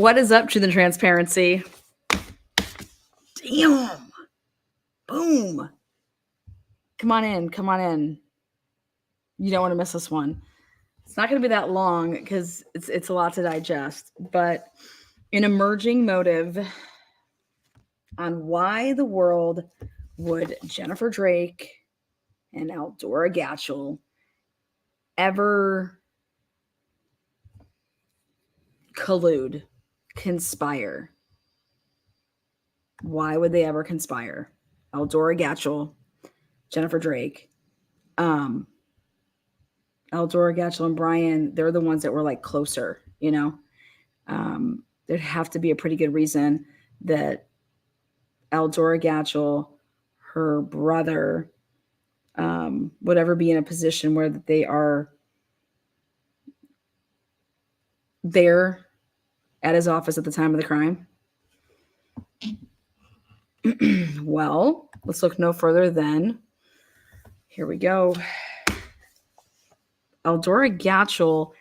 What is up to the transparency? Damn. Boom. Come on in. Come on in. You don't want to miss this one. It's not going to be that long because it's a lot to digest, but an emerging motive on why the world would Jennifer Drake and Eldora Gatchell ever collude, conspire. Why would they ever conspire? Eldora Gatchell, Jennifer Drake, Eldora Gatchell and Brian, they're the ones that were like closer, you know? There'd have to be a pretty good reason that Eldora Gatchell, her brother, would ever be in a position where they are there at his office at the time of the crime. Well, let's look no further than, here we go. Eldora Gatchell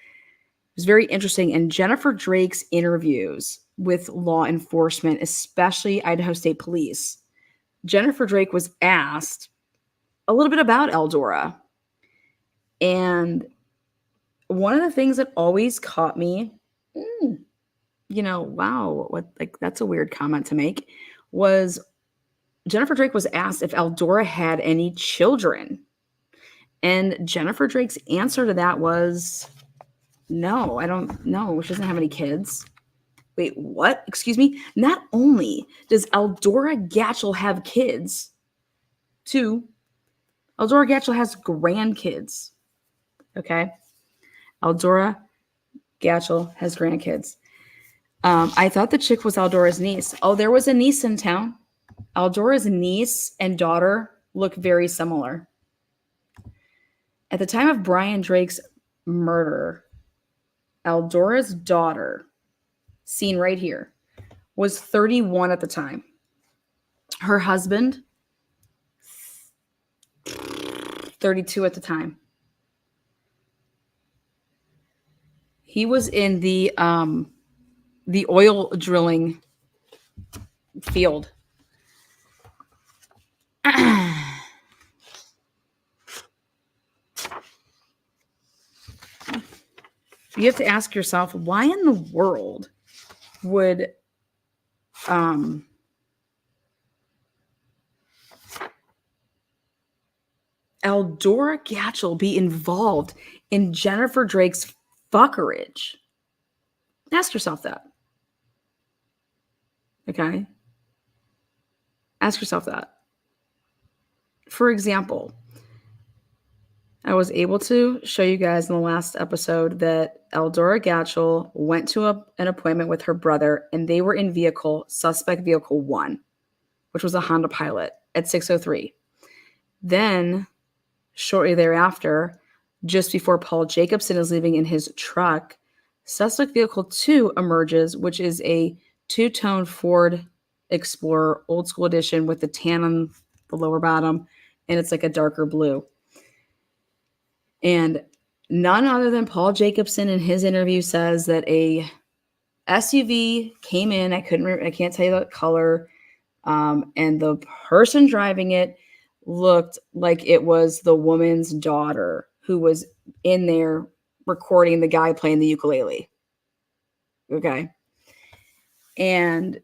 was very interesting in Jennifer Drake's interviews with law enforcement, especially Idaho State Police. Jennifer Drake was asked a little bit about Eldora. And one of the things that always caught me, wow, that's a weird comment to make, was Jennifer Drake was asked if Eldora had any children. And Jennifer Drake's answer to that was, no, I don't know. She doesn't have any kids. Wait, what? Excuse me? Not only does Eldora Gatchell have kids, too, Eldora Gatchell has grandkids. Okay? Eldora Gatchell has grandkids. I thought the chick was Eldora's niece. Oh, there was a niece in town. Eldora's niece and daughter look very similar. At the time of Brian Drake's murder, Eldora's daughter, seen right here, was 31 at the time. Her husband, 32 at the time. He was in the oil drilling field. You have to ask yourself, why in the world would Eldora Gatchell be involved in Jennifer Drake's fuckerage? Ask yourself that. Okay? Ask yourself that. For example, I was able to show you guys in the last episode that Eldora Gatchell went to an appointment with her brother, and they were in suspect vehicle 1, which was a Honda Pilot, at 6:03. Then, shortly thereafter, just before Paul Jacobson is leaving in his truck, suspect vehicle 2 emerges, which is a two-tone Ford Explorer, old school edition, with the tan on the lower bottom, and it's like a darker blue. And none other than Paul Jacobson in his interview says that a SUV came in. I can't tell you the color. And the person driving it looked like it was the woman's daughter who was in there recording the guy playing the ukulele. Okay. And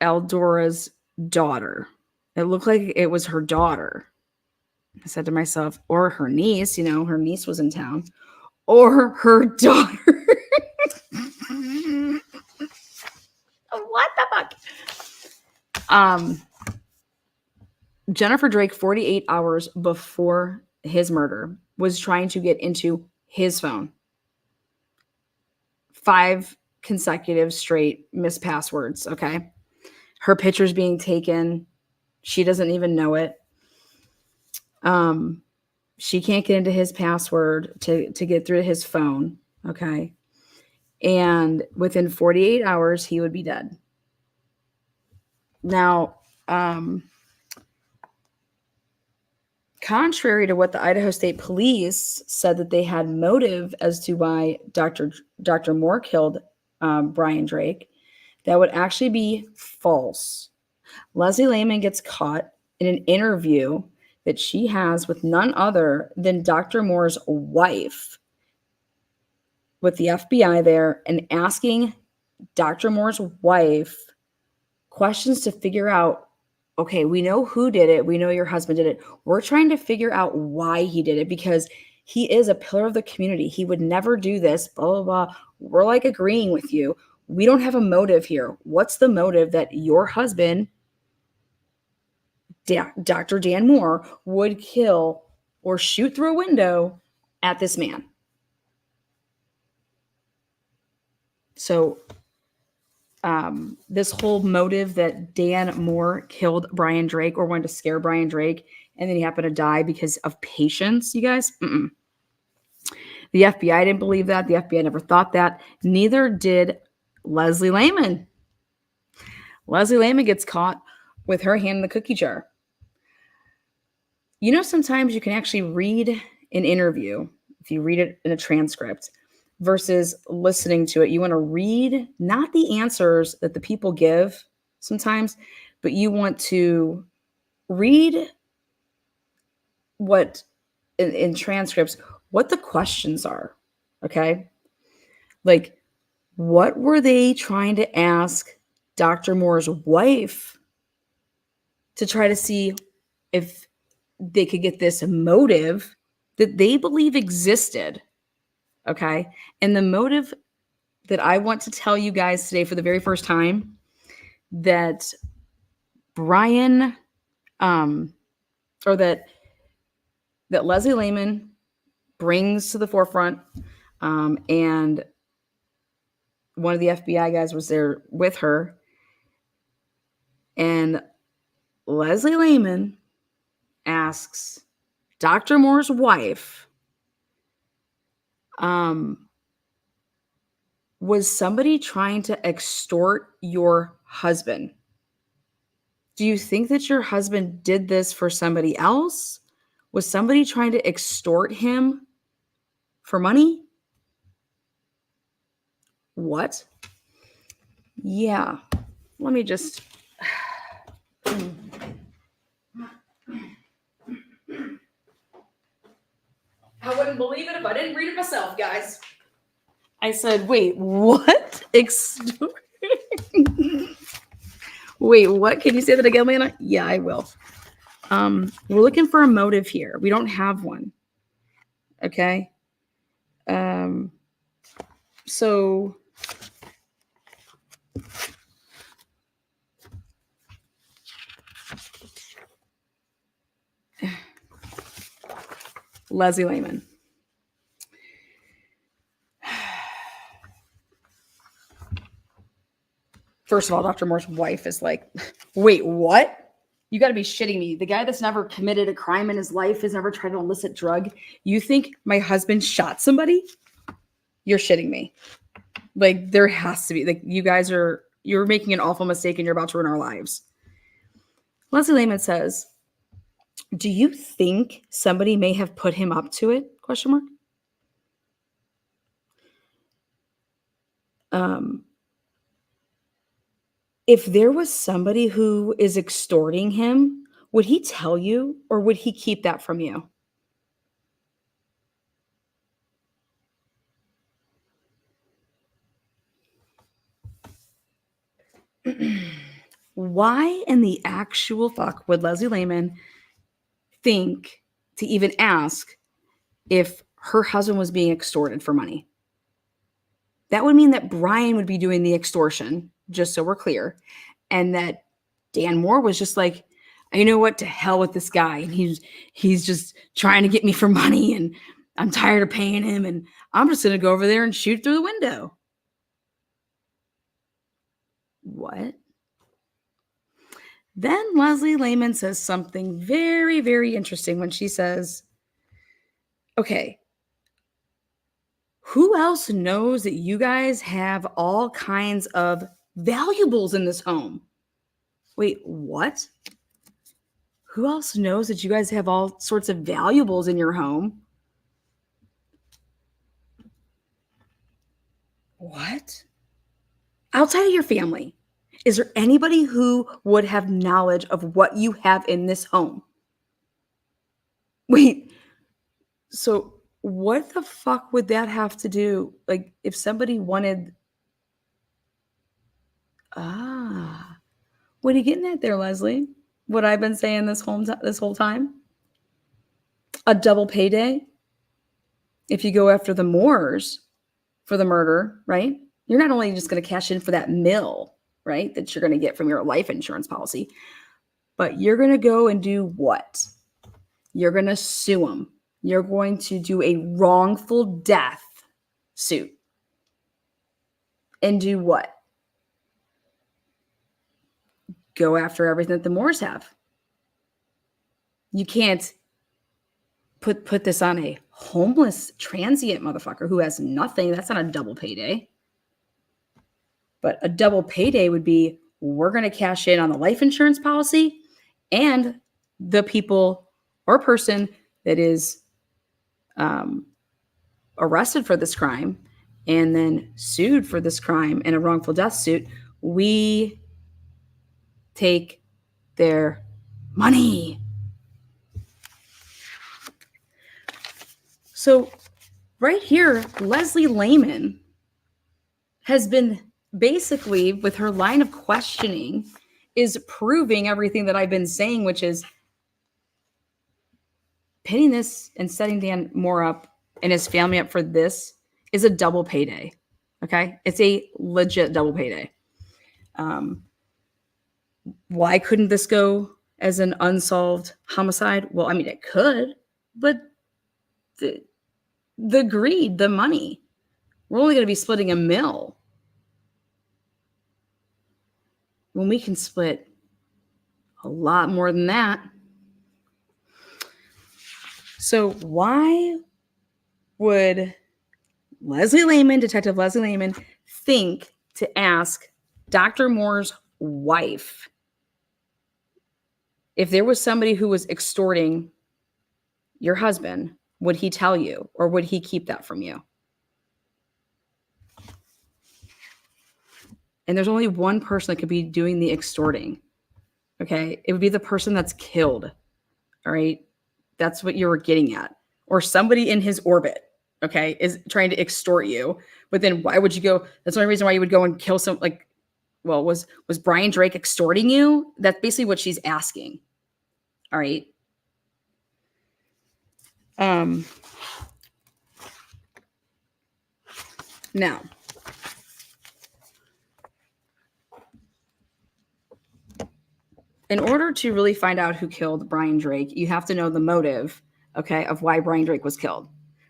Eldora's daughter. It looked like it was her daughter. I said to myself, or her niece, her niece was in town, or her daughter. What the fuck? Jennifer Drake, 48 hours before his murder, was trying to get into his phone. 5 consecutive straight missed passwords, okay? Her picture's being taken. She doesn't even know it. She can't get into his password to get through to his phone. Okay. And within 48 hours, he would be dead. Now, contrary to what the Idaho State Police said that they had motive as to why Dr. Moore killed Brian Drake, that would actually be false. Leslie Lehman gets caught in an interview that she has with none other than Dr. Moore's wife, with the FBI there, and asking Dr. Moore's wife questions to figure out, okay, we know who did it. We know your husband did it. We're trying to figure out why he did it, because he is a pillar of the community. He would never do this, blah, blah, blah. We're like agreeing with you. We don't have a motive here. What's the motive that your husband, Dr. Dan Moore, would kill or shoot through a window at this man? So this whole motive that Dan Moore killed Brian Drake or wanted to scare Brian Drake and then he happened to die because of patience, you guys, the FBI didn't believe that. The FBI never thought that. Neither did Leslie Lehman. Leslie Lehman gets caught with her hand in the cookie jar. You know, sometimes you can actually read an interview, if you read it in a transcript, versus listening to it. You want to read not the answers that the people give sometimes, but you want to read what in transcripts, what the questions are. Okay. Like, what were they trying to ask Dr. Moore's wife to try to see if they could get this motive that they believe existed? Okay. And the motive that I want to tell you guys today for the very first time, that Brian, or that Leslie Lehman brings to the forefront, and one of the FBI guys was there with her, and Leslie Lehman asks Dr. Moore's wife, was somebody trying to extort your husband? Do you think that your husband did this for somebody else? Was somebody trying to extort him for money? What? Yeah. Let me just... I wouldn't believe it if I didn't read it myself, guys. I said, wait, what? Wait, what? Can you say that again, Lana? Yeah, I will. We're looking for a motive here. We don't have one. Okay. So Leslie Lehman. First of all, Dr. Moore's wife is like, wait, what? You got to be shitting me. The guy that's never committed a crime in his life, has never tried an illicit drug. You think my husband shot somebody? You're shitting me. Like, there has to be, like, you're making an awful mistake and you're about to ruin our lives. Leslie Lehman says, do you think somebody may have put him up to it? Question mark. If there was somebody who is extorting him, would he tell you or would he keep that from you? Why in the actual fuck would Leslie Lehman think to even ask if her husband was being extorted for money? That would mean that Brian would be doing the extortion, just so we're clear, and that Dan Moore was just like, you know what, to hell with this guy, and he's just trying to get me for money, and I'm tired of paying him, and I'm just going to go over there and shoot through the window. What? Then Leslie Lehman says something very, very interesting when she says, okay, who else knows that you guys have all kinds of valuables in this home? Wait, what? Who else knows that you guys have all sorts of valuables in your home? What? outside of your family, is there anybody who would have knowledge of what you have in this home? Wait, so what the fuck would that have to do? Like, if somebody wanted, what are you getting at there, Leslie? What I've been saying this whole time? A double payday? If you go after the Moors for the murder, right? You're not only just going to cash in for that mill, right, that you're going to get from your life insurance policy, but you're going to go and do what? You're going to sue them. You're going to do a wrongful death suit. And do what? Go after everything that the Moors have. You can't put this on a homeless transient motherfucker who has nothing. That's not a double payday. But a double payday would be, we're going to cash in on the life insurance policy and the people or person that is arrested for this crime and then sued for this crime in a wrongful death suit. We take their money. So right here, Leslie Lehman has been basically, with her line of questioning, is proving everything that I've been saying, which is pinning this and setting Dan Moore up and his family up for this is a double payday. Okay? It's a legit double payday. Why couldn't this go as an unsolved homicide? Well, I mean, it could, but the greed, the money, we're only going to be splitting a mill when we can split a lot more than that. So why would Leslie Lehman, Detective Leslie Lehman, think to ask Dr. Moore's wife if there was somebody who was extorting your husband? Would he tell you, or would he keep that from you? And there's only one person that could be doing the extorting. Okay? It would be the person that's killed. All right? That's what you were getting at. Or somebody in his orbit, okay, is trying to extort you. But then why would you go? That's the only reason why you would go and kill some, like, well, was Brian Drake extorting you? That's basically what she's asking. All right. Now, in order to really find out who killed Brian Drake, you have to know the motive, okay, of why Brian Drake was killed.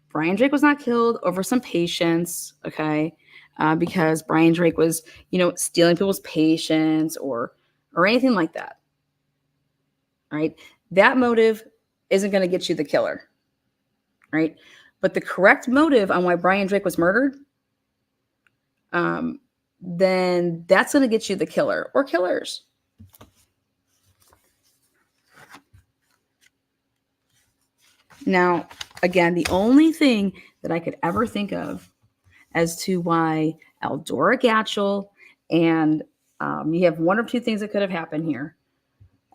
Brian Drake was not killed over some patience, okay, because Brian Drake was, stealing people's patience or anything like that. All right. That motive isn't going to get you the killer. Right. But the correct motive on why Brian Drake was murdered, then that's going to get you the killer or killers. Now, again, the only thing that I could ever think of as to why Eldora Gatchell, and you have one of two things that could have happened here.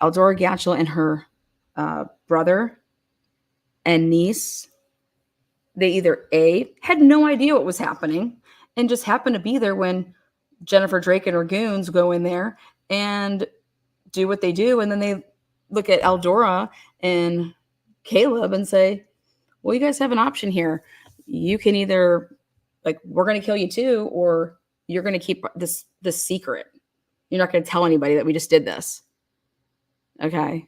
Eldora Gatchell and her brother and niece, they either A, had no idea what was happening and just happened to be there when Jennifer Drake and her goons go in there and do what they do. And then they look at Eldora and Caleb and say, well, you guys have an option here. You can either, like, we're going to kill you too, or you're going to keep this secret. You're not going to tell anybody that we just did this. Okay.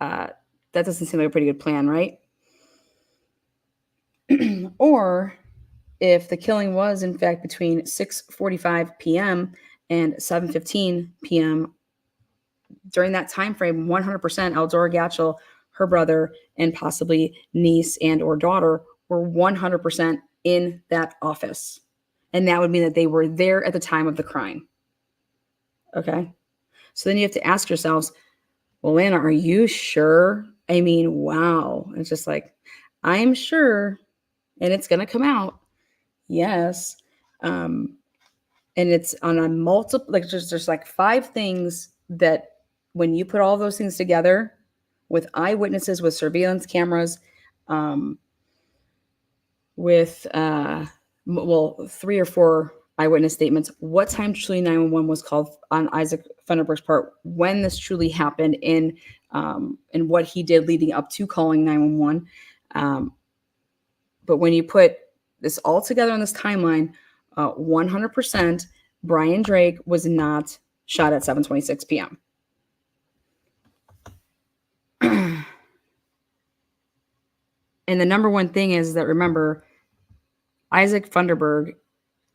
That doesn't seem like a pretty good plan, right? Or if the killing was, in fact, between 6:45 p.m. and 7:15 p.m., during that time frame, 100% Eldora Gatchell, her brother, and possibly niece and or daughter were 100% in that office. And that would mean that they were there at the time of the crime. Okay? So then you have to ask yourselves, well, Lana, are you sure? I mean, wow. It's just like, I'm sure, and it's going to come out. Yes. And it's on a multiple, like there's like 5 things that when you put all those things together with eyewitnesses, with surveillance cameras, with, 3 or 4 eyewitness statements, what time truly 911 was called on Isaac Funderburg's part, when this truly happened, and what he did leading up to calling 911. But when you put this all together on this timeline, 100% Brian Drake was not shot at 7:26 p.m. And the number one thing is that, remember, Isaac Funderburg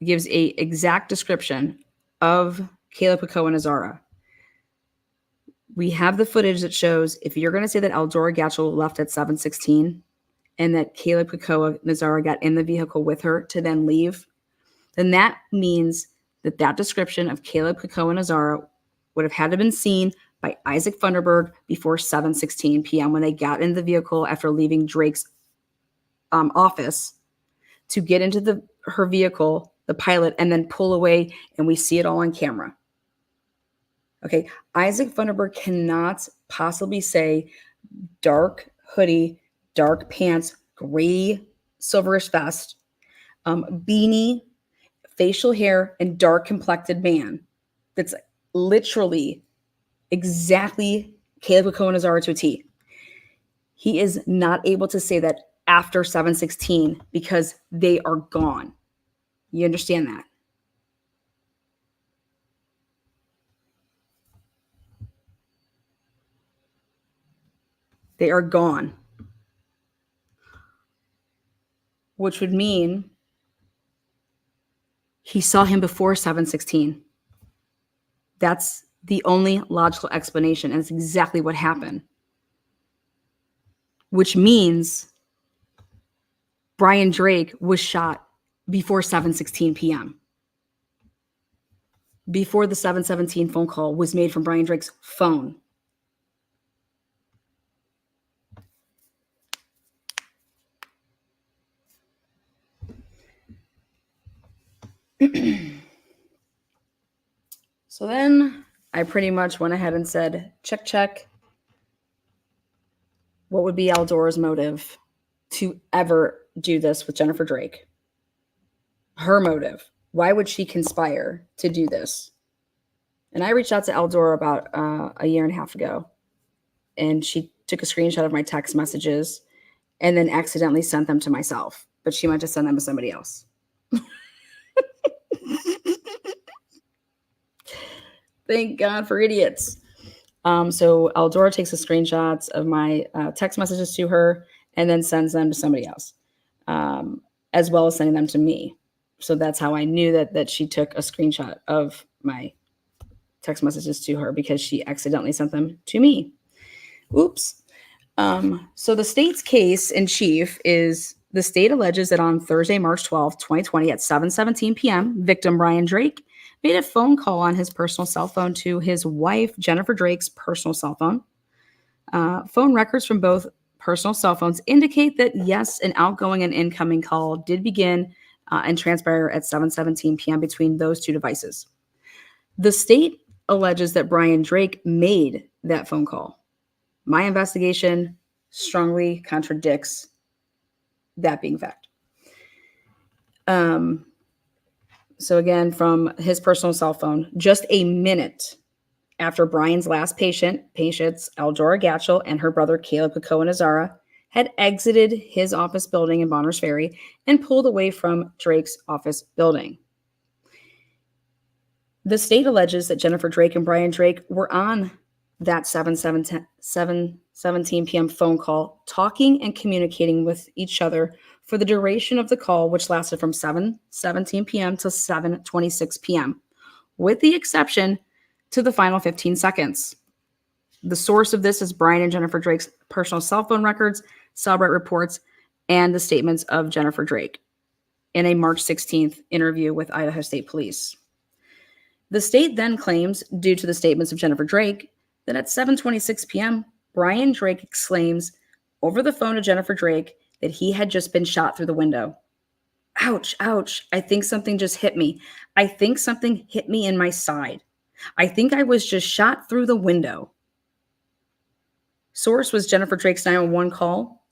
gives a exact description of Caleb Pico and Azara. We have the footage that shows, if you're going to say that Eldora Gatchell left at 7:16 and that Caleb Pico and Azara got in the vehicle with her to then leave, then that means that that description of Caleb Pico and Azara would have had to been seen by Isaac Funderburg before 7:16 p.m. when they got in the vehicle after leaving Drake's office to get into her vehicle, the pilot, and then pull away, and we see it all on camera. Okay, Isaac Funderburg cannot possibly say dark hoodie, dark pants, gray silverish vest, beanie, facial hair, and dark complected man. That's literally exactly Caleb Pico and Azara to a T. He is not able to say that after 7:16 because they are gone. You understand that? They are gone. Which would mean he saw him before 7:16. That's the only logical explanation, and it's exactly what happened. Which means Brian Drake was shot before 7:16 p.m. Before the 7:17 phone call was made from Brian Drake's phone. So then I pretty much went ahead and said, check. What would be Eldora's motive to ever do this with Jennifer Drake? Her motive. Why would she conspire to do this? And I reached out to Eldora about a year and a half ago, and she took a screenshot of my text messages and then accidentally sent them to myself, but she meant to send them to somebody else. Thank God for idiots. So Eldora takes the screenshots of my text messages to her and then sends them to somebody else, as well as sending them to me. So that's how I knew that she took a screenshot of my text messages to her, because she accidentally sent them to me. Oops. So the state's case in chief is, the state alleges that on Thursday, March 12, 2020 at 7:17 p.m., victim Brian Drake made a phone call on his personal cell phone to his wife, Jennifer Drake's personal cell phone. Phone records from both personal cell phones indicate that, yes, an outgoing and incoming call did begin and transpire at 7:17 p.m. between those two devices. The state alleges that Brian Drake made that phone call. My investigation strongly contradicts that being fact. So again, from his personal cell phone, just a minute after Brian's last patients, Eldora Gatchell and her brother Caleb Pico and Azara, had exited his office building in Bonners Ferry and pulled away from Drake's office building. The state alleges that Jennifer Drake and Brian Drake were on that 7:17 p.m. phone call, talking and communicating with each other for the duration of the call, which lasted from 7:17 p.m. to 7:26 p.m., with the exception to the final 15 seconds. The source of this is Brian and Jennifer Drake's personal cell phone records, Cellbrite reports, and the statements of Jennifer Drake in a March 16th interview with Idaho State Police. The state then claims, due to the statements of Jennifer Drake, that at 7:26 p.m., Brian Drake exclaims over the phone to Jennifer Drake that he had just been shot through the window. Ouch, ouch. I think something just hit me. I think something hit me in my side. I think I was just shot through the window. Source was Jennifer Drake's 911 call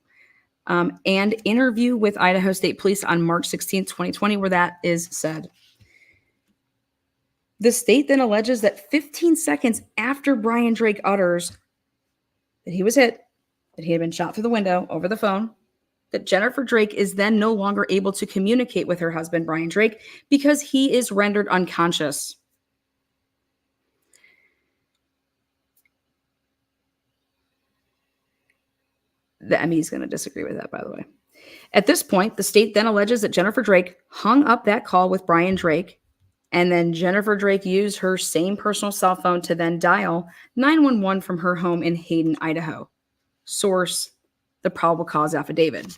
and interview with Idaho State Police on March 16, 2020, where that is said. The state then alleges that 15 seconds after Brian Drake utters that he was hit, that he had been shot through the window over the phone, that Jennifer Drake is then no longer able to communicate with her husband, Brian Drake, because he is rendered unconscious. The ME's going to disagree with that, by the way. At this point, the state then alleges that Jennifer Drake hung up that call with Brian Drake, and then Jennifer Drake used her same personal cell phone to then dial 911 from her home in Hayden, Idaho. Source, the probable cause affidavit.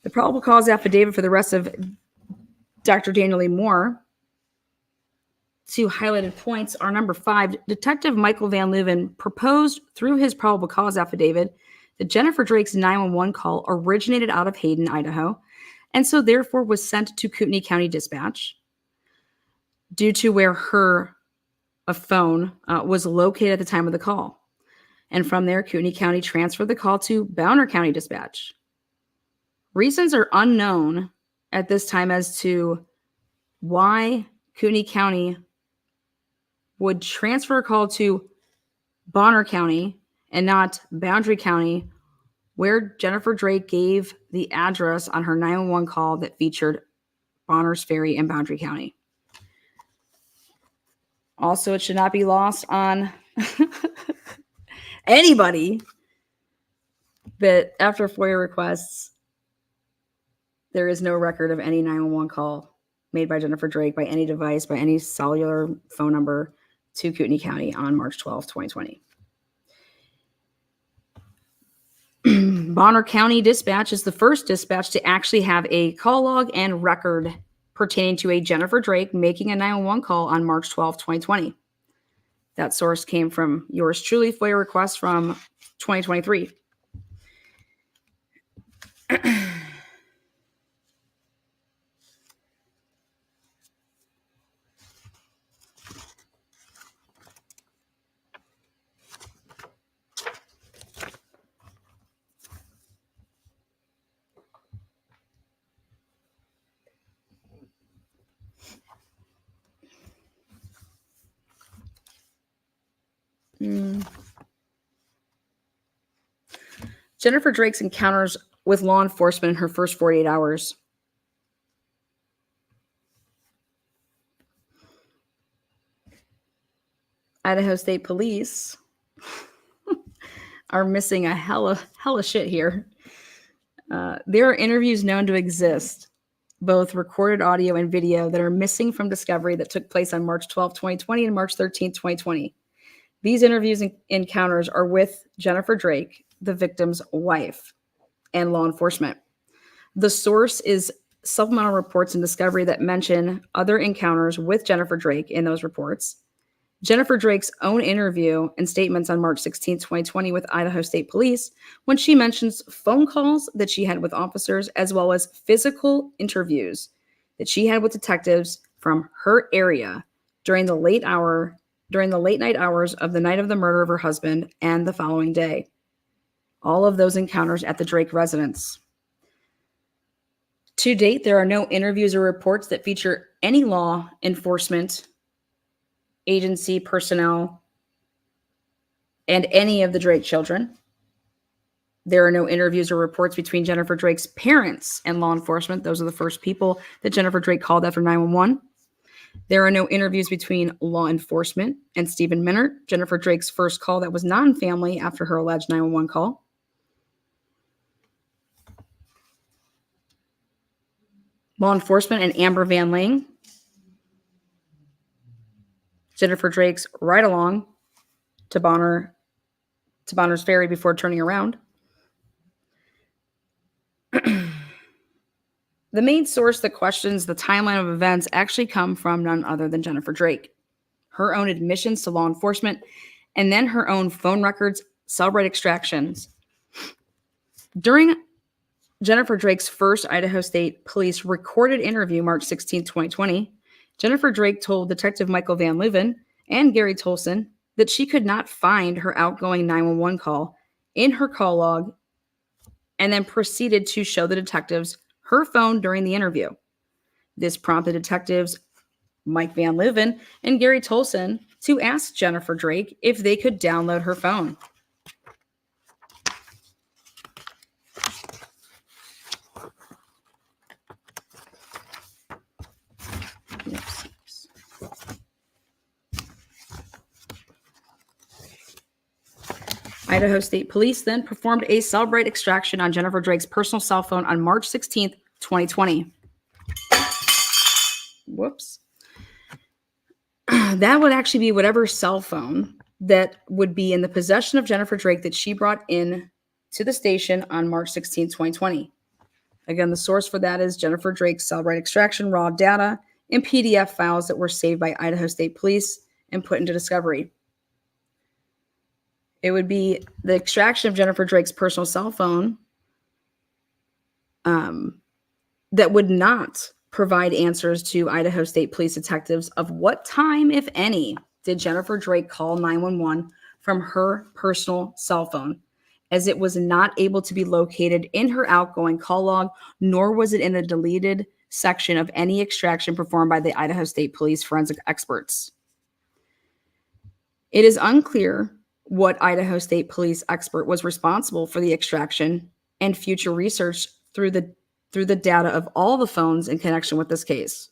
The probable cause affidavit for the arrest of Dr. Daniel Lee Moore, two highlighted points are number 5. Detective Michael Van Leuven proposed through his probable cause affidavit that Jennifer Drake's 911 call originated out of Hayden, Idaho, and so therefore was sent to Kootenai County Dispatch due to where her phone was located at the time of the call. And from there, Kootenai County transferred the call to BoundaryCounty Dispatch. Reasons are unknown at this time as to why Kootenai County would transfer a call to Bonner County and not Boundary County, where Jennifer Drake gave the address on her 911 call that featured Bonner's Ferry in Boundary County. Also, it should not be lost on anybody that after FOIA requests, there is no record of any 911 call made by Jennifer Drake by any device, by any cellular phone number to Kootenai County on March 12, 2020. Bonner County Dispatch is the first dispatch to actually have a call log and record pertaining to a Jennifer Drake making a 911 call on March 12, 2020. That source came from yours truly, FOIA request from 2023. Jennifer Drake's encounters with law enforcement in her first 48 hours. Idaho State Police are missing a hella shit here. There are interviews known to exist, both recorded audio and video, that are missing from discovery that took place on March 12, 2020 and March 13, 2020. These interviews and encounters are with Jennifer Drake, the victim's wife, and law enforcement. The source is supplemental reports and discovery that mention other encounters with Jennifer Drake in those reports. Jennifer Drake's own interview and statements on March 16, 2020 with Idaho State Police, when she mentions phone calls that she had with officers, as well as physical interviews that she had with detectives from her area during the late night hours of the night of the murder of her husband and the following day. All of those encounters at the Drake residence. To date, there are no interviews or reports that feature any law enforcement agency personnel and any of the Drake children. There are no interviews or reports between Jennifer Drake's parents and law enforcement. Those are the first people that Jennifer Drake called after 911. There are no interviews between law enforcement and Stephen Minert, Jennifer Drake's first call that was non-family after her alleged 911 call. Law enforcement and Amber Van Lang, Jennifer Drake's ride along to Bonner's Ferry before turning around. The main source that questions the timeline of events actually come from none other than Jennifer Drake. Her own admissions to law enforcement, and then her own phone records, celebrate extractions. During Jennifer Drake's first Idaho State Police recorded interview, March 16, 2020, Jennifer Drake told Detective Michael Van Leuven and Gary Tolson that she could not find her outgoing 911 call in her call log, and then proceeded to show the detectives her phone during the interview. This prompted detectives Mike Van Leuven and Gary Tolson to ask Jennifer Drake if they could download her phone. Idaho State Police then performed a Cellbrite extraction on Jennifer Drake's personal cell phone on March 16th, 2020. Whoops. That would actually be whatever cell phone that would be in the possession of Jennifer Drake that she brought in to the station on March 16th, 2020. Again, the source for that is Jennifer Drake's Cellbrite extraction raw data and PDF files that were saved by Idaho State Police and put into discovery. It would be the extraction of Jennifer Drake's personal cell phone that would not provide answers to Idaho State Police detectives of what time, if any, did Jennifer Drake call 911 from her personal cell phone, as it was not able to be located in her outgoing call log, nor was it in the deleted section of any extraction performed by the Idaho State Police forensic experts. It is unclear what Idaho State Police expert was responsible for the extraction and future research through the data of all the phones in connection with this case.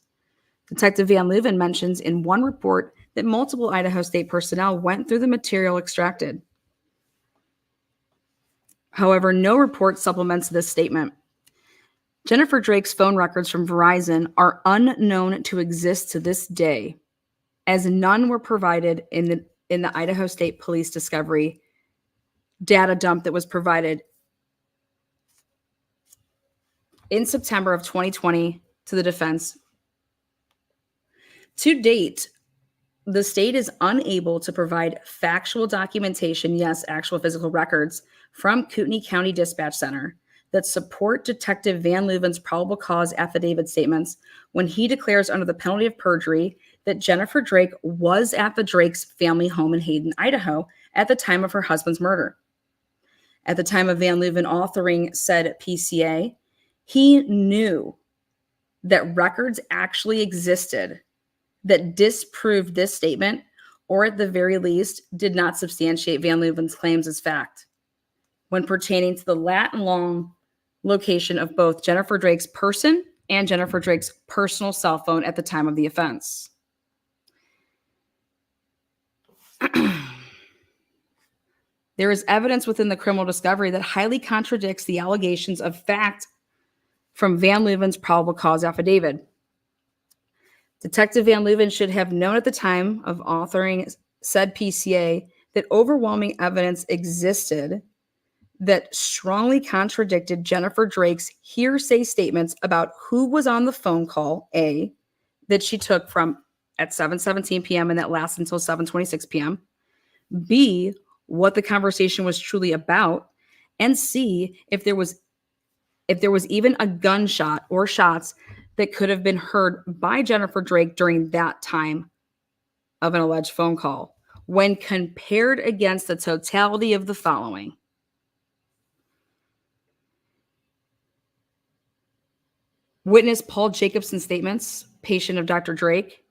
Detective Van Leuven mentions in one report that multiple Idaho State personnel went through the material extracted. However, no report supplements this statement. Jennifer Drake's phone records from Verizon are unknown to exist to this day, as none were provided in the Idaho State Police discovery data dump that was provided in September of 2020 to the defense. To date, the state is unable to provide factual documentation, yes, actual physical records, from Kootenai County Dispatch Center that support Detective Van Leuven's probable cause affidavit statements when he declares under the penalty of perjury that Jennifer Drake was at the Drake's family home in Hayden, Idaho, at the time of her husband's murder. At the time of Van Leuven authoring said PCA, he knew that records actually existed that disproved this statement, or at the very least, did not substantiate Van Leuven's claims as fact, when pertaining to the lat and long location of both Jennifer Drake's person and Jennifer Drake's personal cell phone at the time of the offense. There is evidence within the criminal discovery that highly contradicts the allegations of fact from Van Leuven's probable cause affidavit. Detective Van Leuven should have known at the time of authoring said PCA that overwhelming evidence existed that strongly contradicted Jennifer Drake's hearsay statements about who was on the phone call, A, that she took from at 7:17 p.m. and that lasted until 7:26 p.m., B, what the conversation was truly about, and C, if there was even a gunshot or shots that could have been heard by Jennifer Drake during that time of an alleged phone call, when compared against the totality of the following. Witness Paul Jacobson's statements, patient of Dr. Drake.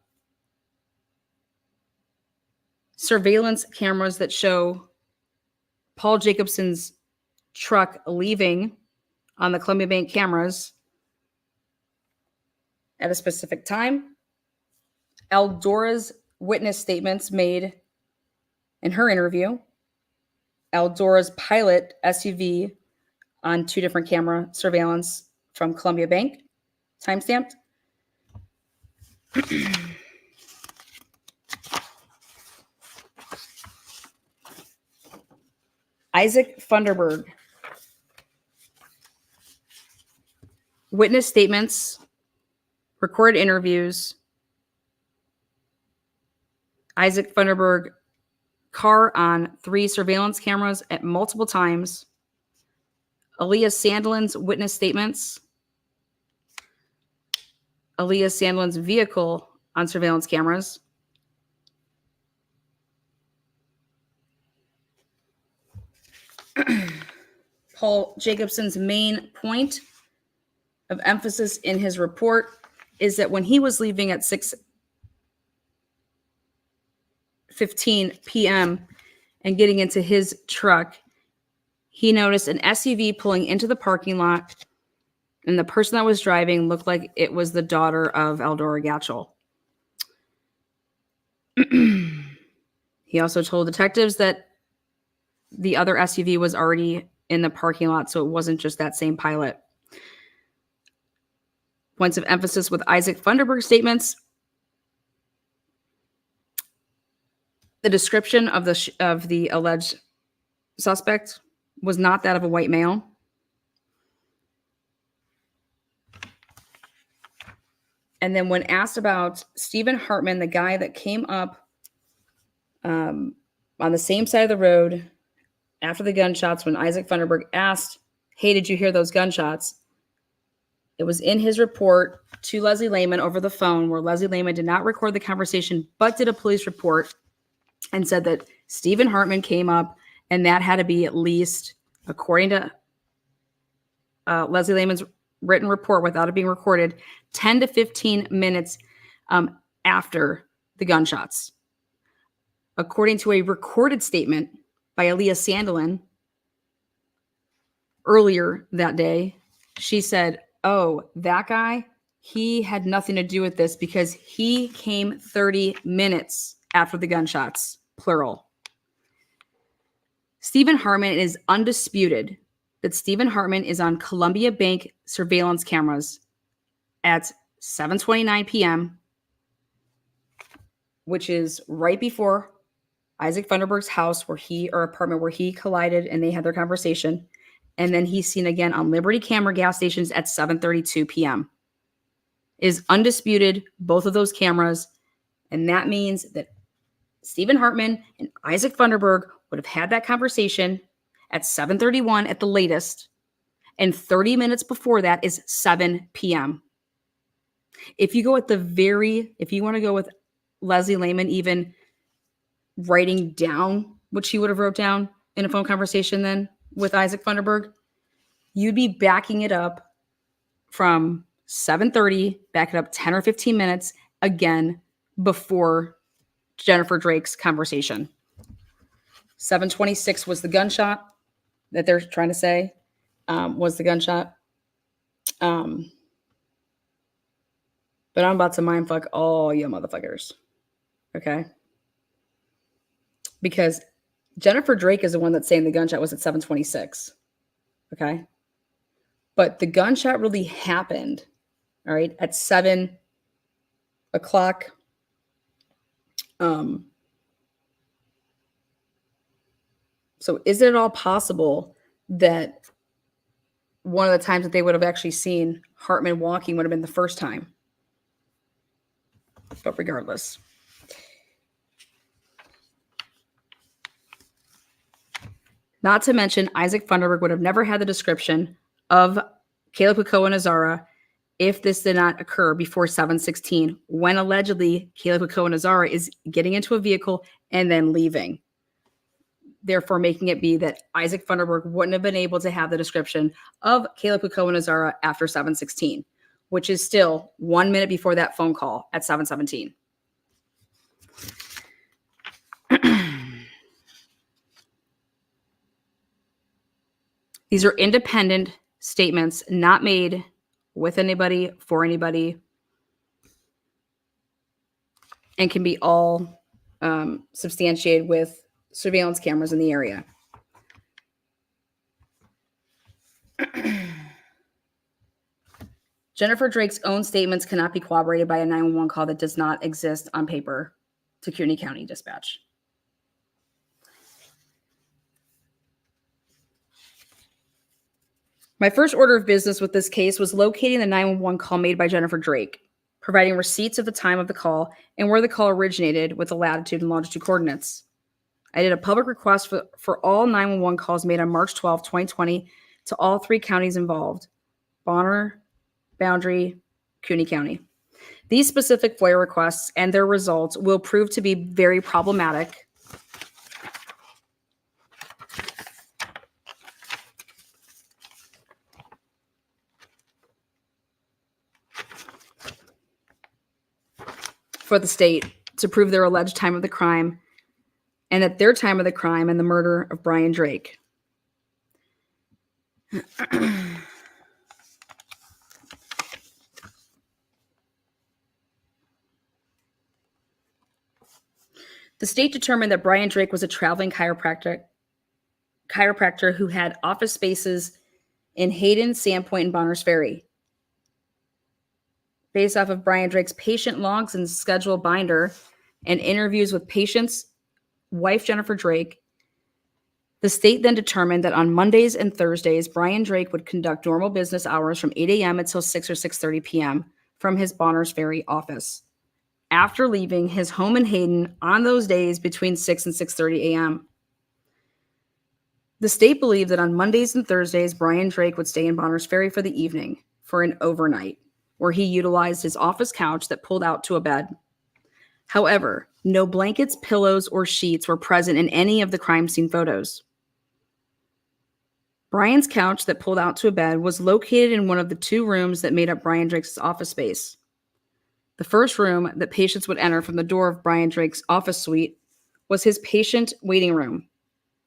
Surveillance cameras that show Paul Jacobson's truck leaving on the Columbia Bank cameras at a specific time. Eldora's witness statements made in her interview. Eldora's pilot SUV on 2 different camera surveillance from Columbia Bank, timestamped. Isaac Funderburg. witness statements, recorded interviews, Isaac Funderburg car on 3 surveillance cameras at multiple times, Aaliyah Sandilan's witness statements, Aaliyah Sandilan's vehicle on surveillance cameras, Paul Jacobson's main point of emphasis in his report is that when he was leaving at 6:15 p.m. and getting into his truck, he noticed an SUV pulling into the parking lot, and the person that was driving looked like it was the daughter of Eldora Gatchell. He also told detectives that the other SUV was already in the parking lot, so it wasn't just that same pilot. Points of emphasis with Isaac Funderburg's statements. The description of the alleged suspect was not that of a white male. And then when asked about Stephen Hartman, the guy that came up on the same side of the road after the gunshots, when Isaac Funderburg asked, "Hey, did you hear those gunshots?" It was in his report to Leslie Lehman over the phone, where Leslie Lehman did not record the conversation, but did a police report and said that Stephen Hartman came up, and that had to be at least, according to Leslie Lehman's written report without it being recorded, 10 to 15 minutes after the gunshots. According to a recorded statement by Aaliyah Sandilan earlier that day, she said, "Oh, that guy, he had nothing to do with this because he came 30 minutes after the gunshots," plural. Stephen Hartman is undisputed that Stephen Hartman is on Columbia Bank surveillance cameras at 7:29 p.m., which is right before Isaac Funderburg's house apartment where he collided and they had their conversation. And then he's seen again on Liberty Camera gas stations at 7:32 p.m. Is undisputed, both of those cameras. And that means that Stephen Hartman and Isaac Funderburg would have had that conversation at 7:31 at the latest. And 30 minutes before that is 7 p.m. If you want to go with Leslie Lehman even writing down what she would have wrote down in a phone conversation then with Isaac Funderburg, you'd be backing it up from 7:30, back it up 10 or 15 minutes again before Jennifer Drake's conversation. 7:26 was the gunshot that they're trying to say was the gunshot. But I'm about to mindfuck all you motherfuckers. Okay? Because Jennifer Drake is the one that's saying the gunshot was at 7:26. Okay? But the gunshot really happened, all right, at 7 o'clock. So is it at all possible that one of the times that they would have actually seen Hartman walking would have been the first time? But regardless. Not to mention, Isaac Funderburg would have never had the description of Caleb Kukoa and Azara if this did not occur before 7:16, when allegedly Caleb Kukoa and Azara is getting into a vehicle and then leaving. Therefore, making it be that Isaac Funderburg wouldn't have been able to have the description of Caleb Kukoa and Azara after 7:16, which is still 1 minute before that phone call at 7:17. These are independent statements, not made with anybody, for anybody, and can be all substantiated with surveillance cameras in the area. Jennifer Drake's own statements cannot be corroborated by a 911 call that does not exist on paper to CUNY County Dispatch. My first order of business with this case was locating the 911 call made by Jennifer Drake, providing receipts of the time of the call and where the call originated with the latitude and longitude coordinates. I did a public request for all 911 calls made on March 12, 2020 to all 3 counties involved, Bonner, Boundary, Cooney County. These specific FOIA requests and their results will prove to be very problematic for the state to prove their alleged time of the crime and that their time of the crime and the murder of Brian Drake. The state determined that Brian Drake was a traveling chiropractor who had office spaces in Hayden, Sandpoint, and Bonners Ferry. Based off of Brian Drake's patient logs and schedule binder and interviews with patients' wife, Jennifer Drake, the state then determined that on Mondays and Thursdays, Brian Drake would conduct normal business hours from 8 a.m. until 6 or 6:30 p.m. from his Bonners Ferry office, after leaving his home in Hayden on those days between 6 and 6:30 a.m. The state believed that on Mondays and Thursdays, Brian Drake would stay in Bonners Ferry for the evening for an overnight, where he utilized his office couch that pulled out to a bed. However, no blankets, pillows, or sheets were present in any of the crime scene photos. Brian's couch that pulled out to a bed was located in one of the 2 rooms that made up Brian Drake's office space. The first room that patients would enter from the door of Brian Drake's office suite was his patient waiting room.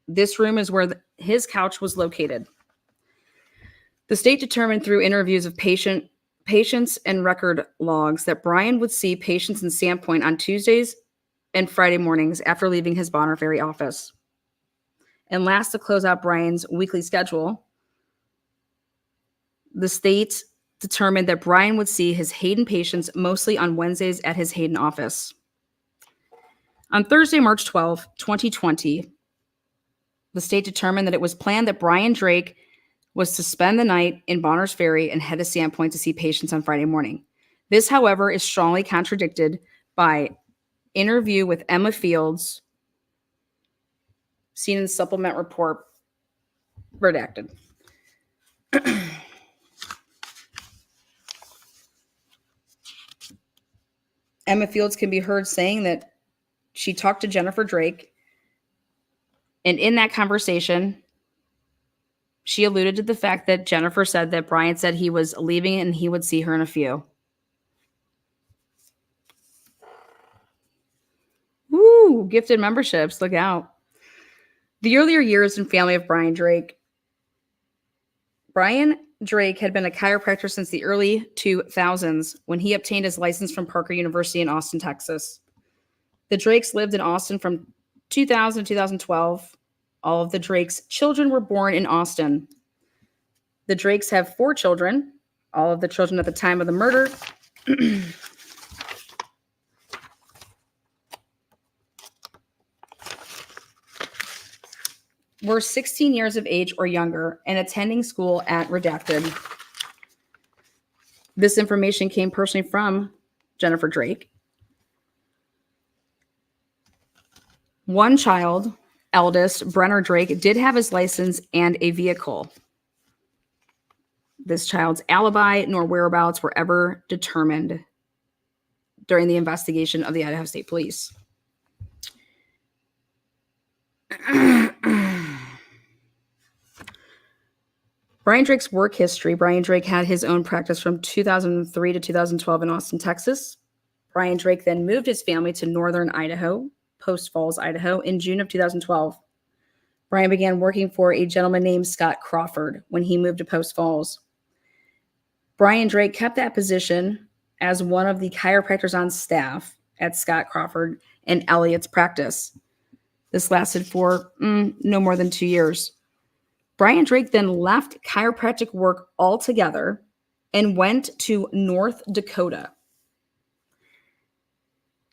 This room is where his couch was located. The state determined through interviews of patients and record logs that Brian would see patients in Sandpoint on Tuesdays and Friday mornings after leaving his Bonner Ferry office. And last, to close out Brian's weekly schedule, the state determined that Brian would see his Hayden patients mostly on Wednesdays at his Hayden office. On Thursday, March 12, 2020, the state determined that it was planned that Brian Drake was to spend the night in Bonners Ferry and head to Sandpoint to see patients on Friday morning. This, however, is strongly contradicted by interview with Emma Fields, seen in the supplement report, redacted. Emma Fields can be heard saying that she talked to Jennifer Drake, and in that conversation, she alluded to the fact that Jennifer said that Brian said he was leaving and he would see her in a few. Woo, gifted memberships, look out. The earlier years and family of Brian Drake. Brian Drake had been a chiropractor since the early 2000s when he obtained his license from Parker University in Austin, Texas. The Drakes lived in Austin from 2000 to 2012. All of the Drakes' children were born in Austin. The Drakes have 4 children. All of the children at the time of the murder were 16 years of age or younger and attending school at redacted. This information came personally from Jennifer Drake. One child, eldest, Brenner Drake, did have his license and a vehicle. This child's alibi nor whereabouts were ever determined during the investigation of the Idaho State Police. Brian Drake's work history. Brian Drake had his own practice from 2003 to 2012 in Austin, Texas. Brian Drake then moved his family to northern Idaho, Post Falls, Idaho, in June of 2012. Brian began working for a gentleman named Scott Crawford when he moved to Post Falls. Brian Drake kept that position as one of the chiropractors on staff at Scott Crawford and Elliott's practice. This lasted for no more than 2 years. Brian Drake then left chiropractic work altogether and went to North Dakota.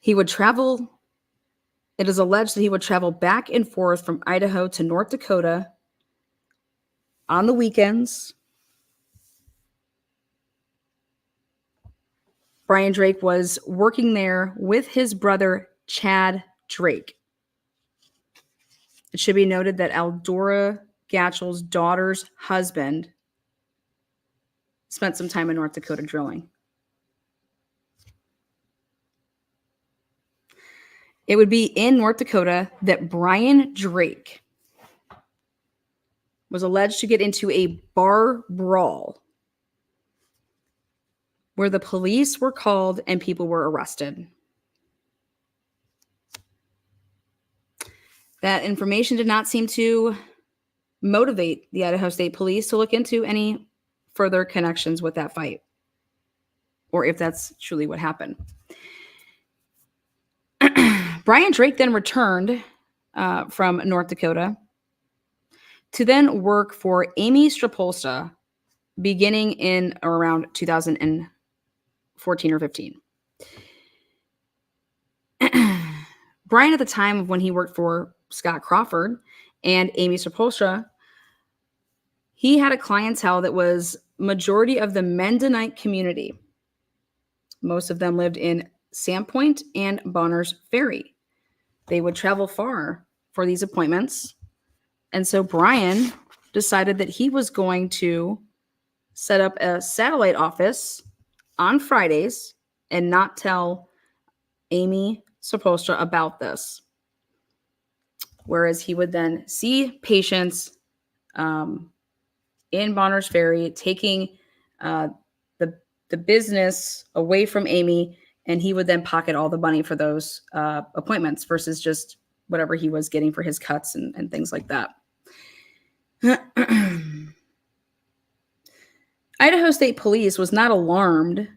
He would travel. It is alleged that he would travel back and forth from Idaho to North Dakota on the weekends Brian Drake was working there with his brother, Chad Drake. It should be noted that Eldora Gatchell's daughter's husband spent some time in North Dakota drilling. It would be in North Dakota that Brian Drake was alleged to get into a bar brawl where the police were called and people were arrested. That information did not seem to motivate the Idaho State Police to look into any further connections with that fight, or if that's truly what happened. Brian Drake then returned from North Dakota to then work for Amy Strapolsta beginning in around 2014 or 15. Brian, at the time of when he worked for Scott Crawford and Amy Strapolsta, he had a clientele that was majority of the Mennonite community. Most of them lived in Sandpoint and Bonners Ferry. They would travel far for these appointments. And so Brian decided that he was going to set up a satellite office on Fridays and not tell Amy Strapolsta about this. Whereas he would then see patients in Bonners Ferry, taking the business away from Amy, and he would then pocket all the money for those appointments versus just whatever he was getting for his cuts and things like that. Idaho State Police was not alarmed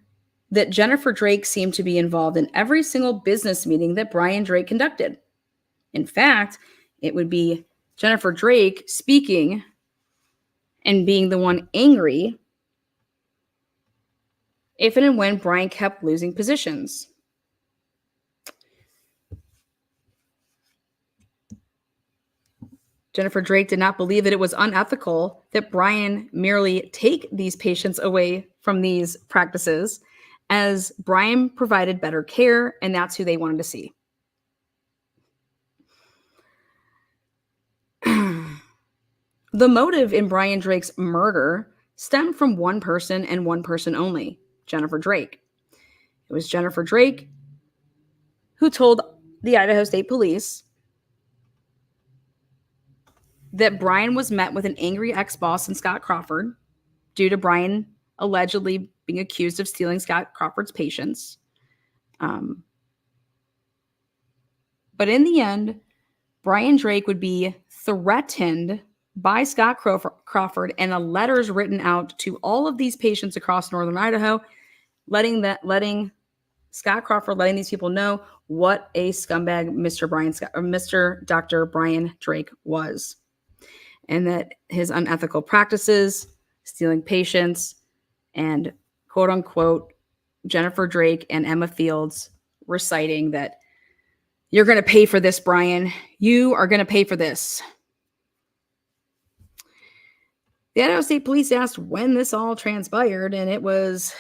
that Jennifer Drake seemed to be involved in every single business meeting that Brian Drake conducted. In fact, it would be Jennifer Drake speaking and being the one angry if and when Brian kept losing positions. Jennifer Drake did not believe that it was unethical that Brian merely take these patients away from these practices, as Brian provided better care, and that's who they wanted to see. The motive in Brian Drake's murder stemmed from one person and one person only, Jennifer Drake. It was Jennifer Drake who told the Idaho State Police that Brian was met with an angry ex-boss in Scott Crawford due to Brian allegedly being accused of stealing Scott Crawford's patients. But in the end, Brian Drake would be threatened by Scott Crawford and letters written out to all of these patients across northern Idaho, letting Scott Crawford, letting these people know what a scumbag Mr. Dr. Brian Drake was, and that his unethical practices, stealing patients, and quote unquote Jennifer Drake and Emma Fields reciting that you're going to pay for this, Brian. You are going to pay for this. The Idaho State Police asked when this all transpired, and it was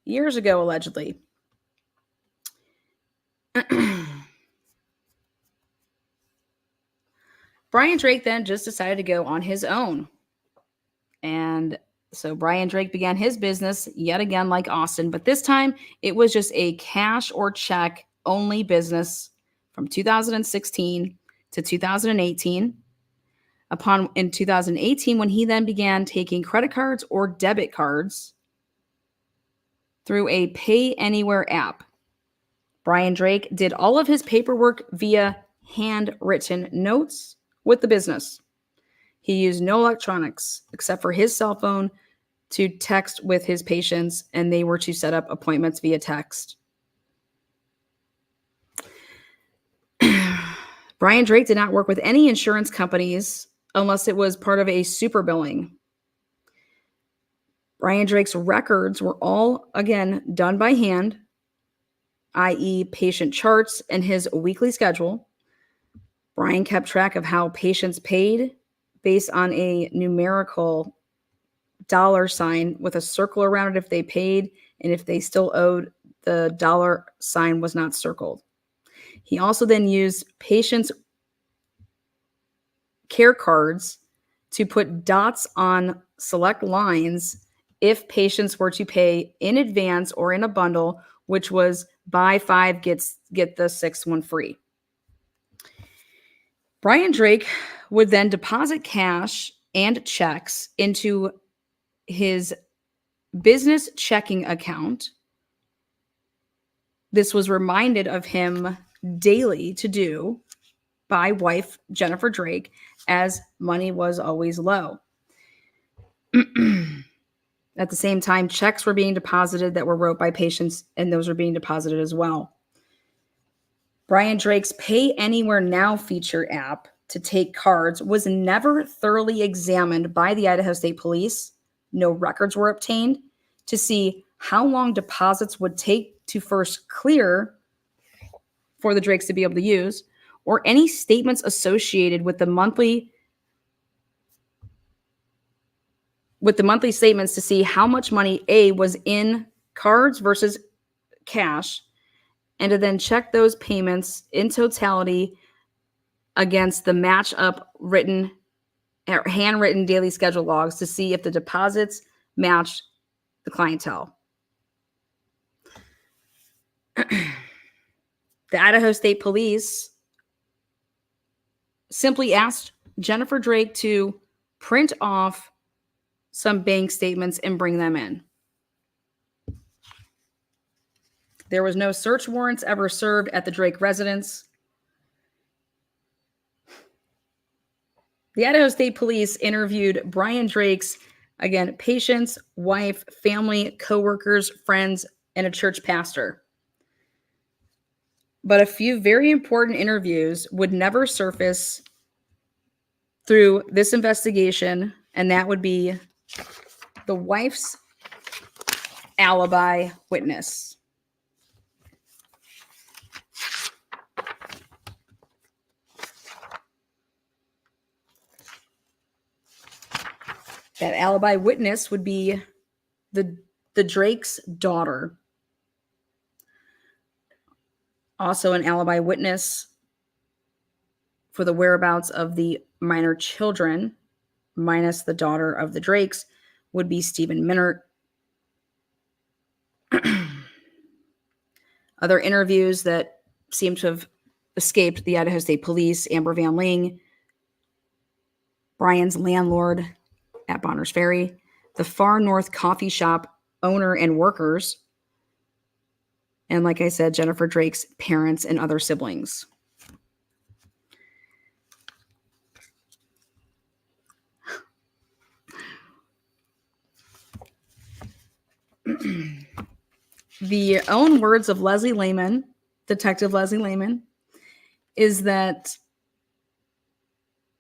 years ago, allegedly. Brian Drake then just decided to go on his own. And so Brian Drake began his business yet again like Austin, but this time it was just a cash or check only business from 2016 to 2018. In 2018, when he then began taking credit cards or debit cards through a Pay Anywhere app. Brian Drake did all of his paperwork via handwritten notes with the business. He used no electronics except for his cell phone to text with his patients, and they were to set up appointments via text. Brian Drake did not work with any insurance companies unless it was part of a super billing. Brian Drake's records were all, again, done by hand, i.e. patient charts and his weekly schedule. Brian kept track of how patients paid based on a numerical $ sign with a circle around it if they paid and if they still owed the dollar sign was not circled. He also then used patients' care cards to put dots on select lines if patients were to pay in advance or in a bundle, which was buy 5, get the 6th one free. Brian Drake would then deposit cash and checks into his business checking account. This was reminded of him daily to do by wife Jennifer Drake, as money was always low. At the same time, checks were being deposited that were wrote by patients, and those were being deposited as well. Brian Drake's Pay Anywhere Now feature app to take cards was never thoroughly examined by the Idaho State Police. No records were obtained to see how long deposits would take to first clear for the Drakes to be able to use, or any statements associated with the monthly statements to see how much money A was in cards versus cash, and to then check those payments in totality against the match up handwritten daily schedule logs to see if the deposits matched the clientele. The Idaho State Police simply asked Jennifer Drake to print off some bank statements and bring them in. There was no search warrants ever served at the Drake residence. The Idaho State Police interviewed Brian Drake's, again, patients, wife, family, coworkers, friends, and a church pastor. But a few very important interviews would never surface through this investigation, and that would be the wife's alibi witness. That alibi witness would be the Drake's daughter. Also an alibi witness for the whereabouts of the minor children, minus the daughter of the Drakes, would be Stephen Minert. Other interviews that seem to have escaped the Idaho State Police: Amber Van Ling, Brian's landlord at Bonners Ferry, the Far North coffee shop owner and workers, and like I said, Jennifer Drake's parents and other siblings. The own words of Leslie Lehman, Detective Leslie Lehman, is that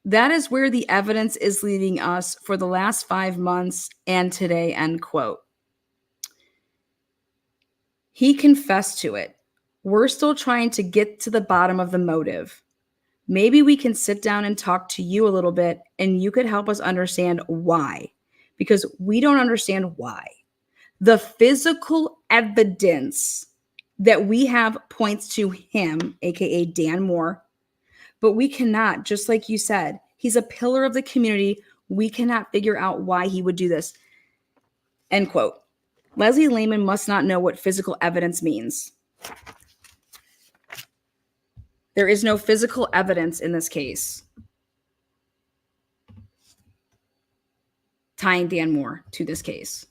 is where the evidence is leading us for the last 5 months and today, end quote. He confessed to it. We're still trying to get to the bottom of the motive. Maybe we can sit down and talk to you a little bit, and you could help us understand why, because we don't understand why. The physical evidence that we have points to him, aka Dan Moore, but we cannot, just like you said, he's a pillar of the community. We cannot figure out why he would do this. End quote. Leslie Lehman must not know what physical evidence means. There is no physical evidence in this case tying Dan Moore to this case.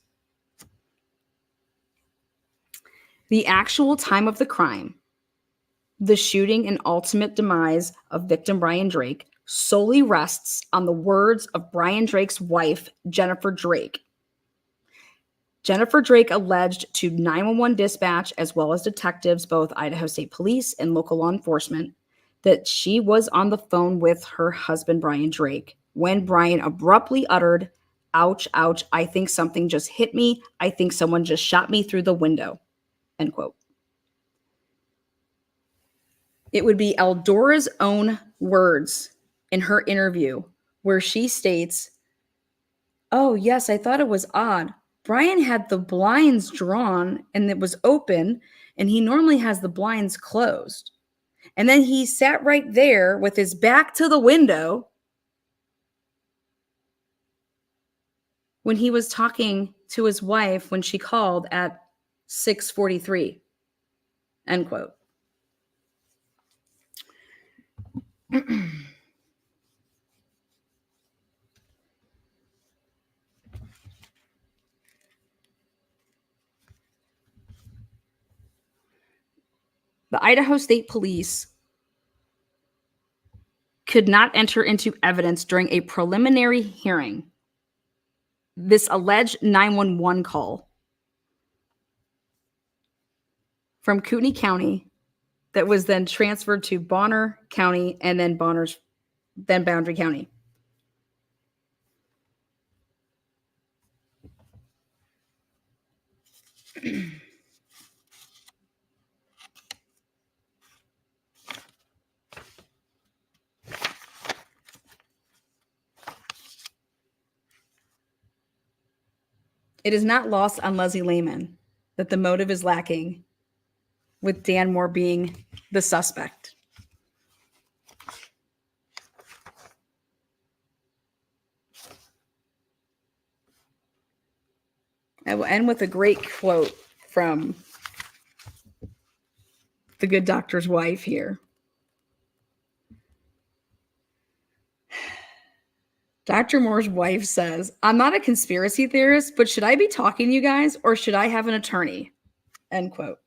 The actual time of the crime, the shooting and ultimate demise of victim Brian Drake, solely rests on the words of Brian Drake's wife, Jennifer Drake. Jennifer Drake alleged to 911 dispatch, as well as detectives, both Idaho State Police and local law enforcement, that she was on the phone with her husband, Brian Drake, when Brian abruptly uttered, "Ouch, ouch, I think something just hit me. I think someone just shot me through the window." End quote. It would be Eldora's own words in her interview where she states, "Oh, yes, I thought it was odd. Brian had the blinds drawn and it was open, and he normally has the blinds closed. And then he sat right there with his back to the window when he was talking to his wife when she called at 6:43, end quote. The Idaho State Police could not enter into evidence during a preliminary hearing this alleged 911 call from Kootenai County that was then transferred to Bonner County and then Boundary County. It is not lost on Leslie Lehman that the motive is lacking, with Dan Moore being the suspect. I will end with a great quote from the good doctor's wife here. Dr. Moore's wife says, "I'm not a conspiracy theorist, but should I be talking to you guys or should I have an attorney?" End quote.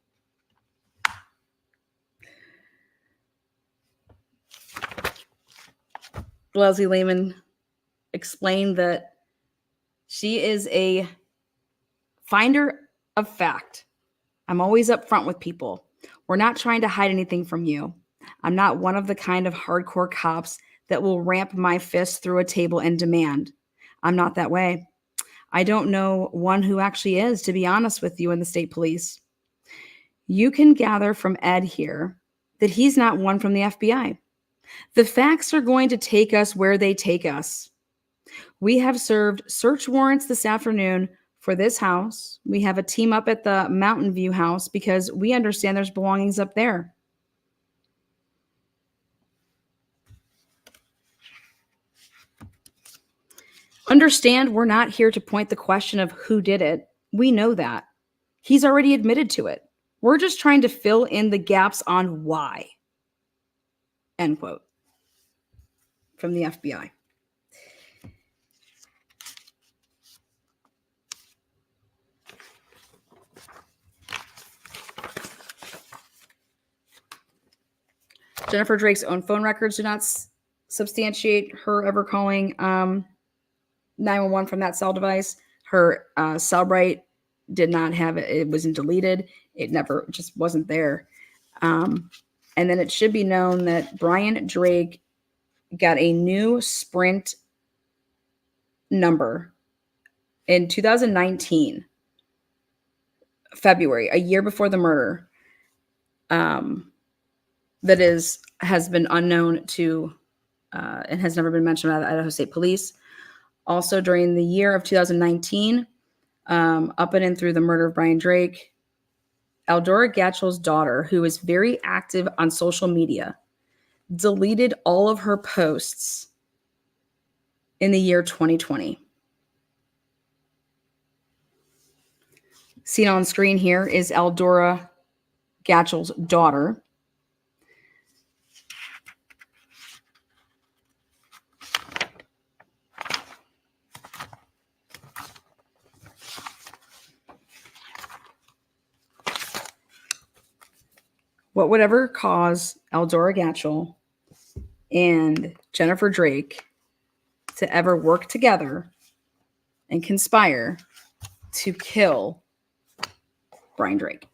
Leslie Lehman explained that she is a finder of fact. I'm always upfront with people. We're not trying to hide anything from you. I'm not one of the kind of hardcore cops that will ramp my fist through a table and demand. I'm not that way. I don't know one who actually is, to be honest with you, in the state police. You can gather from Ed here that he's not one from the FBI. The facts are going to take us where they take us. We have served search warrants this afternoon for this house. We have a team up at the Mountain View house because we understand there's belongings up there. Understand, we're not here to point the question of who did it. We know that. He's already admitted to it. We're just trying to fill in the gaps on why. End quote. From the FBI. Jennifer Drake's own phone records do not substantiate her ever calling 911 from that cell device. Her Cellbrite did not have it. It wasn't deleted. It never just wasn't there. And then it should be known that Brian Drake got a new Sprint number in 2019, February, a year before the murder. That has been unknown to and has never been mentioned by the Idaho State Police. Also, during the year of 2019, up and in through the murder of Brian Drake, Eldora Gatchell's daughter, who is very active on social media, deleted all of her posts in the year 2020. Seen on screen here is Eldora Gatchell's daughter. What would ever cause Eldora Gatchell and Jennifer Drake to ever work together and conspire to kill Brian Drake?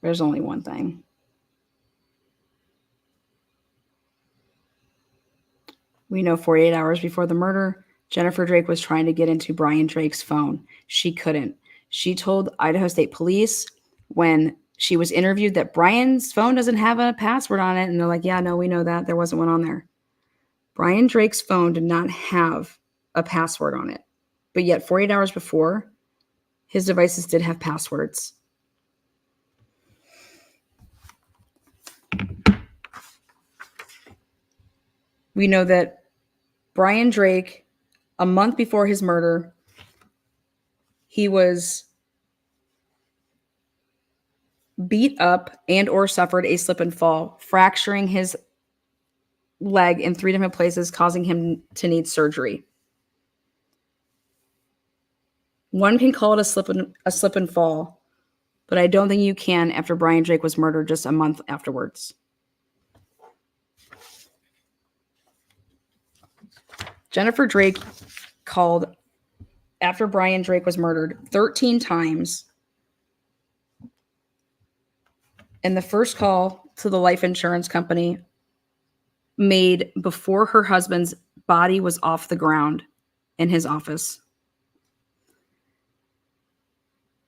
There's only one thing. We know 48 hours before the murder, Jennifer Drake was trying to get into Brian Drake's phone. She couldn't. She told Idaho State Police when she was interviewed that Brian's phone doesn't have a password on it. And they're like, yeah, no, we know that. There wasn't one on there. Brian Drake's phone did not have a password on it. But yet 48 hours before, his devices did have passwords. We know that Brian Drake, a month before his murder, he was beat up and or suffered a slip and fall, fracturing his leg in 3 different places, causing him to need surgery. One can call it a slip and fall, but I don't think you can after Brian Drake was murdered just a month afterwards. Jennifer Drake called after Brian Drake was murdered 13 times. And the first call to the life insurance company made before her husband's body was off the ground in his office.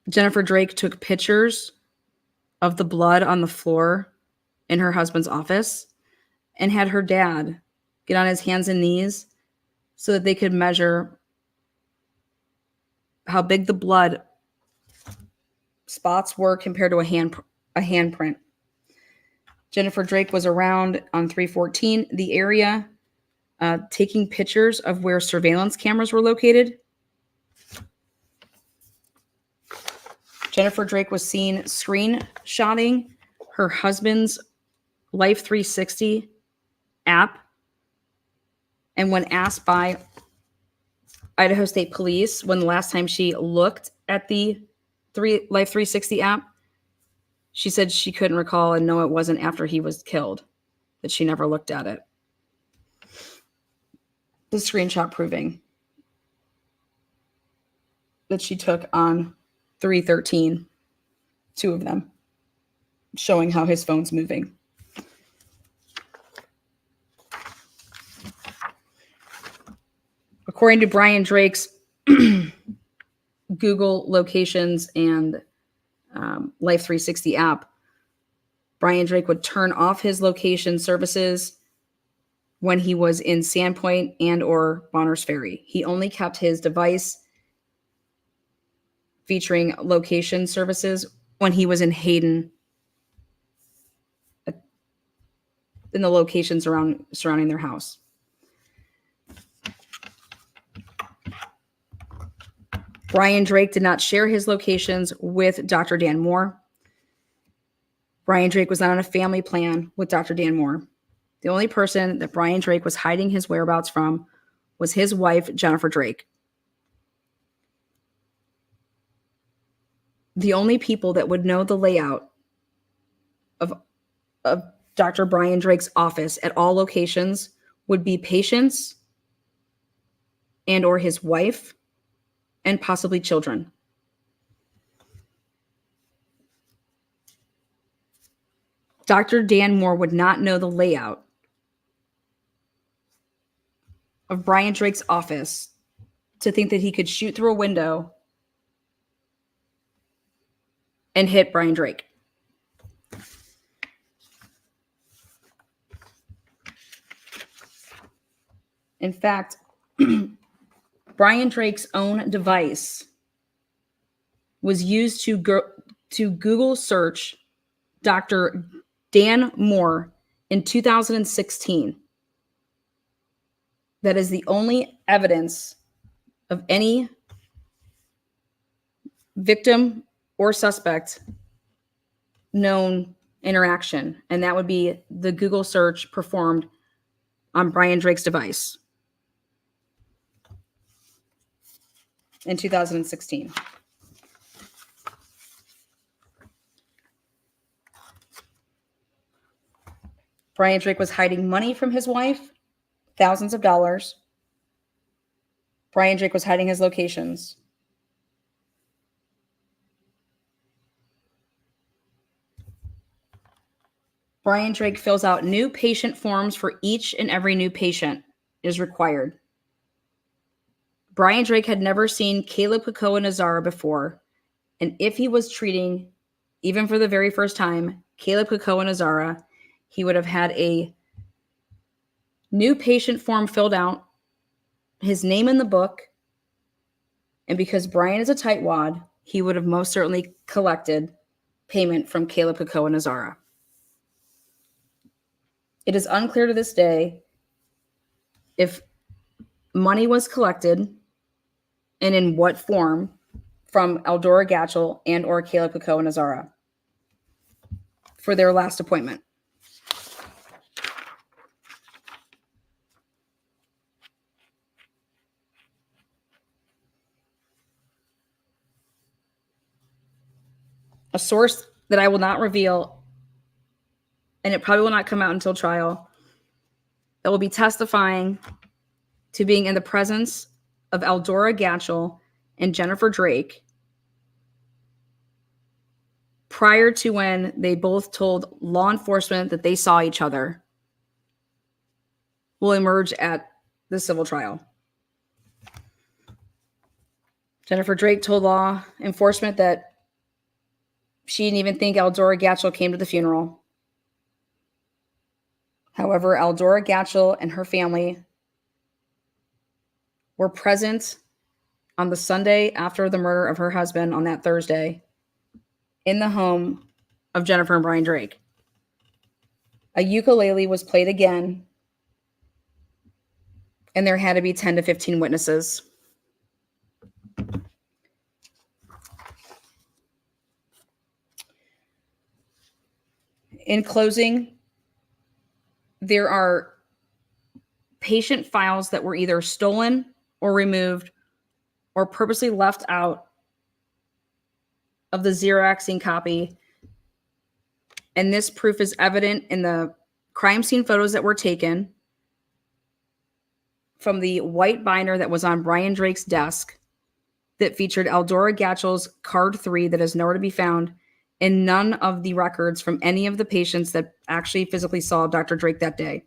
Jennifer Drake took pictures of the blood on the floor in her husband's office and had her dad get on his hands and knees so that they could measure how big the blood spots were compared to a handprint. Jennifer Drake was around on 314, the area, taking pictures of where surveillance cameras were located. Jennifer Drake was seen screenshotting her husband's Life 360 app. And when asked by Idaho State Police when the last time she looked at the Life 360 app, she said she couldn't recall, and no, it wasn't after he was killed, that she never looked at it. The screenshot proving that she took on 313, 2 of them, showing how his phone's moving. According to Brian Drake's Google locations and Life 360 app, Brian Drake would turn off his location services when he was in Sandpoint and or Bonners Ferry. He only kept his device featuring location services when he was in Hayden, in the locations surrounding their house. Brian Drake did not share his locations with Dr. Dan Moore. Brian Drake was not on a family plan with Dr. Dan Moore. The only person that Brian Drake was hiding his whereabouts from was his wife, Jennifer Drake. The only people that would know the layout of Dr. Brian Drake's office at all locations would be patients and or his wife and possibly children. Dr. Dan Moore would not know the layout of Brian Drake's office to think that he could shoot through a window and hit Brian Drake. In fact, Brian Drake's own device was used to Google search Dr. Dan Moore in 2016. That is the only evidence of any victim or suspect known interaction, and that would be the Google search performed on Brian Drake's device in 2016. Brian Drake was hiding money from his wife, thousands of dollars. Brian Drake was hiding his locations. Brian Drake fills out new patient forms for each and every new patient is required. Brian Drake had never seen Caleb Kakoa Nazara before, and if he was treating, even for the very first time, Caleb Kakoa Nazara, he would have had a new patient form filled out, his name in the book, and because Brian is a tightwad, he would have most certainly collected payment from Caleb, Coco, and Azara. It is unclear to this day if money was collected and in what form from Eldora Gatchell and or Caleb, Coco, and Azara for their last appointment. A source that I will not reveal, and it probably will not come out until trial, that will be testifying to being in the presence of Eldora Gatchell and Jennifer Drake prior to when they both told law enforcement that they saw each other, will emerge at the civil trial. Jennifer Drake told law enforcement that she didn't even think Eldora Gatchell came to the funeral. However, Eldora Gatchell and her family were present on the Sunday after the murder of her husband on that Thursday in the home of Jennifer and Brian Drake. A ukulele was played again, and there had to be 10 to 15 witnesses. In closing, there are patient files that were either stolen or removed or purposely left out of the Xeroxing copy. And this proof is evident in the crime scene photos that were taken from the white binder that was on Brian Drake's desk that featured Eldora Gatchell's card 3 that is nowhere to be found, and none of the records from any of the patients that actually physically saw Dr. Drake that day.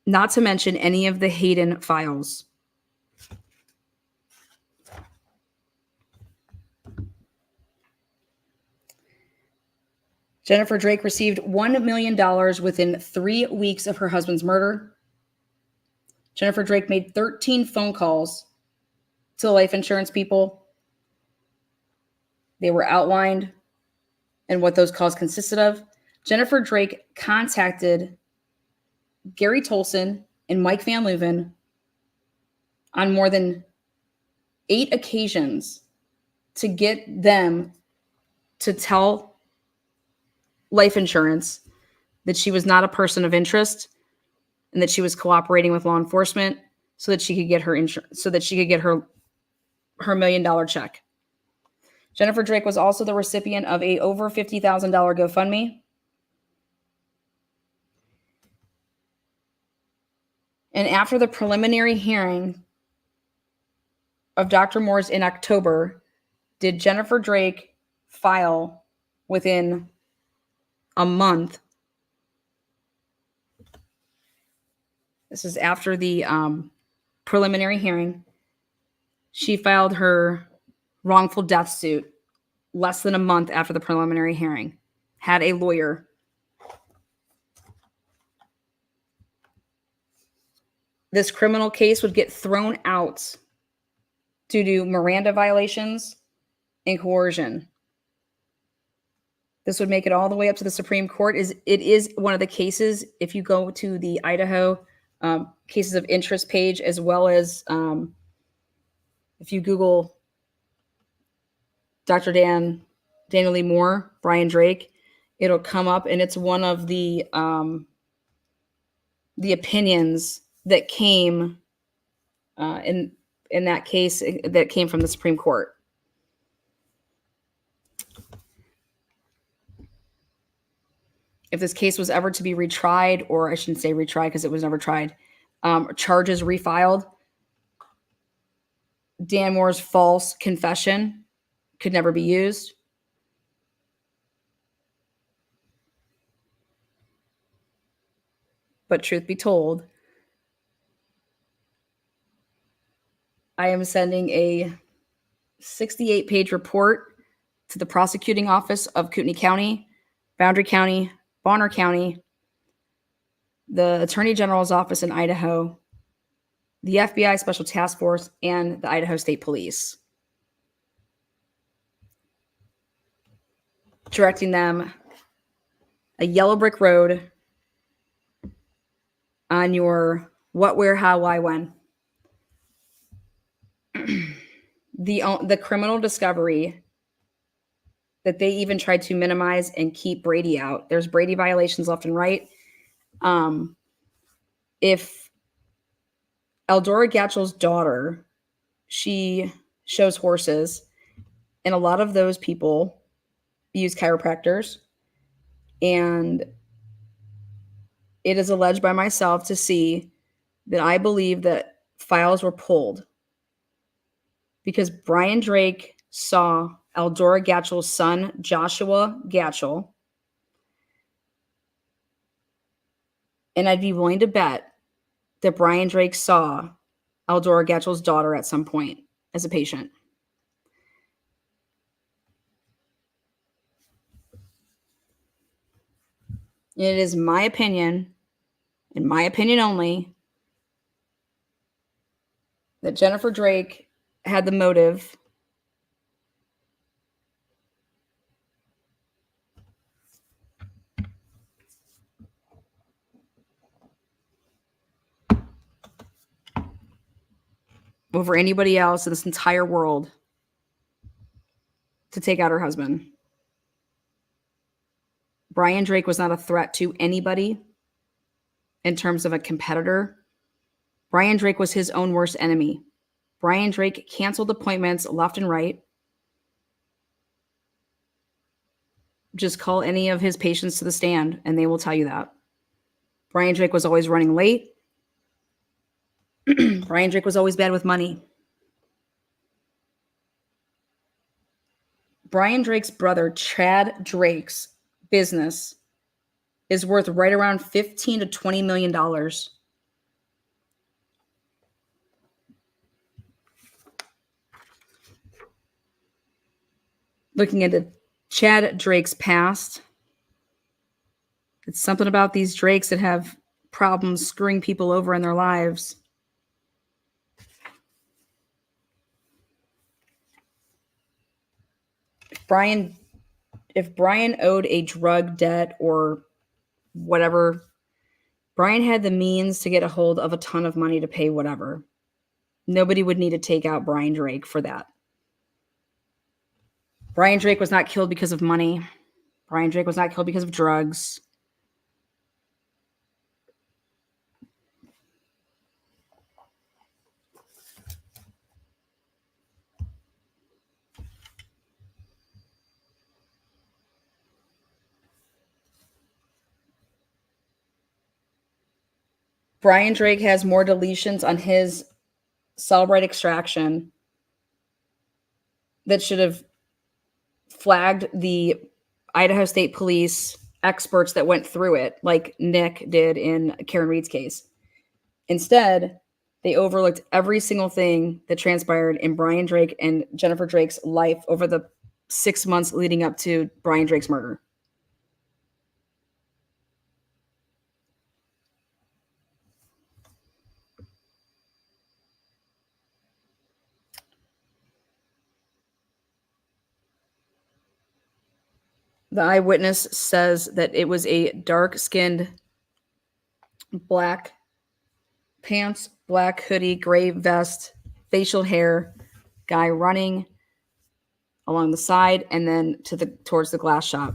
Not to mention any of the Hayden files. Jennifer Drake received $1 million within 3 weeks of her husband's murder. Jennifer Drake made 13 phone calls to the life insurance people. They were outlined and what those calls consisted of. Jennifer Drake contacted Gary Tolson and Mike Van Leuven on more than 8 occasions to get them to tell life insurance that she was not a person of interest and that she was cooperating with law enforcement so that she could get her insurance, so that she could get her $1 million check. Jennifer Drake was also the recipient of a over $50,000 GoFundMe. And after the preliminary hearing of Dr. Moore's in October, did Jennifer Drake file within a month? This is after the preliminary hearing. She filed her wrongful death suit less than a month after the preliminary hearing. Had a lawyer. This criminal case would get thrown out due to Miranda violations and coercion. This would make it all the way up to the Supreme Court. It is one of the cases, if you go to the Idaho cases of interest page, as well as if you Google Dr. Daniel Lee Moore, Brian Drake, it'll come up, and it's one of the opinions that came in that case that came from the Supreme Court. If this case was ever to be retried, or I shouldn't say retried because it was never tried, charges refiled, Dan Moore's false confession could never be used. But truth be told, I am sending a 68-page report to the prosecuting office of Kootenai County, Boundary County, Bonner County, the Attorney General's office in Idaho, the FBI Special Task Force, and the Idaho State Police, directing them a yellow brick road on your what, where, how, why, when. The criminal discovery that they even tried to minimize and keep Brady out. There's Brady violations left and right. If Eldora Gatchell's daughter, she shows horses, and a lot of those people use chiropractors, and it is alleged by myself to see that I believe that files were pulled because Brian Drake saw Eldora Gatchell's son, Joshua Gatchell, and I'd be willing to bet that Brian Drake saw Eldora Gatchell's daughter at some point as a patient. It is my opinion, in my opinion only, that Jennifer Drake had the motive over anybody else in this entire world to take out her husband. Brian Drake was not a threat to anybody in terms of a competitor. Brian Drake was his own worst enemy. Brian Drake canceled appointments left and right. Just call any of his patients to the stand and they will tell you that. Brian Drake was always running late. Brian Drake was always bad with money. Brian Drake's brother, Chad Drake's business is worth right around $15 to $20 million. Looking into Chad Drake's past, it's something about these Drakes that have problems screwing people over in their lives. If Brian owed a drug debt or whatever, Brian had the means to get a hold of a ton of money to pay whatever. Nobody would need to take out Brian Drake for that. Brian Drake was not killed because of money. Brian Drake was not killed because of drugs. Brian Drake has more deletions on his Cellbrite extraction that should have flagged the Idaho State Police experts that went through it, like Nick did in Karen Reed's case. Instead, they overlooked every single thing that transpired in Brian Drake and Jennifer Drake's life over the 6 months leading up to Brian Drake's murder. The eyewitness says that it was a dark-skinned, black pants, black hoodie, gray vest, facial hair guy running along the side and then towards the glass shop.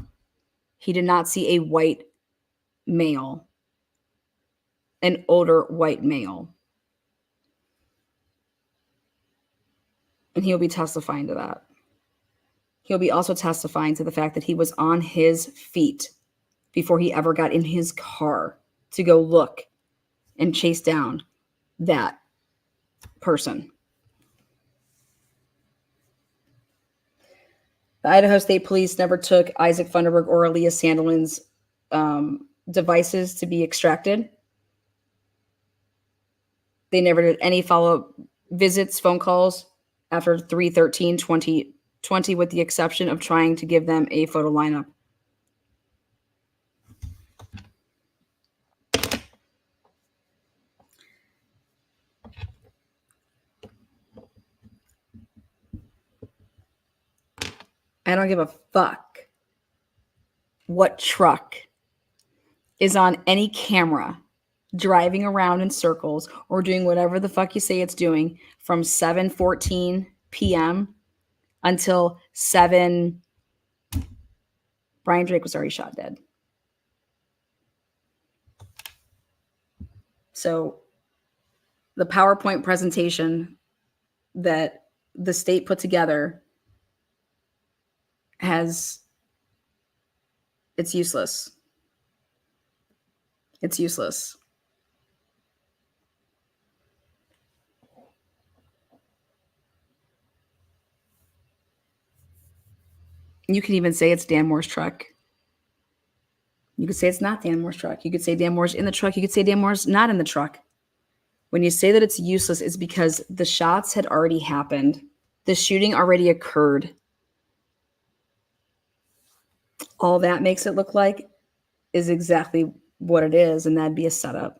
He did not see a white male, an older white male. And he'll be testifying to that. He'll be also testifying to the fact that he was on his feet before he ever got in his car to go look and chase down that person. The Idaho State Police never took Isaac Funderburg or Elias Sandelin's devices to be extracted. They never did any follow-up visits, phone calls after 3/13/2020, with the exception of trying to give them a photo lineup. I don't give a fuck what truck is on any camera driving around in circles or doing whatever the fuck you say it's doing from 7:14 p.m. until 7. Brian Drake was already shot dead. So the PowerPoint presentation that the state put together it's useless. It's useless. You can even say it's Dan Moore's truck. You could say it's not Dan Moore's truck. You could say Dan Moore's in the truck. You could say Dan Moore's not in the truck. When you say that it's useless, it's because the shots had already happened. The shooting already occurred. All that makes it look like is exactly what it is, and that'd be a setup.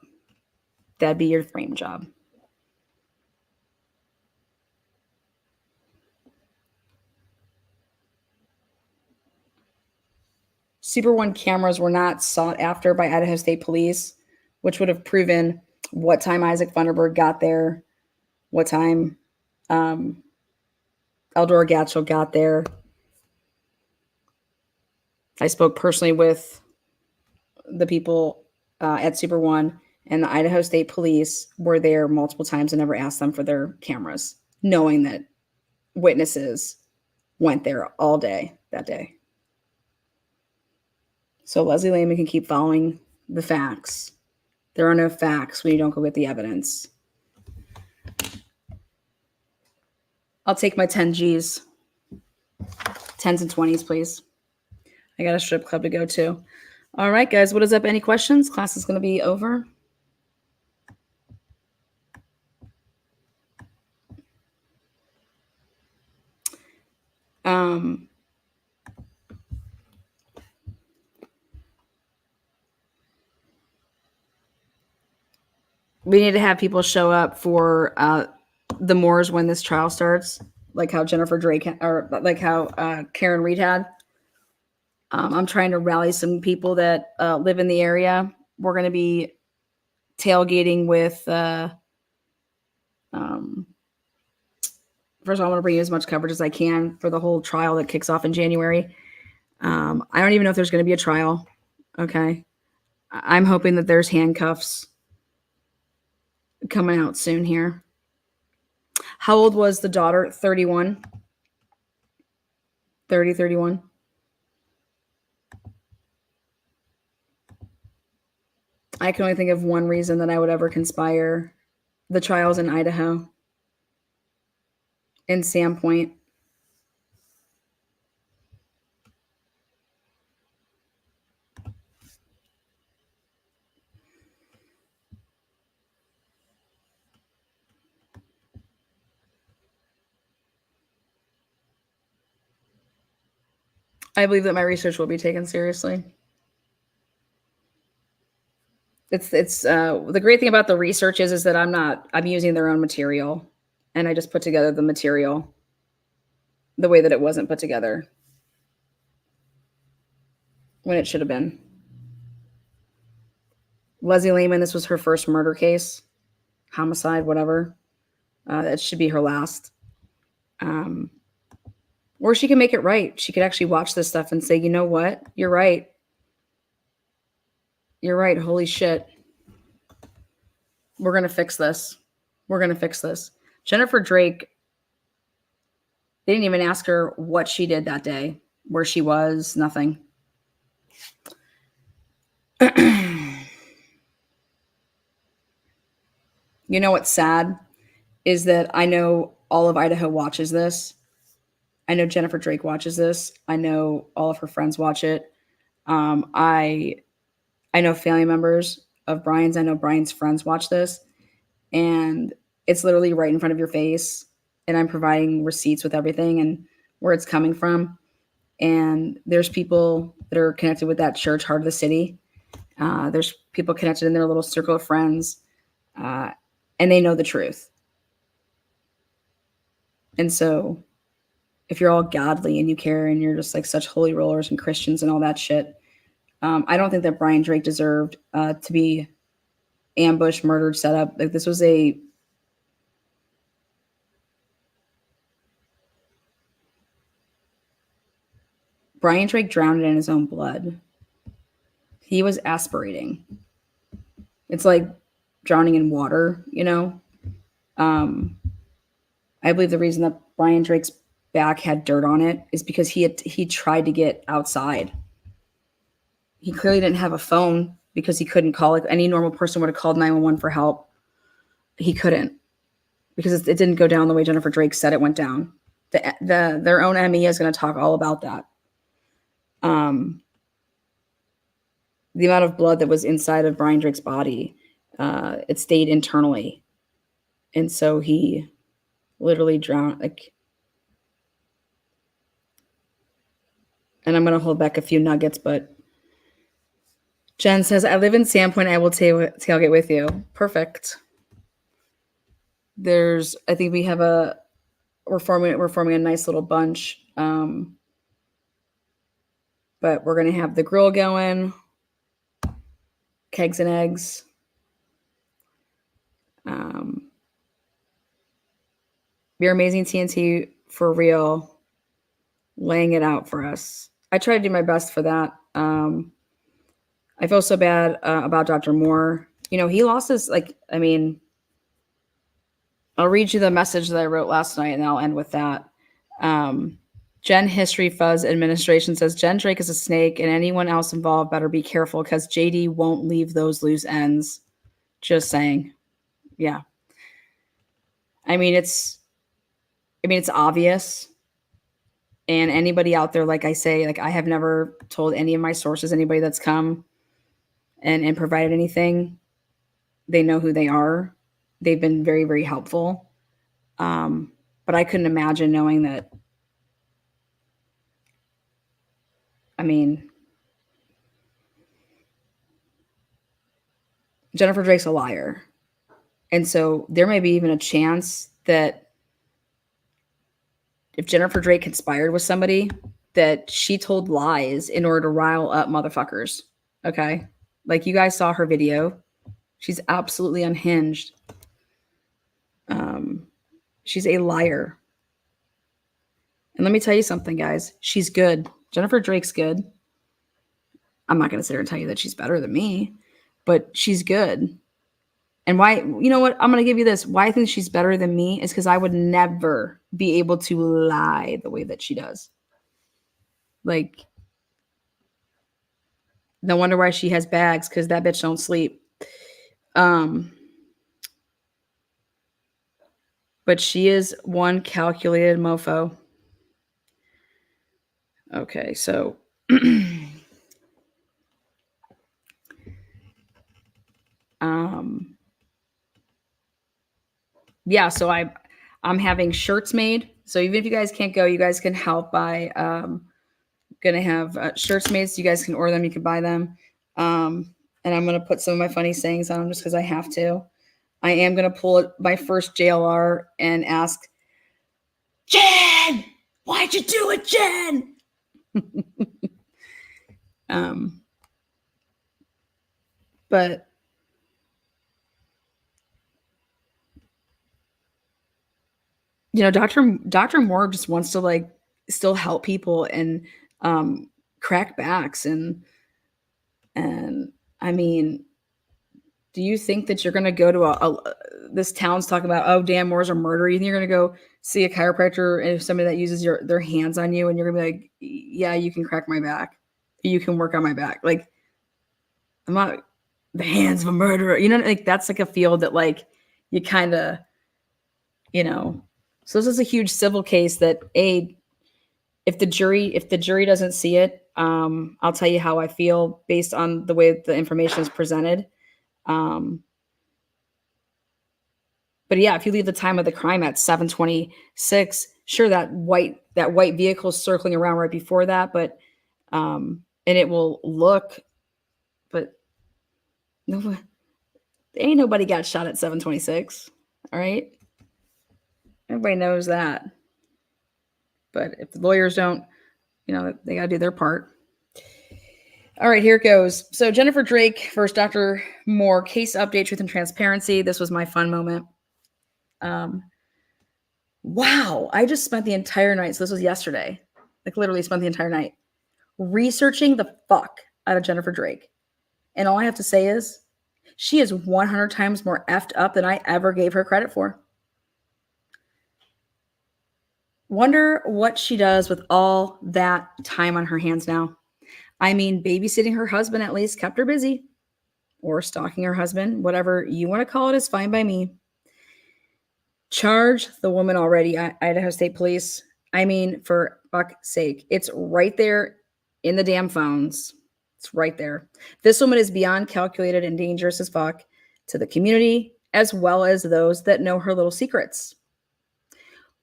That'd be your frame job. Super One cameras were not sought after by Idaho State Police, which would have proven what time Isaac Funderburg got there, what time Eldora Gatchell got there. I spoke personally with the people at Super One, and the Idaho State Police were there multiple times and never asked them for their cameras, knowing that witnesses went there all day that day. So Leslie Lehman can keep following the facts. There are no facts when you don't go get the evidence. I'll take my 10 G's. 10s and 20s, please. I got a strip club to go to. All right, guys, what is up? Any questions? Class is going to be over. We need to have people show up for the Moors when this trial starts, like how Jennifer Drake or like how Karen Reed had. I'm trying to rally some people that live in the area. We're going to be tailgating with. First of all, I want to bring you as much coverage as I can for the whole trial that kicks off in January. I don't even know if there's going to be a trial. Okay. I'm hoping that there's handcuffs coming out soon here. How old was the daughter? 31. 31. I can only think of one reason that I would ever conspire. The trials in Idaho. In Sandpoint. I believe that my research will be taken seriously. It's the great thing about the research is that I'm using their own material, and I just put together the material the way that it wasn't put together when it should have been. Leslie Lehman, this was her first murder case, homicide, whatever. That should be her last. Or she can make it right. She could actually watch this stuff and say, you know what? You're right. You're right. Holy shit. We're going to fix this. We're going to fix this. Jennifer Drake, they didn't even ask her what she did that day, where she was, nothing. You know what's sad is that I know all of Idaho watches this. I know Jennifer Drake watches this. I know all of her friends watch it. I know family members of Brian's. I know Brian's friends watch this. And it's literally right in front of your face. And I'm providing receipts with everything and where it's coming from. And there's people that are connected with that church, Heart of the City. There's people connected in their little circle of friends. And they know the truth. And so if you're all godly and you care and you're just like such holy rollers and Christians and all that shit, I don't think that Brian Drake deserved to be ambushed, murdered, set up. Like this was a Brian Drake drowned in his own blood. He was aspirating. It's like drowning in water, you know. I believe the reason that Brian Drake's back had dirt on it is because he tried to get outside. He clearly didn't have a phone because he couldn't call it. Any normal person would have called 911 for help. He couldn't because it didn't go down the way Jennifer Drake said it went down. Their own ME is going to talk all about that. The amount of blood that was inside of Brian Drake's body, it stayed internally. And so he literally drowned. And I'm going to hold back a few nuggets, but Jen says, I live in Sandpoint. I will tailgate with you. Perfect. I think we're forming a nice little bunch. But we're going to have the grill going, kegs and eggs. You're amazing, TNT, for real, laying it out for us. I try to do my best for that. I feel so bad about Dr. Moore. You know, he lost his, I'll read you the message that I wrote last night and I'll end with that. Jen History Fuzz Administration says, Jen Drake is a snake and anyone else involved better be careful because JD won't leave those loose ends. Just saying. Yeah. It's obvious. And anybody out there, like I say, like I have never told any of my sources, anybody that's come and provided anything, they know who they are. They've been very, very helpful. But I couldn't imagine knowing that. Jennifer Drake's a liar. And so there may be even a chance that if Jennifer Drake conspired with somebody, that she told lies in order to rile up motherfuckers. Okay? Like you guys saw her video. She's absolutely unhinged. She's a liar. And let me tell you something, guys. She's good. Jennifer Drake's good. I'm not going to sit here and tell you that she's better than me, but she's good. And why, you know what? I'm going to give you this. Why I think she's better than me is because I would never be able to lie the way that she does. Like, no wonder why she has bags, because that bitch don't sleep. But she is one calculated mofo. Okay, so yeah, so I'm having shirts made. So even if you guys can't go, you guys can help by gonna have shirts made so you guys can order them, you can buy them. And I'm gonna put some of my funny sayings on them just because I have to. I am gonna pull my first JLR and ask, Jen, why'd you do it, Jen? But you know, Dr. Moore just wants to like still help people and crack backs and do you think that you're going to go to this town's talking about, oh, Dan Moore's a murderer? You think you're going to go see a chiropractor and somebody that uses their hands on you and you're going to be like, yeah, you can crack my back. You can work on my back. Like, I'm not the hands of a murderer. You know, like that's like a field that like you kind of, you know. So this is a huge civil case that if the jury doesn't see it, I'll tell you how I feel based on the way the information is presented. But yeah, if you leave the time of the crime at 7:26, sure, that white vehicle is circling around right before that, but and it will look, but no, ain't nobody got shot at 7:26. All right, everybody knows that. But if the lawyers don't, they got to do their part. All right, here it goes. So Jennifer Drake versus Dr. Moore, case update, truth and transparency. This was my fun moment. Wow, I just spent the entire night. So this was yesterday. Like literally spent the entire night researching the fuck out of Jennifer Drake. And all I have to say is she is 100 times more effed up than I ever gave her credit for. Wonder what she does with all that time on her hands now. I mean, babysitting her husband at least kept her busy, or stalking her husband, whatever you want to call it is fine by me. Charge the woman already, Idaho State Police. I mean, for fuck's sake, it's right there in the damn phones. It's right there. This woman is beyond calculated and dangerous as fuck to the community, as well as those that know her little secrets.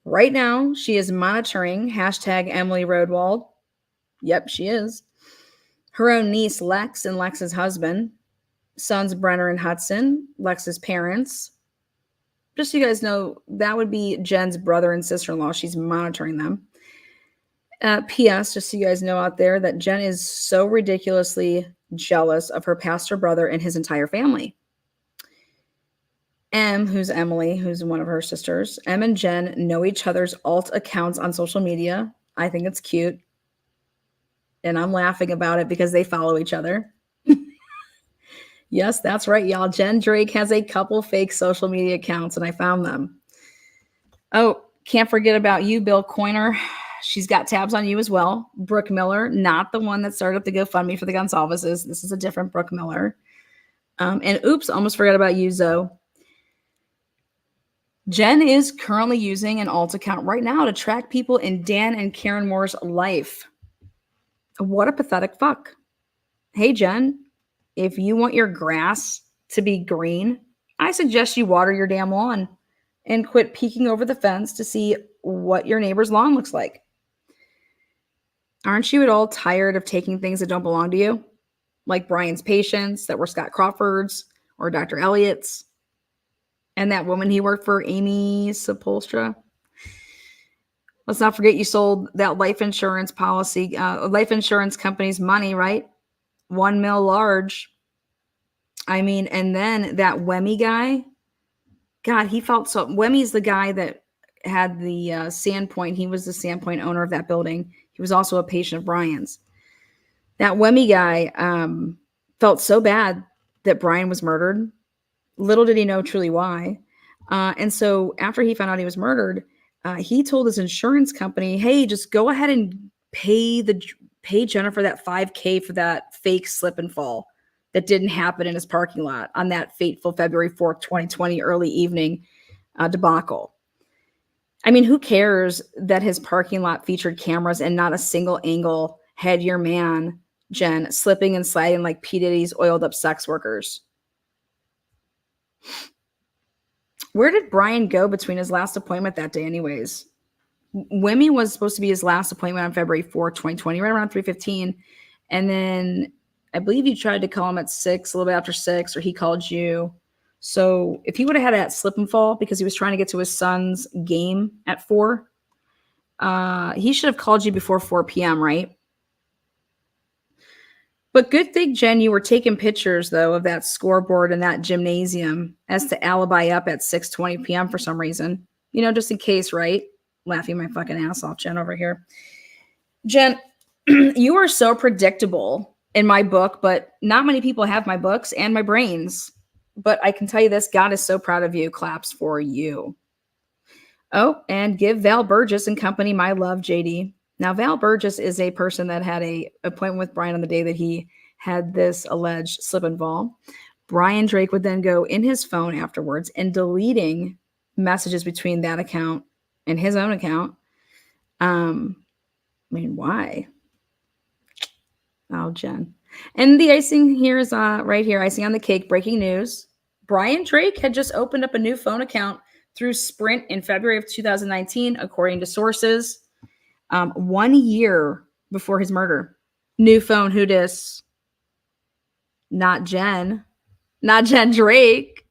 Right now, she is monitoring #Emily Rodewald. Yep, she is. Her own niece, Lex, and Lex's husband, sons Brenner and Hudson, Lex's parents. Just so you guys know, that would be Jen's brother and sister-in-law. She's monitoring them. P.S., just so you guys know out there, that Jen is so ridiculously jealous of her pastor brother and his entire family. M, who's Emily, who's one of her sisters, M and Jen know each other's alt accounts on social media. I think it's cute. And I'm laughing about it because they follow each other. Yes, that's right, y'all. Jen Drake has a couple fake social media accounts, and I found them. Oh, can't forget about you, Bill Coiner. She's got tabs on you as well. Brooke Miller, not the one that started up the GoFundMe for the Gonsalveses. This is a different Brooke Miller. And oops, almost forgot about you, Zoe. Jen is currently using an alt account right now to track people in Dan and Karen Moore's life. What a pathetic fuck. Hey, Jen, if you want your grass to be green, I suggest you water your damn lawn and quit peeking over the fence to see what your neighbor's lawn looks like. Aren't you at all tired of taking things that don't belong to you? Like Brian's patients that were Scott Crawford's or Dr. Elliott's, and that woman he worked for, Amy Sepulstra. Let's not forget you sold that life insurance policy, life insurance company's money, right? $1 million large. I mean, and then that Wemmy guy, God, he felt so. Wemmy's the guy that had the Sandpoint. He was the Sandpoint owner of that building. He was also a patient of Brian's. That Wemmy guy felt so bad that Brian was murdered. Little did he know truly why. And so after he found out he was murdered, he told his insurance company, hey, just go ahead and pay Jennifer that $5,000 for that fake slip and fall that didn't happen in his parking lot on that fateful February 4th, 2020 early evening debacle. I mean, who cares that his parking lot featured cameras and not a single angle had your man, Jen, slipping and sliding like P. Diddy's oiled up sex workers? Where did Brian go between his last appointment that day anyways? Wemmy was supposed to be his last appointment on February 4th, 2020, right around 3:15. And then I believe you tried to call him at 6, a little bit after 6, or he called you. So if he would have had that slip and fall because he was trying to get to his son's game at 4, he should have called you before 4 p.m., right? But good thing, Jen, you were taking pictures, though, of that scoreboard and that gymnasium as to alibi up at 6:20 p.m. for some reason. You know, just in case, right? Laughing my fucking ass off, Jen, over here. Jen, you are so predictable in my book, but not many people have my books and my brains. But I can tell you this, God is so proud of you. Claps for you. Oh, and give Val Burgess and company my love, JD. Now, Val Burgess is a person that had an appointment with Brian on the day that he had this alleged slip and fall. Brian Drake would then go in his phone afterwards and deleting messages between that account and his own account. I mean, why? Oh, Jen. And the icing here is right here, icing on the cake, breaking news. Brian Drake had just opened up a new phone account through Sprint in February of 2019, according to sources. 1 year before his murder. New phone, who dis? Not Jen. Not Jen Drake.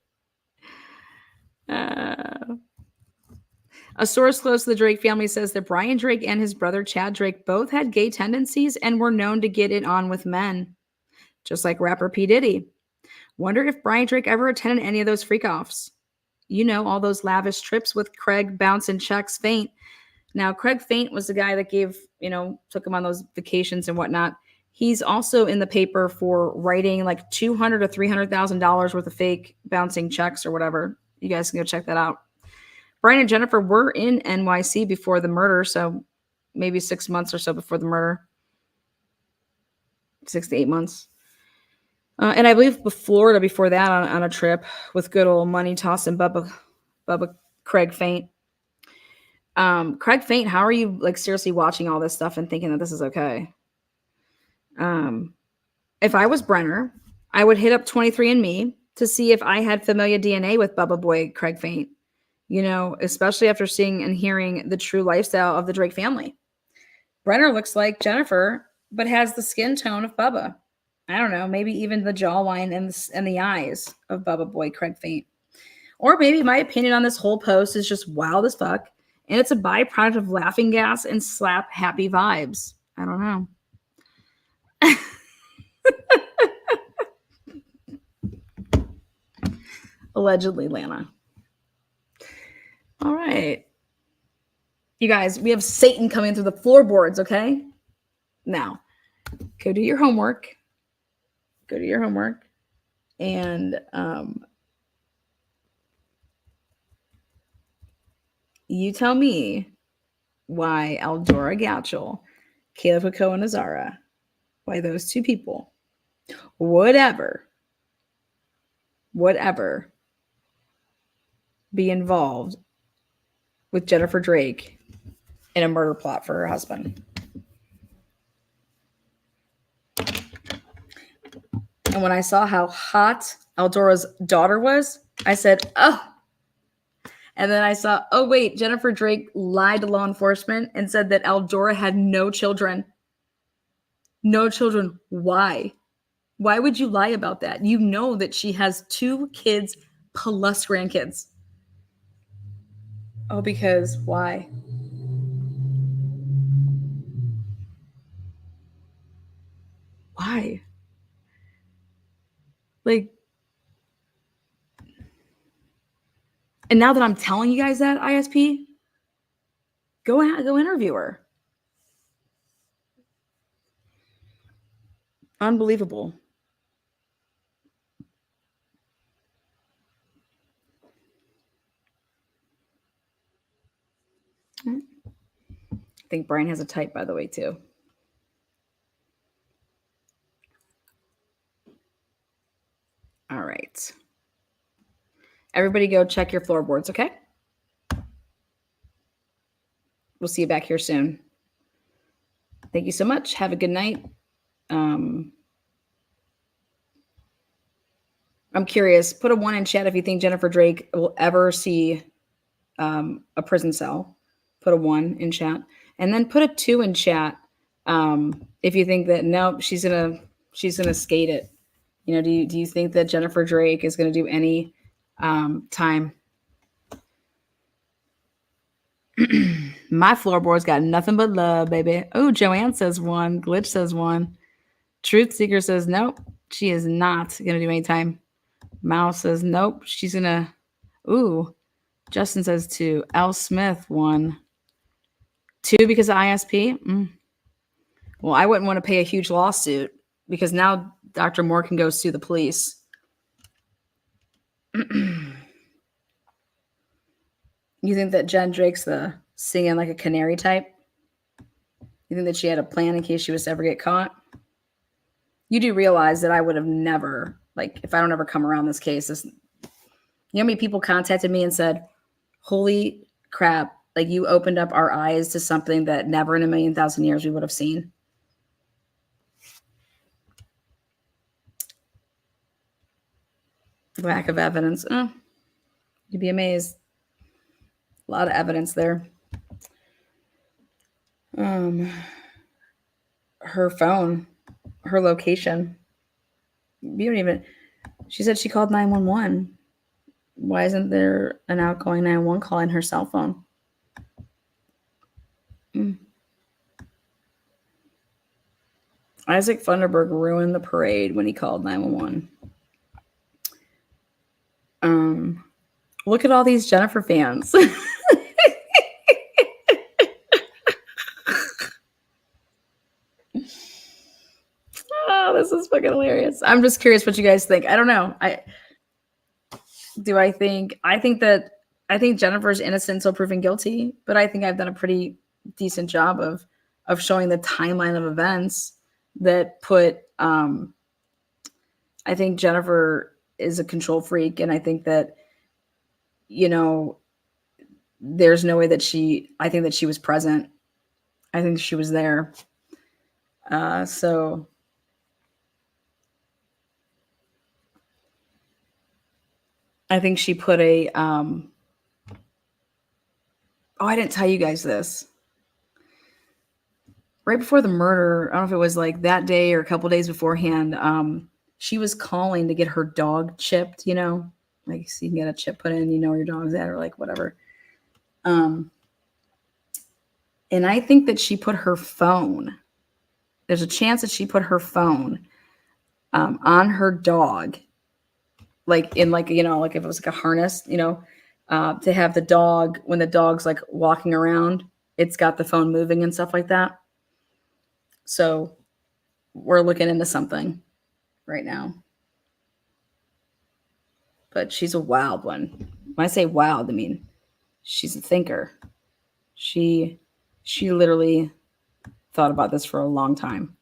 A source close to the Drake family says that Brian Drake and his brother Chad Drake both had gay tendencies and were known to get it on with men, just like rapper P. Diddy. Wonder if Brian Drake ever attended any of those freak-offs. You know, all those lavish trips with Craig bouncing checks Faint. Now, Craig Faint was the guy that took him on those vacations and whatnot. He's also in the paper for writing like $200,000 to $300,000 worth of fake bouncing checks or whatever. You guys can go check that out. Brian and Jennifer were in NYC before the murder, so maybe 6 months or so before the murder. 6 to 8 months. And I believe Florida before that on a trip with good old money tossing Bubba Craig Faint. Craig Faint, how are you like seriously watching all this stuff and thinking that this is okay? If I was Brenner, I would hit up 23andMe to see if I had familial DNA with Bubba Boy Craig Faint. You know, especially after seeing and hearing the true lifestyle of the Drake family. Brenner looks like Jennifer, but has the skin tone of Bubba. I don't know, maybe even the jawline and the eyes of Bubba Boy Craig Faint. Or maybe my opinion on this whole post is just wild as fuck, and it's a byproduct of laughing gas and slap happy vibes. I don't know. Allegedly, Lana. All right. You guys, we have Satan coming through the floorboards, okay? Now, go do your homework. Go to your homework. And you tell me why Eldora Gatchell, Caleb Hako, and Azara, why those two people would ever be involved with Jennifer Drake in a murder plot for her husband. And when I saw how hot Eldora's daughter was, I said, oh. And then I saw, oh, wait, Jennifer Drake lied to law enforcement and said that Eldora had no children. No children. Why? Why would you lie about that? You know that she has 2 kids plus grandkids. Oh, because why? Why? Like, and now that I'm telling you guys that, ISP, go interview her. Unbelievable. I think Brian has a type, by the way, too. All right. Everybody go check your floorboards, okay? We'll see you back here soon. Thank you so much. Have a good night. I'm curious. Put a 1 in chat if you think Jennifer Drake will ever see a prison cell. Put a 1 in chat. And then put a 2 in chat if you think that, nope, she's gonna skate it. You know, do you think that Jennifer Drake is going to do any time? My floorboard's got nothing but love, baby. Oh, Joanne says 1. Glitch says 1. Truth Seeker says nope. She is not going to do any time. Mouse says nope. She's going to. Ooh. Justin says 2. L. Smith 1. 2 because of ISP. Well, I wouldn't want to pay a huge lawsuit because now Dr. Moore can go sue the police. You think that Jen Drake's the singing like a canary type? You think that she had a plan in case she was to ever get caught? You do realize that I would have never, like, if I don't ever come around this case, you know how many people contacted me and said, holy crap, like you opened up our eyes to something that never in a million thousand years we would have seen. Lack of evidence. You'd be amazed. A lot of evidence there. Her phone, her location. You don't even. She said she called 911. Why isn't there an outgoing 911 call in her cell phone? Isaac Funderburg ruined the parade when he called 911. Look at all these Jennifer fans. Oh, this is fucking hilarious. I'm just curious what you guys think. I don't know. I think Jennifer's innocent until proven guilty, but I think I've done a pretty decent job of showing the timeline of events that put I think Jennifer is a control freak, and I think that there's no way that I think that she was present. I think she was there. So I think she put a I didn't tell you guys this. Right before the murder, I don't know if it was like that day or a couple days beforehand, she was calling to get her dog chipped, like so you can get a chip put in, where your dog's at or like whatever. And I think that she put her phone, there's a chance that she put her phone on her dog, like in like, like if it was like a harness, to have the dog, when the dog's like walking around, it's got the phone moving and stuff like that. So we're looking into something right now. But she's a wild one. When I say wild, I mean she's a thinker. She literally thought about this for a long time.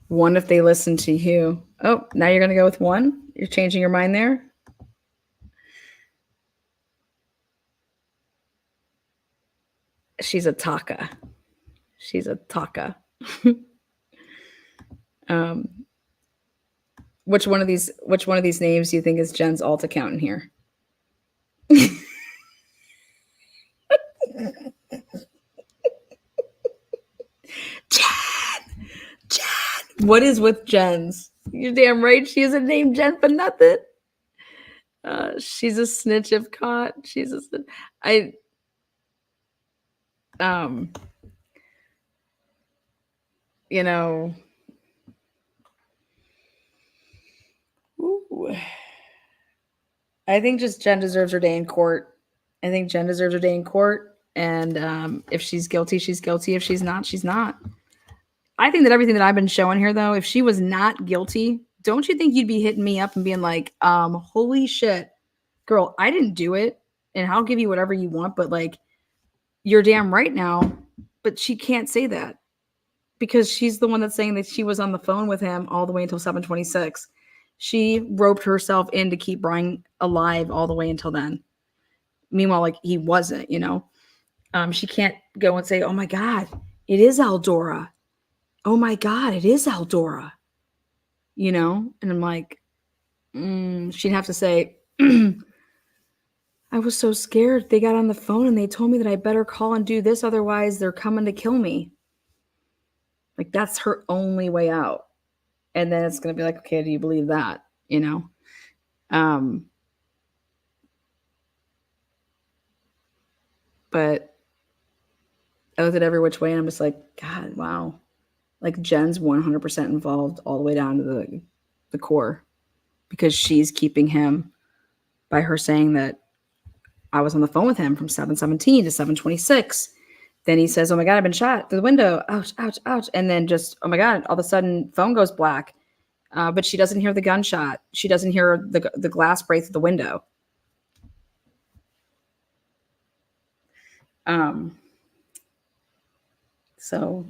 One if they listen to you. Oh, now you're going to go with one? You're changing your mind there? She's a Taka. She's a Taka. Which one of these names do you think is Jen's alt account in here? Jen. What is with Jen's? You're damn right. She isn't named Jen for nothing. She's a snitch if caught. She's a snitch. Ooh. I think just Jen deserves her day in court. And if she's guilty, she's guilty. If she's not, she's not. I think that everything that I've been showing here, though, if she was not guilty, don't you think you'd be hitting me up and being like, holy shit, girl, I didn't do it. And I'll give you whatever you want. But like, you're damn right now. But she can't say that because she's the one that's saying that she was on the phone with him all the way until 7:26. She roped herself in to keep Brian alive all the way until then. Meanwhile, like he wasn't, she can't go and say, oh my God, it is Eldora. Oh my God, it is Eldora. And I'm like, she'd have to say, I was so scared. They got on the phone and they told me that I better call and do this. Otherwise, they're coming to kill me. Like, that's her only way out. And then it's going to be like, okay, do you believe that? But I looked at every which way and I'm just like, God, wow. Like Jen's 100% involved all the way down to the core because she's keeping him by her saying that I was on the phone with him from 7:17 to 7:26. Then he says, oh my God, I've been shot through the window. Ouch, ouch, ouch. And then just, oh my God, all of a sudden phone goes black. But she doesn't hear the gunshot. She doesn't hear the glass break through the window. So,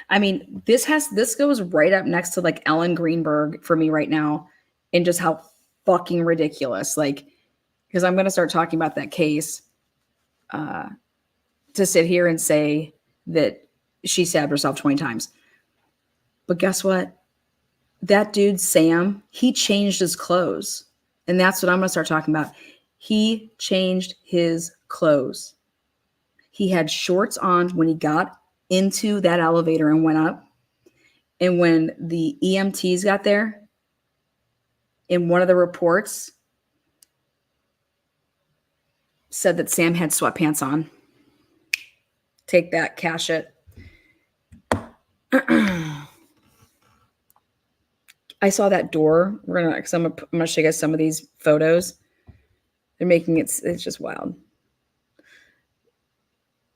I mean, this goes right up next to like Ellen Greenberg for me right now, and just how fucking ridiculous. Like, because I'm going to start talking about that case to sit here and say that she stabbed herself 20 times. But guess what? That dude, Sam, he changed his clothes. And that's what I'm going to start talking about. He changed his clothes. He had shorts on when he got into that elevator and went up. And when the EMTs got there, in one of the reports said that Sam had sweatpants on. Take that, cash it. I saw that door. I'm gonna show you guys some of these photos. They're making it's just wild.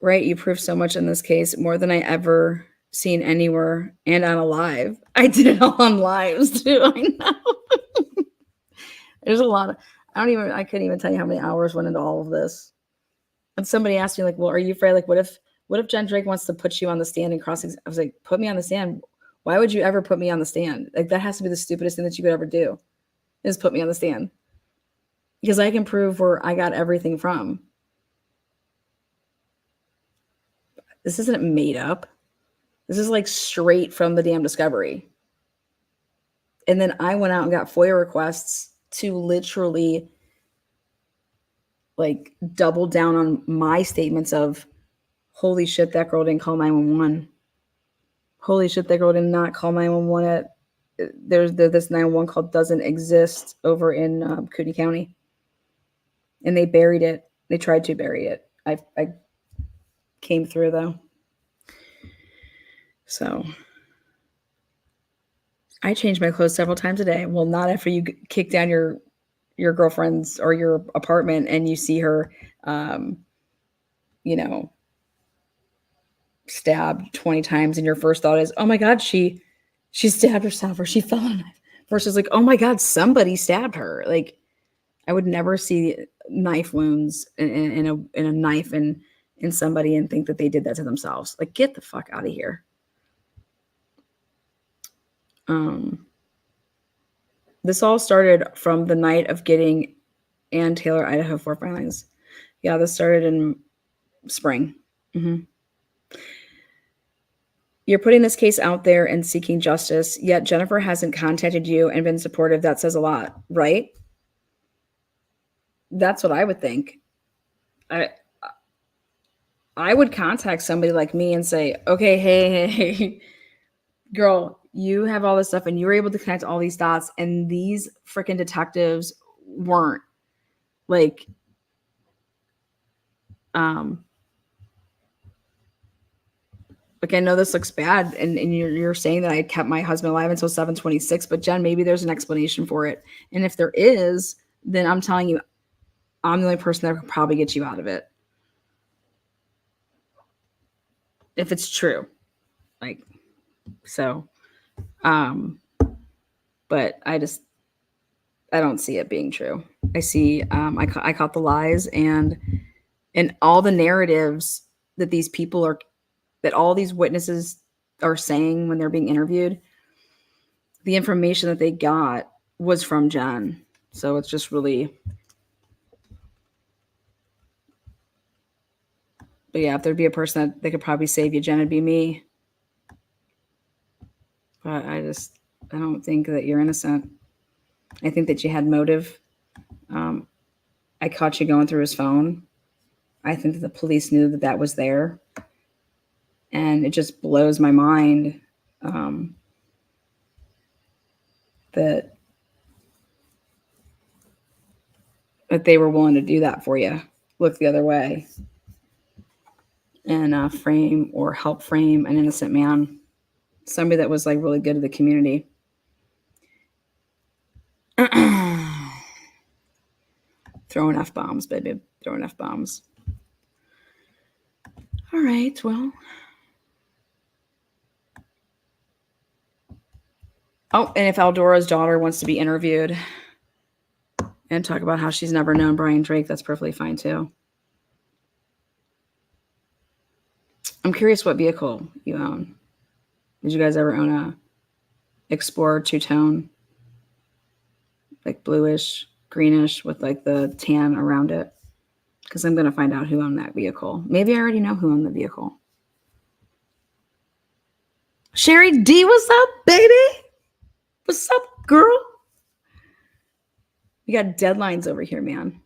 Right? You proved so much in this case, more than I ever seen anywhere and on a live. I did it all on lives too. I know. There's a lot of I couldn't even tell you how many hours went into all of this. And somebody asked me, like, well, are you afraid? Like, what if Jen Drake wants to put you on the stand and cross? I was like, put me on the stand. Why would you ever put me on the stand? Like, that has to be the stupidest thing that you could ever do, is put me on the stand. Because I can prove where I got everything from. This isn't made up. This is like straight from the damn Discovery. And then I went out and got FOIA requests to literally like double down on my statements of, holy shit, that girl didn't call 911. Holy shit, that girl did not call 911 there's this 911 call doesn't exist over in Cooney County. And they buried it. They tried to bury it. I came through though. So I change my clothes several times a day. Well, not after you kick down your girlfriend's or your apartment and you see her, stabbed 20 times, and your first thought is, oh my God, she stabbed herself or she fell on a knife. Versus like, oh my God, somebody stabbed her. Like, I would never see knife wounds in a knife in somebody and think that they did that to themselves. Like, get the fuck out of here. This all started from the night of getting Ann Taylor, Idaho 4 filings. Yeah, this started in spring. Mm-hmm. You're putting this case out there and seeking justice, yet Jennifer hasn't contacted you and been supportive. That says a lot, right? That's what I would think. I would contact somebody like me and say, okay, hey, girl, you have all this stuff and you were able to connect all these dots, and these freaking detectives weren't. Like, I know this looks bad, and you're saying that I kept my husband alive until 7/26, but Jen, maybe there's an explanation for it. And if there is, then I'm telling you, I'm the only person that could probably get you out of it. If it's true. Like, so, but I don't see it being true. I see, I caught the lies and all the narratives that these people that all these witnesses are saying when they're being interviewed. The information that they got was from Jen. So it's just really, but yeah, if there'd be a person that they could probably save you, Jen, it'd be me. But I don't think that you're innocent. I think that you had motive. I caught you going through his phone. I think that the police knew that was there. And it just blows my mind that they were willing to do that for you. Look the other way and frame or help frame an innocent man. Somebody that was like really good to the community. Throwing F-bombs, baby. Throwing F-bombs. All right, well. Oh, and if Eldora's daughter wants to be interviewed and talk about how she's never known Brian Drake, that's perfectly fine too. I'm curious what vehicle you own. Did you guys ever own a Explorer two-tone? Like bluish, greenish with like the tan around it? Because I'm going to find out who owned that vehicle. Maybe I already know who owned the vehicle. Sherry D, what's up, baby? What's up, girl? We got deadlines over here, man.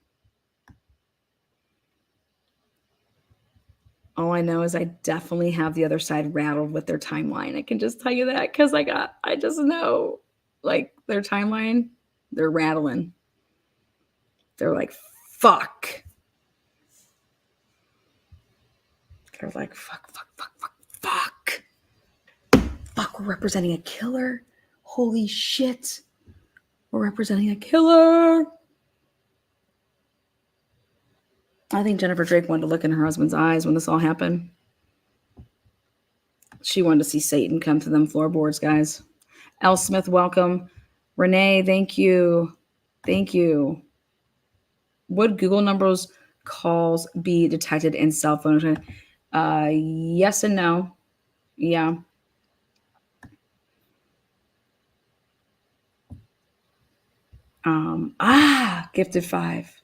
All I know is I definitely have the other side rattled with their timeline. I can just tell you that because I just know, like, their timeline, they're rattling. They're like, fuck. They're like, fuck. Fuck, we're representing a killer. Holy shit. We're representing a killer. I think Jennifer Drake wanted to look in her husband's eyes when this all happened. She wanted to see Satan come through them floorboards, guys. L. Smith, welcome. Renee, thank you. Thank you. Would Google numbers calls be detected in cell phones? Yes and no. Yeah. Gifted 5.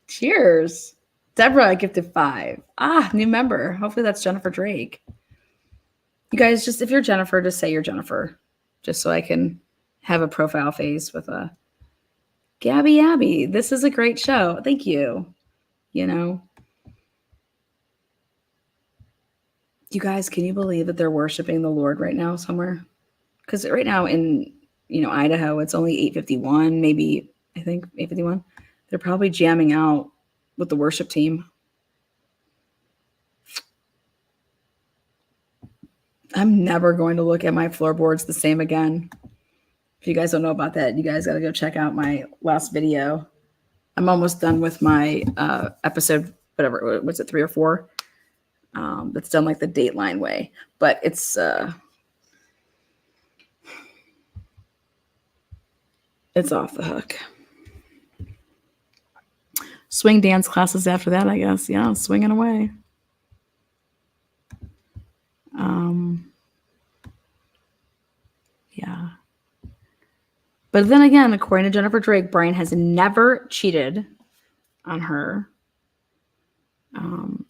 Cheers. Deborah gifted 5. New member. Hopefully that's Jennifer Drake. You guys, just if you're Jennifer, just say you're Jennifer. Just so I can have a profile face with a Gabby Abby. This is a great show. Thank you. You know. You guys, can you believe that they're worshiping the Lord right now somewhere? Because right now in Idaho, it's only 8:51, maybe I think 8:51. They're probably jamming out with the worship team. I'm never going to look at my floorboards the same again. If you guys don't know about that, you guys got to go check out my last video. I'm almost done with my episode, whatever, was it 3 or 4? That's done like the Dateline way, but it's off the hook. Swing dance classes after that, I guess. Yeah, swinging away. Yeah. But then again, according to Jennifer Drake, Brian has never cheated on her. And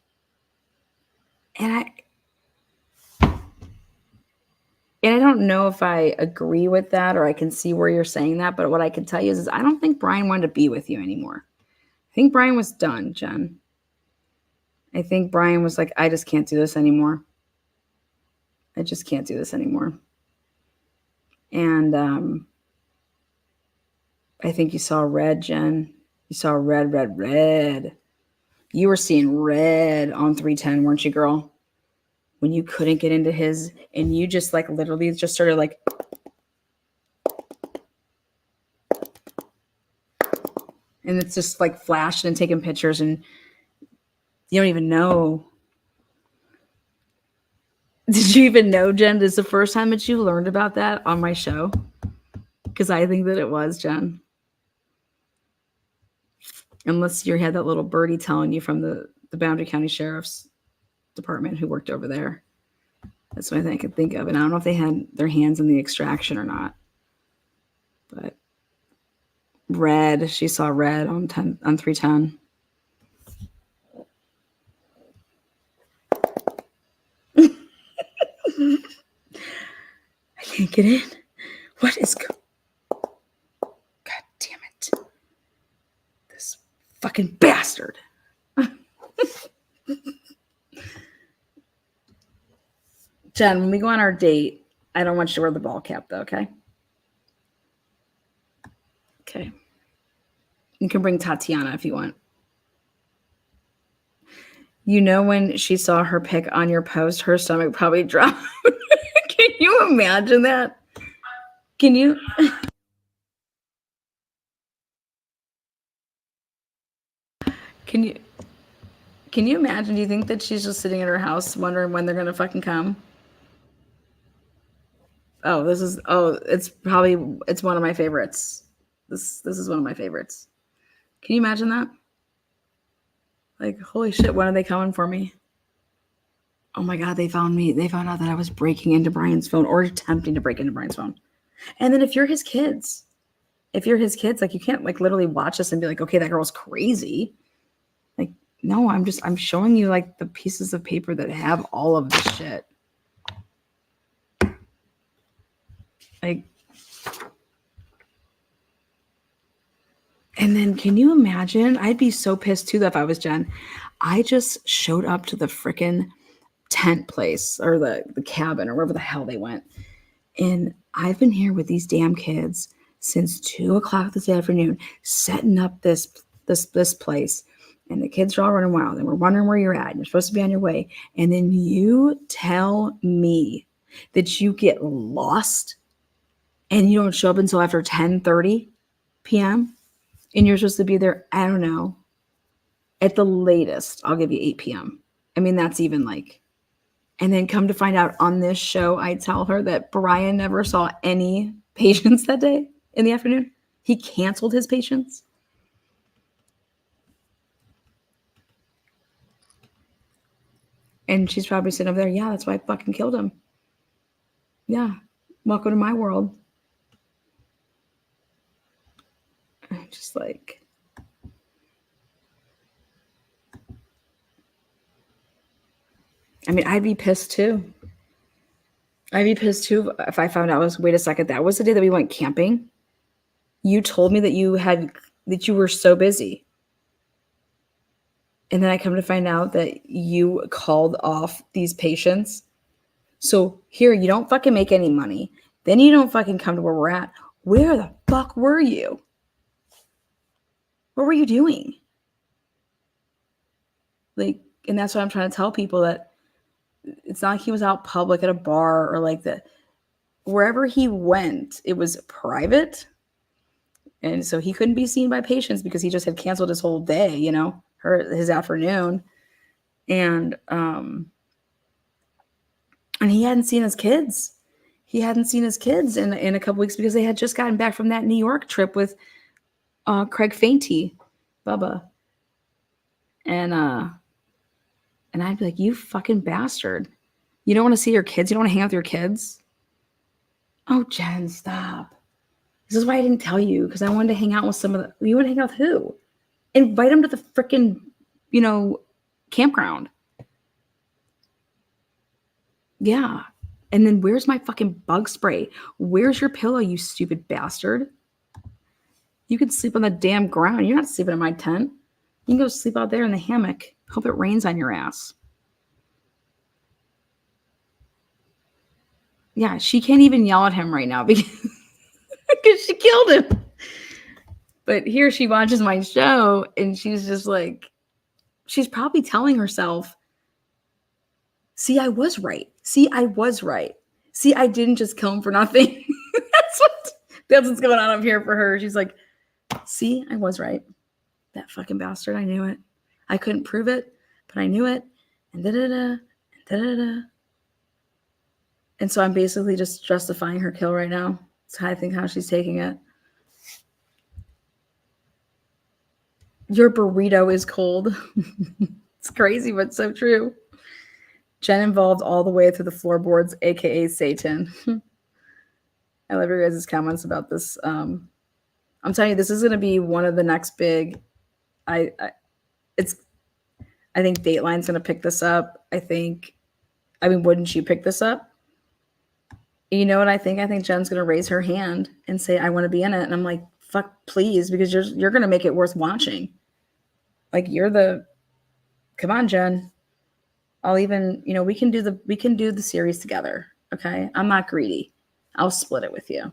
I don't know if I agree with that or I can see where you're saying that. But what I can tell you is I don't think Brian wanted to be with you anymore. I think Brian was done, Jen. I think Brian was like, I just can't do this anymore. I just can't do this anymore. And I think you saw red, Jen. You saw red. You were seeing red on 310, weren't you, girl? When you couldn't get into his, and you just like literally just started like, and it's just like flashing and taking pictures, and you don't even know. Did you even know, Jen? This is the first time that you learned about that on my show? Because I think that it was, Jen. Unless you had that little birdie telling you from the Boundary County Sheriff's Department who worked over there. That's the only thing I could think of. And I don't know if they had their hands in the extraction or not. But red, she saw red on 310. I can't get in. What is God damn it. This fucking bastard. Jen, when we go on our date, I don't want you to wear the ball cap though, okay? Okay. You can bring Tatiana if you want. You know, when she saw her pic on your post, her stomach probably dropped. Can you imagine that? Can you? Can you imagine? Do you think that she's just sitting in her house wondering when they're going to fucking come? It's one of my favorites. This is one of my favorites. Can you imagine that? Like, holy shit, when are they coming for me? Oh my God, they found me. They found out that I was breaking into Brian's phone or attempting to break into Brian's phone. And then if you're his kids, like you can't like literally watch this and be like, okay, that girl's crazy. Like, no, I'm showing you like the pieces of paper that have all of this shit. Like, and then can you imagine? I'd be so pissed too if I was Jen. I just showed up to the frickin' tent place or the cabin or wherever the hell they went. And I've been here with these damn kids since 2:00 this afternoon, setting up this place. And the kids are all running wild and we're wondering where you're at. And you're supposed to be on your way. And then you tell me that you get lost and you don't show up until after 10:30 p.m. and you're supposed to be there, I don't know, at the latest, I'll give you 8 p.m. I mean, that's even like, and then come to find out on this show, I tell her that Brian never saw any patients that day in the afternoon. He canceled his patients. And she's probably sitting over there, yeah, that's why I fucking killed him. Yeah, welcome to my world. I'm just like, I mean, I'd be pissed too. I'd be pissed too if I found out, wait a second, that was the day that we went camping. You told me that you were so busy. And then I come to find out that you called off these patients. So here, you don't fucking make any money. Then you don't fucking come to where we're at. Where the fuck were you? What were you doing? Like, and that's what I'm trying to tell people, that it's not like he was out public at a bar or like that. Wherever he went, it was private. And so he couldn't be seen by patients because he just had canceled his whole day, you know, his afternoon. And he hadn't seen his kids. He hadn't seen his kids in a couple weeks because they had just gotten back from that New York trip with Craig Fainty, Bubba. And I'd be like, you fucking bastard. You don't want to see your kids? You don't want to hang out with your kids? Oh, Jen, stop. This is why I didn't tell you, because I wanted to hang out with some of the... You want to hang out with who? Invite them to the freaking, campground. Yeah. And then where's my fucking bug spray? Where's your pillow, you stupid bastard? You can sleep on the damn ground. You're not sleeping in my tent. You can go sleep out there in the hammock. Hope it rains on your ass. Yeah, she can't even yell at him right now because she killed him. But here she watches my show and she's just like, she's probably telling herself, see, I was right. See, I was right. See, I didn't just kill him for nothing. That's what's going on up here for her. She's like, see, I was right. That fucking bastard. I knew it. I couldn't prove it, but I knew it. And da-da-da, and da-da-da. And so I'm basically just justifying her kill right now. That's how she's taking it. Your burrito is cold. It's crazy, but so true. Jen involved all the way through the floorboards, aka Satan. I love your guys' comments about this. I'm telling you, this is going to be one of the next big. I think Dateline's going to pick this up. Wouldn't you pick this up? You know what I think? I think Jen's going to raise her hand and say, I want to be in it. And I'm like, fuck, please, because you're going to make it worth watching. Like, come on, Jen. I'll even, we can do the series together. Okay. I'm not greedy. I'll split it with you.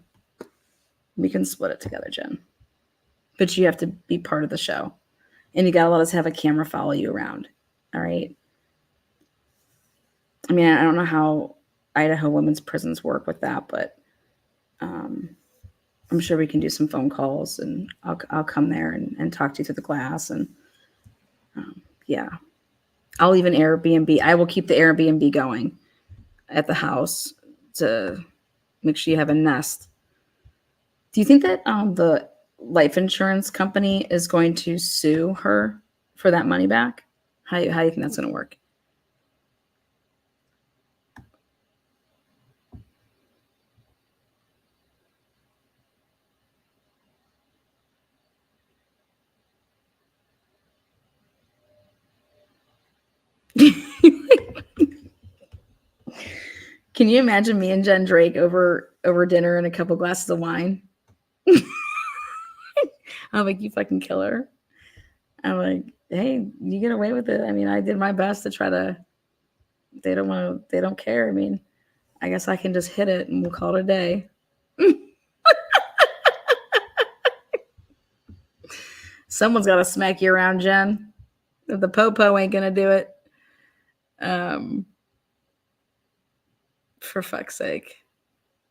We can split it together, Jen. But you have to be part of the show. And you got to let us have a camera follow you around. All right. I mean, I don't know how Idaho women's prisons work with that, but I'm sure we can do some phone calls and I'll come there and talk to you through the glass. And yeah, I'll even Airbnb. I will keep the Airbnb going at the house to make sure you have a nest. Do you think that the life insurance company is going to sue her for that money back? How do you think that's going to work? Can you imagine me and Jen Drake over dinner and a couple glasses of wine? I'm like, you fucking killer. I'm like, hey, you get away with it. I mean, I did my best to try to. They don't care. I mean, I guess I can just hit it and we'll call it a day. Someone's got to smack you around, Jen. If the popo ain't gonna do it, for fuck's sake.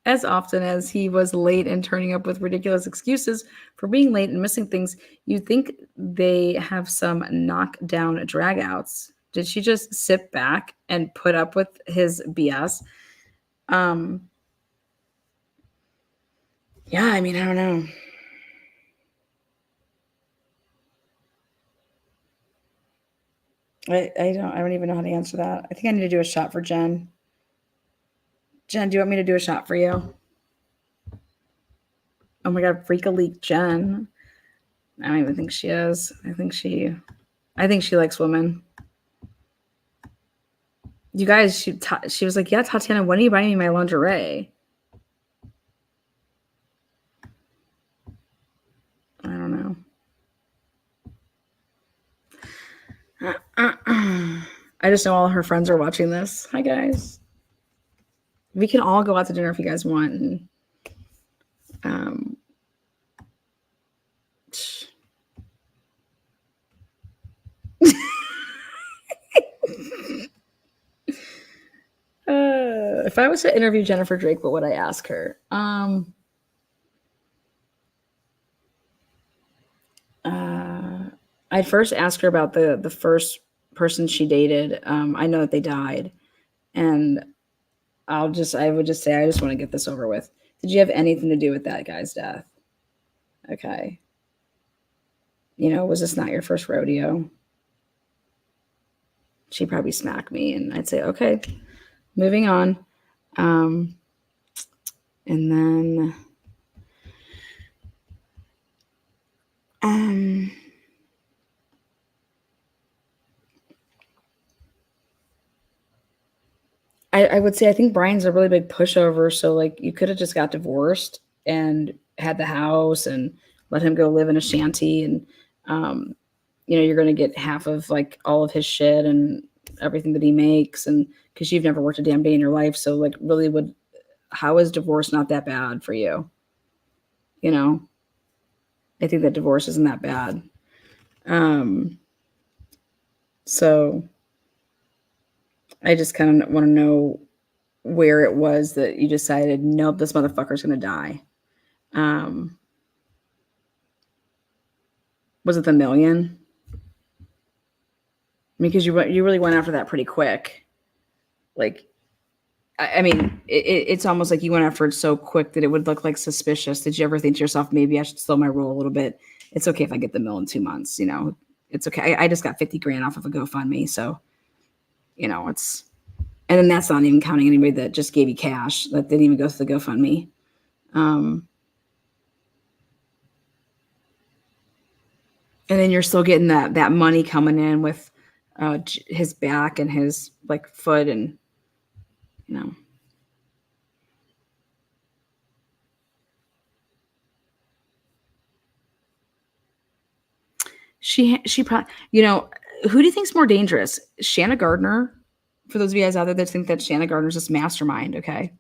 As often as he was late and turning up with ridiculous excuses for being late and missing things, you'd think they have some knockdown dragouts. Did she just sit back and put up with his BS? Yeah, I mean, I don't know. I don't even know how to answer that. I think I need to do a shot for Jen. Jen, do you want me to do a shot for you? Oh my god, freak a leak, Jen. I don't even think she is. I think she likes women. You guys, she was like, yeah, Tatiana, when are you buying me my lingerie? I don't know. I just know all her friends are watching this. Hi, guys. We can all go out to dinner if you guys want. And, if I was to interview Jennifer Drake, what would I ask her? I'd first ask her about the first person she dated. I know that they died, and I would just say, I just want to get this over with. Did you have anything to do with that guy's death? Okay. Was this not your first rodeo? She'd probably smack me, and I'd say, okay, moving on. And then, I would say I think Brian's a really big pushover. So like you could have just got divorced and had the house and let him go live in a shanty, and you're going to get half of like all of his shit and everything that he makes, and because you've never worked a damn day in your life, so like really how is divorce not that bad for you? I think that divorce isn't that bad. So I just kind of want to know where it was that you decided, nope, this motherfucker's going to die. Was it the million? Because you really went after that pretty quick. Like, I mean, it's almost like you went after it so quick that it would look like suspicious. Did you ever think to yourself, maybe I should slow my roll a little bit? It's okay if I get the mill in 2 months. It's okay. I just got 50 grand off of a GoFundMe. So, it's, and then that's not even counting anybody that just gave you cash that didn't even go through the GoFundMe. And then you're still getting that money coming in with his back and his like foot, and she probably, who do you think's more dangerous? Shanna Gardner, for those of you guys out there that think that Shanna Gardner's this mastermind, okay,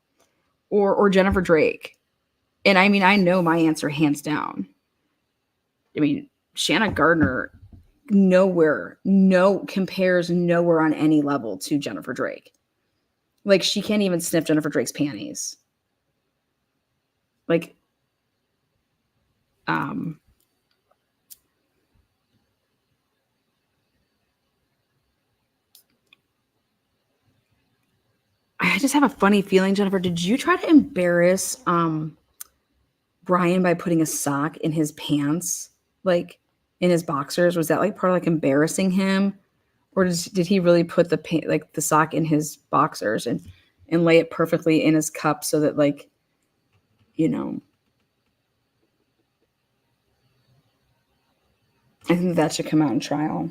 or Jennifer Drake. And I mean, I know my answer hands down. I mean, Shanna Gardner compares nowhere on any level to Jennifer Drake. Like, she can't even sniff Jennifer Drake's panties. Like, I just have a funny feeling, Jennifer. Did you try to embarrass Brian by putting a sock in his pants, like in his boxers? Was that like part of like embarrassing him, or did he really put the sock in his boxers and lay it perfectly in his cup so that like, I think that should come out in trial.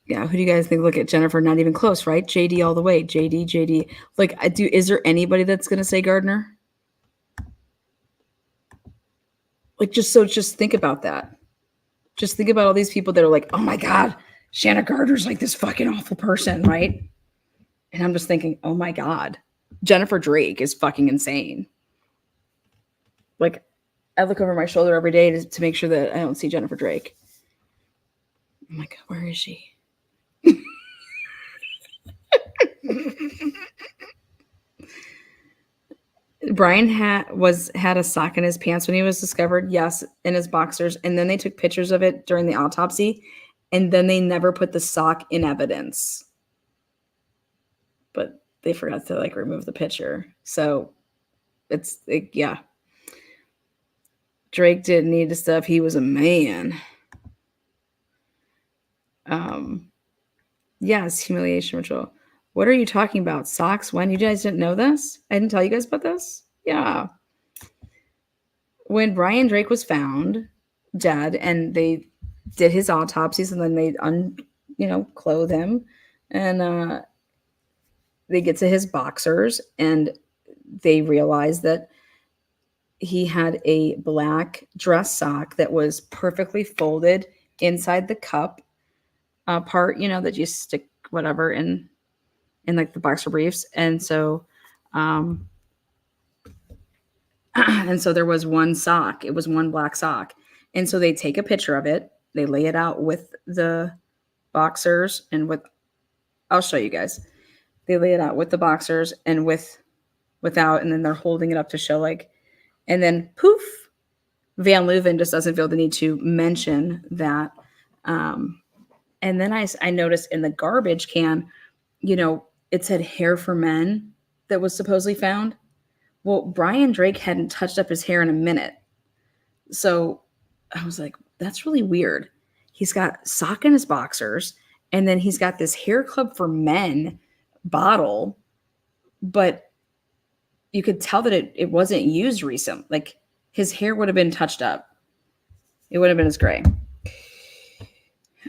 Yeah, who do you guys think? Look at Jennifer, not even close, right? JD all the way. JD. Like, is there anybody that's gonna say Gardner? Like, just think about that. Just think about all these people that are like, oh my God, Shanna Gardner's like this fucking awful person, right? And I'm just thinking, oh my God, Jennifer Drake is fucking insane. Like, I look over my shoulder every day to make sure that I don't see Jennifer Drake. I'm like, where is she? Brian had a sock in his pants when he was discovered. Yes, in his boxers, and then they took pictures of it during the autopsy, and then they never put the sock in evidence. But they forgot to like remove the picture, so yeah. Drake didn't need the stuff. He was a man. Yes, humiliation ritual. What are you talking about? Socks? When? You guys didn't know this? I didn't tell you guys about this? Yeah. When Brian Drake was found dead and they did his autopsies and then they clothe him and they get to his boxers and they realize that he had a black dress sock that was perfectly folded inside the cup part, that you stick whatever in like the boxer briefs. And so and so there was one sock. It was one black sock. And so they take a picture of it. They lay it out with the boxers and I'll show you guys. They lay it out with the boxers and without, and then they're holding it up to show like, and then poof, Van Leuven just doesn't feel the need to mention that. And then I noticed in the garbage can, it said hair for men that was supposedly found. Well, Brian Drake hadn't touched up his hair in a minute. So I was like, that's really weird. He's got sock in his boxers, and then he's got this hair club for men bottle, but you could tell that it wasn't used recent. Like his hair would have been touched up. It would have been as gray.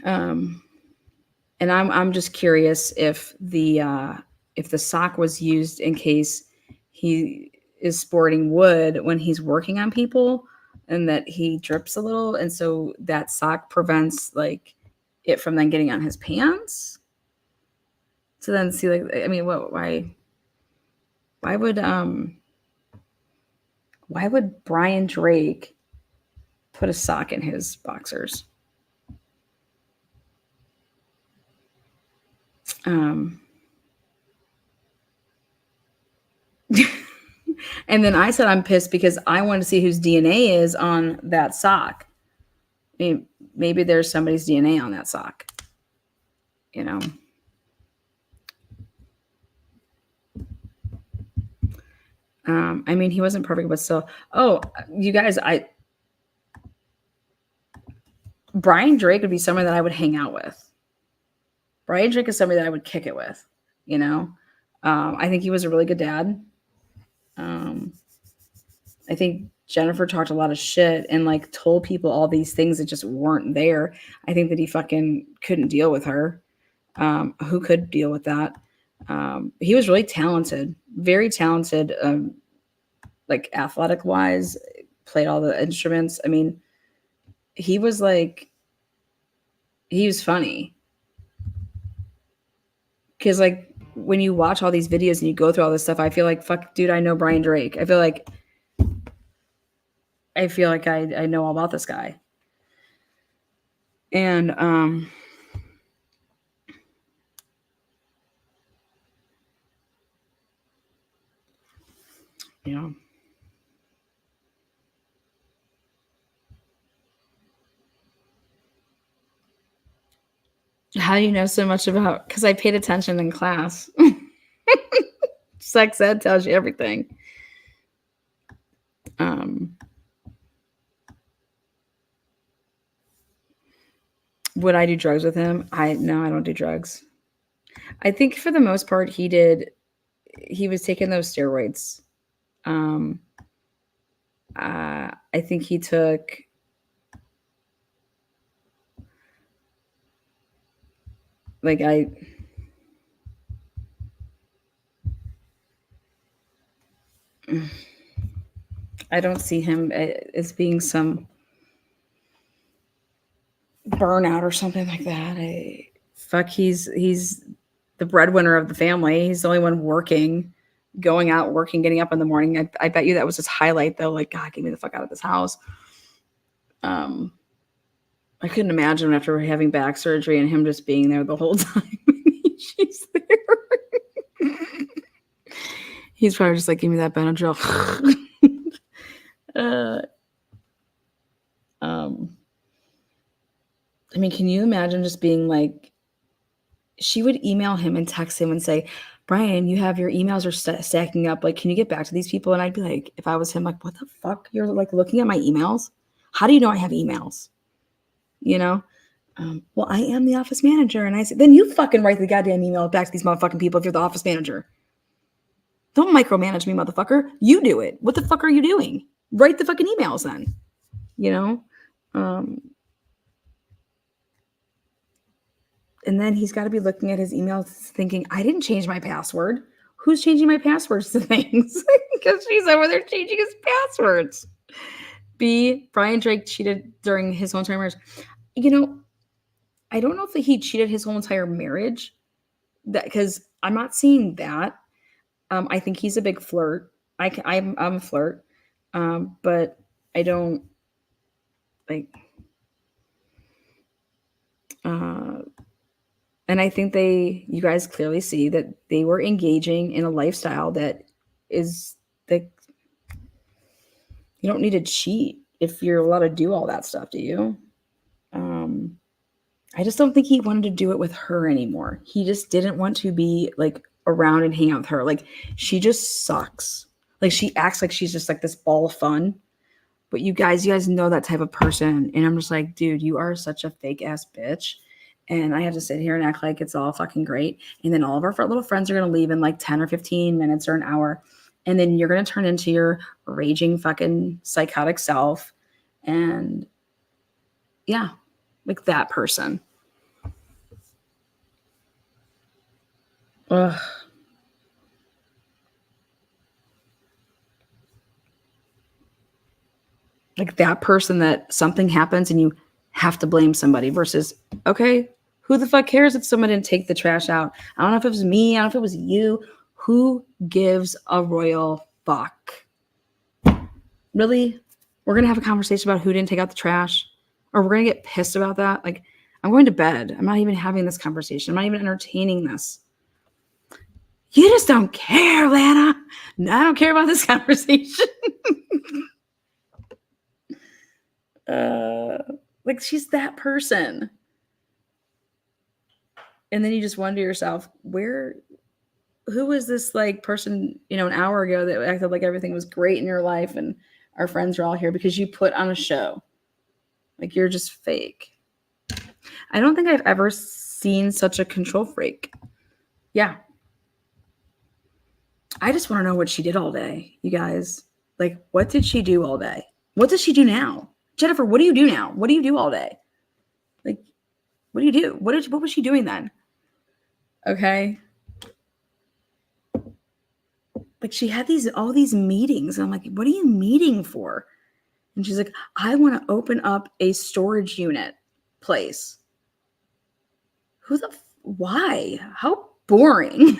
And I'm just curious if the sock was used in case he is sporting wood when he's working on people and that he drips a little. And so that sock prevents like it from then getting on his pants. So then see, like, I mean, why would Brian Drake put a sock in his boxers? And then I said I'm pissed because I want to see whose DNA is on that sock. I mean, maybe there's somebody's DNA on that sock. I mean, he wasn't perfect, but still. Oh, you guys, Brian Drake would be someone that I would hang out with. Brian Drake is somebody that I would kick it with. I think he was a really good dad. I think Jennifer talked a lot of shit and like told people all these things that just weren't there. I think that he fucking couldn't deal with her. Who could deal with that? He was really talented, very talented, like athletic wise, played all the instruments. I mean, he was funny. Because like when you watch all these videos and you go through all this stuff, I feel like, fuck, dude, I know Brian Drake. I feel like I know all about this guy. And how do you know so much about? Because I paid attention in class. Sex ed tells you everything. Would I do drugs with him? No, I don't do drugs. I think for the most part he was taking those steroids. I think he took like I don't see him as being some burnout or something like that. He's the breadwinner of the family. He's the only one working, going out, working, getting up in the morning. I bet you that was his highlight though. Like, God, get me the fuck out of this house. I couldn't imagine after having back surgery and him just being there the whole time. She's there. He's probably just like, give me that Benadryl. I mean, can you imagine just being like, she would email him and text him and say, Brian, you have your emails are stacking up. Like, can you get back to these people? And I'd be like, if I was him, like, what the fuck? You're like looking at my emails? How do you know I have emails? You know? Well, I am the office manager. And I said, then you fucking write the goddamn email back to these motherfucking people if you're the office manager. Don't micromanage me, motherfucker. You do it. What the fuck are you doing? Write the fucking emails then. You know? And then he's got to be looking at his emails thinking, I didn't change my password. Who's changing my passwords to things? Because she's over there changing his passwords. B, Brian Drake cheated during his whole entire marriage. You know, I don't know if he cheated his whole entire marriage, because I'm not seeing that. I think he's a big flirt. I'm a flirt, but I don't like. And I think you guys clearly see that they were engaging in a lifestyle that is that you don't need to cheat if you're allowed to do all that stuff, do you? I just don't think he wanted to do it with her anymore. He just didn't want to be like around and hang out with her. Like, she sucks. Like, she acts like she's just like this ball of fun. But you guys know that type of person. And I'm just like, dude, you are such a fake ass bitch. And I have to sit here and act like it's all fucking great. And then all of our little friends are going to leave in like 10 or 15 minutes or an hour. And then you're going to turn into your raging fucking psychotic self. And yeah, like that person. Ugh. Like that person that something happens and you have to blame somebody versus, okay, who the fuck cares if someone didn't take the trash out? I don't know if it was me. I don't know if it was you. Who gives a royal fuck? Really? We're going to have a conversation about who didn't take out the trash? Or we're going to get pissed about that? Like, I'm going to bed. I'm not even having this conversation. I'm not even entertaining this. You just don't care, Lana. No, I don't care about this conversation. Like, she's that person. And then you just wonder yourself, who was this like person, an hour ago that acted like everything was great in your life and our friends are all here because you put on a show. Like, you're just fake. I don't think I've ever seen such a control freak. Yeah. I just want to know what she did all day, you guys. Like, what did she do all day? What does she do now? Jennifer, what do you do now? What do you do all day? Like, what do you do? What was she doing then? Okay. Like, she had all these meetings. And I'm like, what are you meeting for? And she's like, I want to open up a storage unit place. Why? How boring.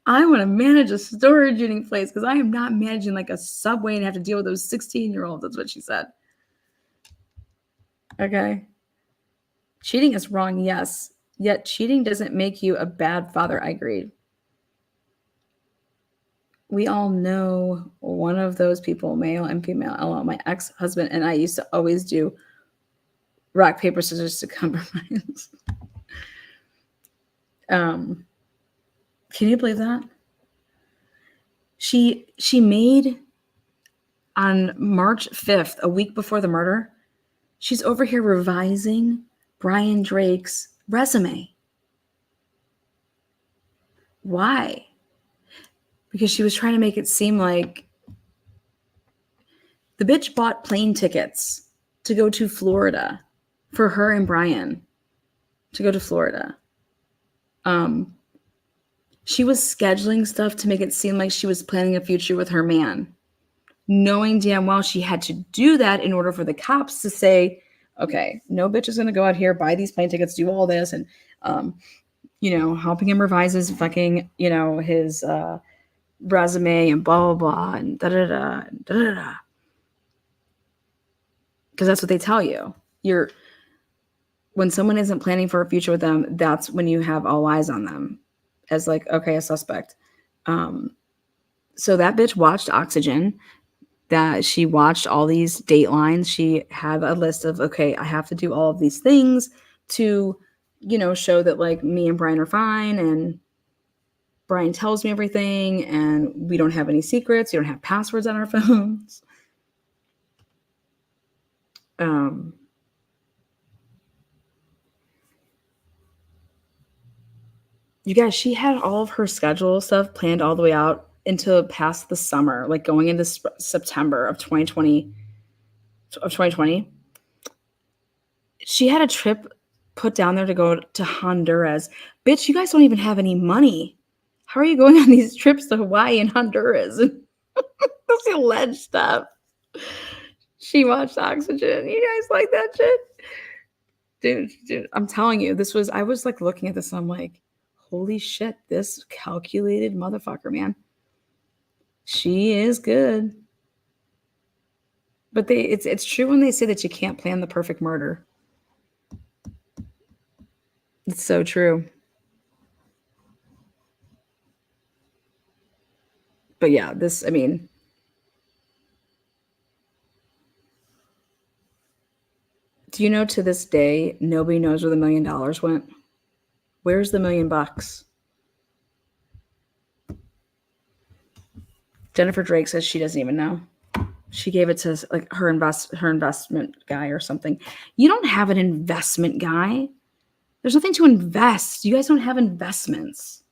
I want to manage a storage unit place because I am not managing like a Subway and have to deal with those 16-year-olds. That's what she said. Okay. Cheating is wrong, yes. Yet cheating doesn't make you a bad father. I agree. We all know one of those people, male and female. LOL. My ex-husband and I used to always do rock, paper, scissors to compromise. Can you believe that? She made on March 5th, a week before the murder, she's over here revising Brian Drake's resume. Why? Because she was trying to make it seem like the bitch bought plane tickets to go to Florida for her and Brian to go to Florida. She was scheduling stuff to make it seem like she was planning a future with her man. knowing damn well she had to do that in order for the cops to say, okay, no bitch is going to go out here, buy these plane tickets, do all this, and, helping him revise his fucking, his resume and blah, blah, blah, and da-da-da, da-da-da. Because that's what they tell you. When someone isn't planning for a future with them, that's when you have all eyes on them as like, okay, a suspect. So that bitch watched Oxygen, that she watched all these datelines. She had a list of, okay, I have to do all of these things to, show that like me and Brian are fine. And Brian tells me everything and we don't have any secrets. You don't have passwords on our phones. You guys, she had all of her schedule stuff planned all the way out into past the summer, like going into September of 2020. She had a trip put down there to go to Honduras. Bitch, you guys don't even have any money. How are you going on these trips to Hawaii and Honduras? That's alleged stuff. She watched Oxygen. You guys like that shit? Dude, I'm telling you, I was like looking at this and I'm like, holy shit, this calculated motherfucker, man. She is good. But it's true when they say that you can't plan the perfect murder. It's so true. But yeah, do you know to this day, nobody knows where the $1 million went? Where's the $1 million? Jennifer Drake says she doesn't even know. She gave it to like her investment guy or something. You don't have an investment guy. There's nothing to invest. You guys don't have investments.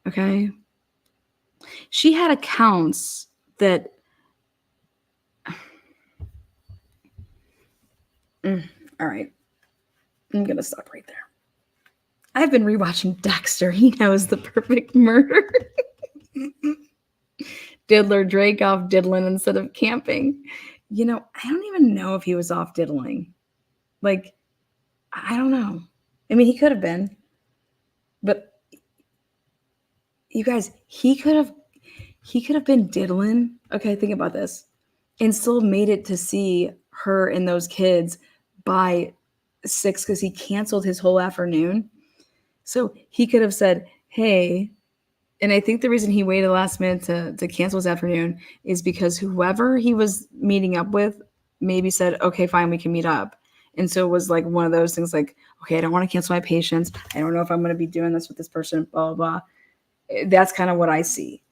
Okay. She had accounts that. All right. I'm going to stop right there. I've been rewatching Dexter. He knows the perfect murder. Diddler Drake off diddling instead of camping. I don't even know if he was off diddling. Like, I don't know. I mean, he could have been. But you guys, he could have been diddling. Okay, think about this. And still made it to see her and those kids by 6 because he canceled his whole afternoon. So he could have said, hey, and I think the reason he waited last minute to cancel his afternoon is because whoever he was meeting up with maybe said, okay, fine, we can meet up. And so it was like one of those things like, okay, I don't want to cancel my patients. I don't know if I'm going to be doing this with this person, blah, blah, blah. That's kind of what I see.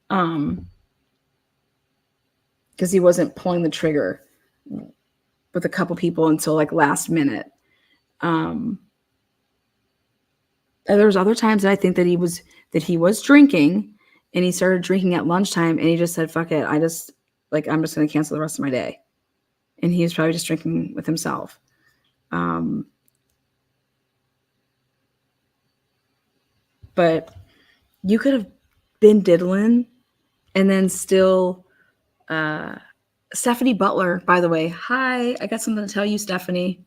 Because he wasn't pulling the trigger with a couple people until like last minute. There was other times that I think that he was drinking and he started drinking at lunchtime and he just said, fuck it. I'm just going to cancel the rest of my day. And he was probably just drinking with himself. But you could have been diddling and then still, Stephanie Butler, by the way. Hi, I got something to tell you, Stephanie.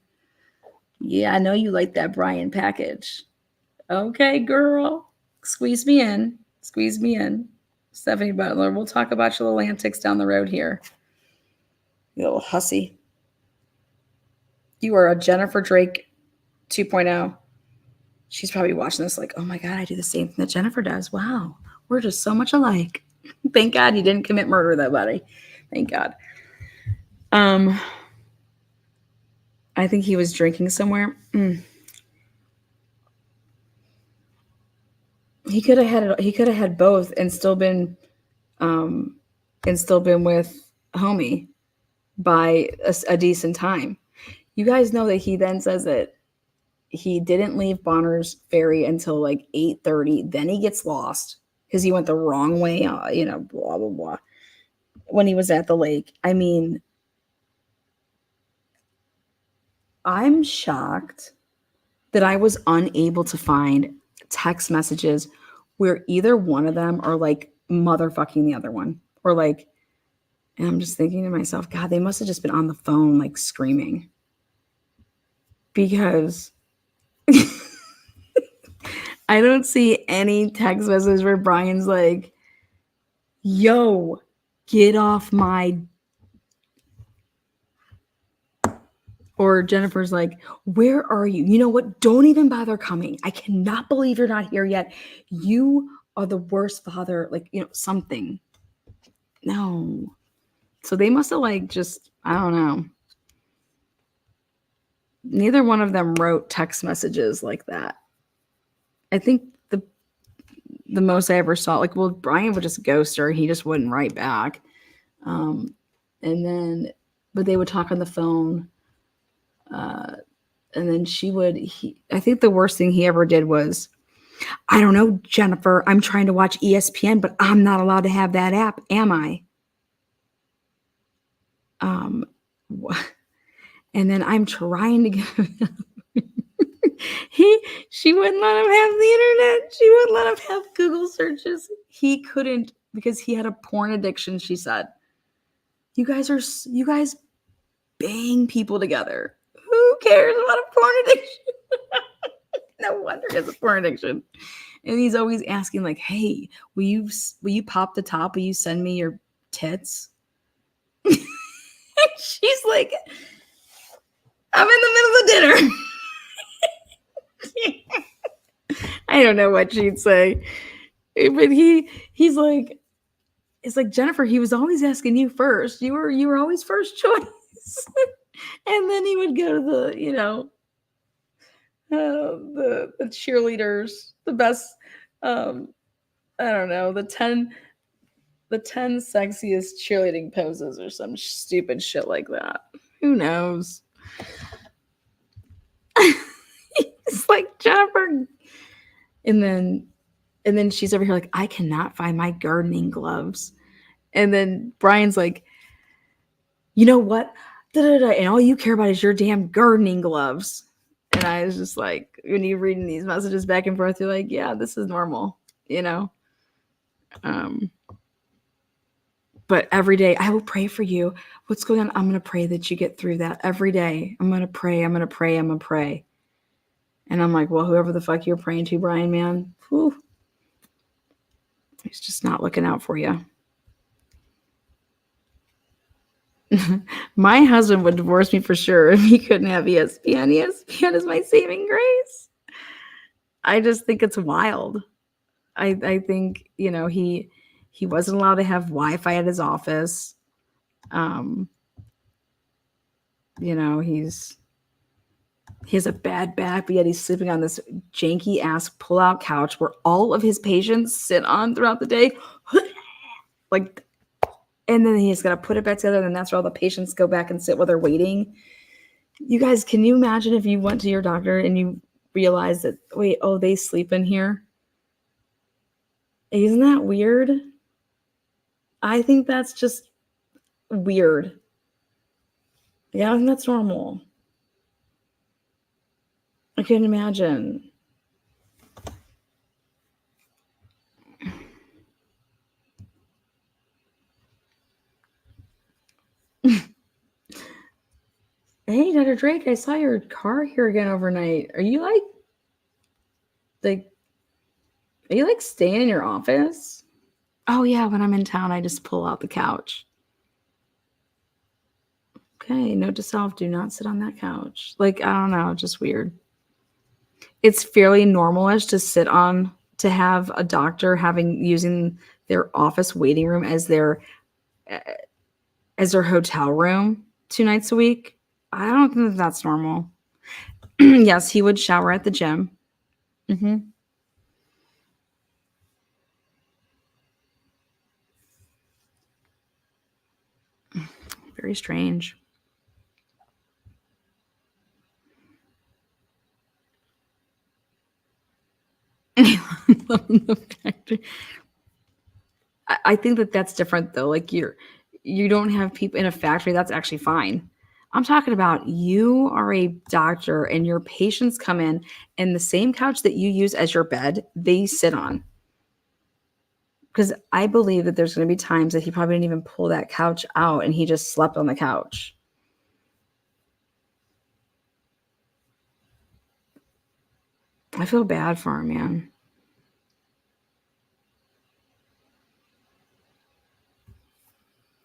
Yeah, I know you like that Brian package. Okay, girl. Squeeze me in. Stephanie Butler, we'll talk about your little antics down the road here. You little hussy. You are a Jennifer Drake 2.0. She's probably watching this like, oh my God, I do the same thing that Jennifer does. Wow, we're just so much alike. Thank God you didn't commit murder, though, buddy. Thank God. I think he was drinking somewhere. He could have had both and still been with homie by a decent time. You guys know that he then says that he didn't leave Bonner's Ferry until like 8:30. Then he gets lost because he went the wrong way, blah, blah, blah, when he was at the lake. I mean, I'm shocked that I was unable to find text messages where either one of them are like motherfucking the other one or like, And I'm just thinking to myself, God, they must have just been on the phone, like screaming. Because I don't see any text message where Brian's like, yo, get off my. Or Jennifer's like, where are you? You know what? Don't even bother coming. I cannot believe you're not here yet. You are the worst father. Like, something. No. So they must have like just, I don't know. Neither one of them wrote text messages like that. I think the most I ever saw, like, well, Brian would just ghost her. He just wouldn't write back. And then, but they would talk on the phone. And then I think the worst thing he ever did was, I don't know, Jennifer, I'm trying to watch ESPN, but I'm not allowed to have that app, am I? And then I'm trying to get she wouldn't let him have the internet. She wouldn't let him have Google searches. He couldn't because he had a porn addiction, she said. You guys bang people together. Who cares about a porn addiction? No wonder he has a porn addiction. And he's always asking like, hey, will you pop the top? Will you send me your tits? She's like, I'm in the middle of dinner. I don't know what she'd say. But he's like, it's like, Jennifer, he was always asking you first. You were always first choice. And then he would go to the, the cheerleaders, the best, I don't know, the 10 sexiest cheerleading poses or some stupid shit like that. Who knows? It's like, Jennifer. And then she's over here like, I cannot find my gardening gloves. And then Brian's like, you know what? Da-da-da. And all you care about is your damn gardening gloves. And I was just like, when you're reading these messages back and forth, you're like, yeah, this is normal, But every day, I will pray for you. What's going on? I'm going to pray that you get through that every day. I'm going to pray. I'm going to pray. I'm going to pray. And I'm like, well, whoever the fuck you're praying to, Brian, man, whew, he's just not looking out for you. My husband would divorce me for sure if he couldn't have ESPN. ESPN is my saving grace. I just think it's wild. I think, he wasn't allowed to have Wi-Fi at his office. He has a bad back, but yet he's sleeping on this janky ass pull-out couch where all of his patients sit on throughout the day. Like, and then he's got to put it back together, and that's where all the patients go back and sit while they're waiting. You guys, can you imagine if you went to your doctor and you realized that, wait, they sleep in here? Isn't that weird? I think that's just weird. Yeah, I think that's normal. I can't imagine. Hey, Dr. Drake, I saw your car here again overnight. Are you like staying in your office? Oh yeah, when I'm in town, I just pull out the couch. Okay, note to self, do not sit on that couch. Like, I don't know, just weird. It's fairly normal-ish to have a doctor using their office waiting room as their hotel room 2 nights a week. I don't think that's normal. Yes, he would shower at the gym. Mm-hmm. Very strange. I think that's different though. Like you don't have people in a factory. That's actually fine. I'm talking about you are a doctor and your patients come in and the same couch that you use as your bed, they sit on. because I believe that there's going to be times that he probably didn't even pull that couch out and he just slept on the couch. I feel bad for him, man.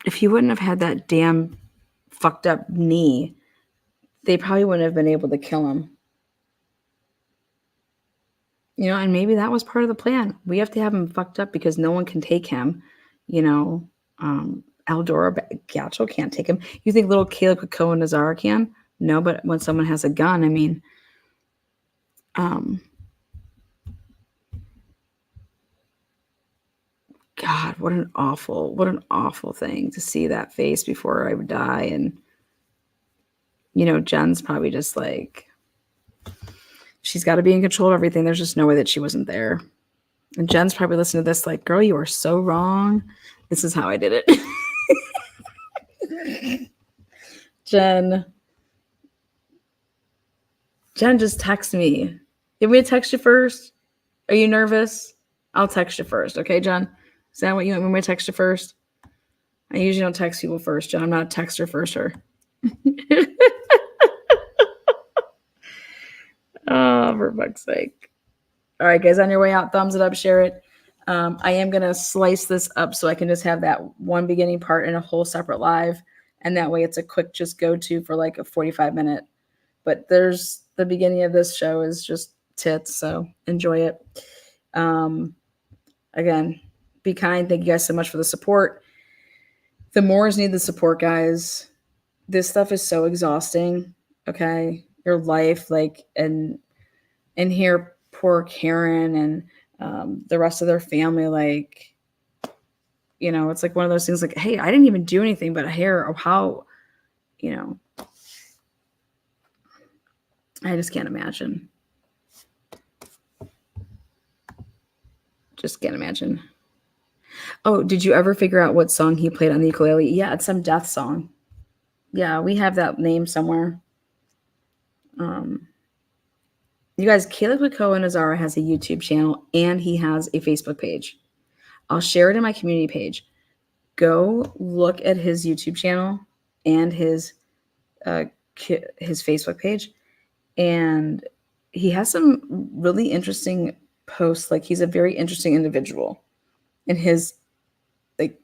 If he wouldn't have had that damn fucked up knee, they probably wouldn't have been able to kill him. You know, and maybe that was part of the plan. We have to have him fucked up because no one can take him. You know, Eldora Gatchell can't take him. You think little Caleb Cohen Nazar can? No, but when someone has a gun, I mean, God, what an awful thing to see that face before I would die. And, you know, Jen's probably just like, she's got to be in control of everything. There's just no way that she wasn't there. And Jen's probably listening to this like, girl, you are so wrong. This is how I did it. Jen just text me. You want me to text you first? Are you nervous? I'll text you first. Okay, Jen? Is that what you want me to text you first? I usually don't text people first, Jen. I'm not a texter firster. Oh, for fuck's sake. All right, guys, on your way out, thumbs it up, share it. I am going to slice this up so I can just have that one beginning part in a whole separate live. And that way it's a quick just go-to for like a 45-minute. But there's the beginning of this show is just tits, so enjoy it. Again, be kind. Thank you guys so much for the support. The Moors need the support, guys. This stuff is so exhausting, okay? Your life, like, and here, poor Karen and the rest of their family, like, you know, it's like one of those things like, hey, I didn't even do anything, but here, how, you know, I just can't imagine. Just can't imagine. Oh, did you ever figure out what song he played on the ukulele? Yeah, it's some death song. Yeah, we have that name somewhere. You guys, Caleb Cohen Nazara has a YouTube channel and he has a Facebook page. I'll share it in my community page. Go look at his YouTube channel and his Facebook page. And he has some really interesting posts. Like, he's a very interesting individual. And his, like,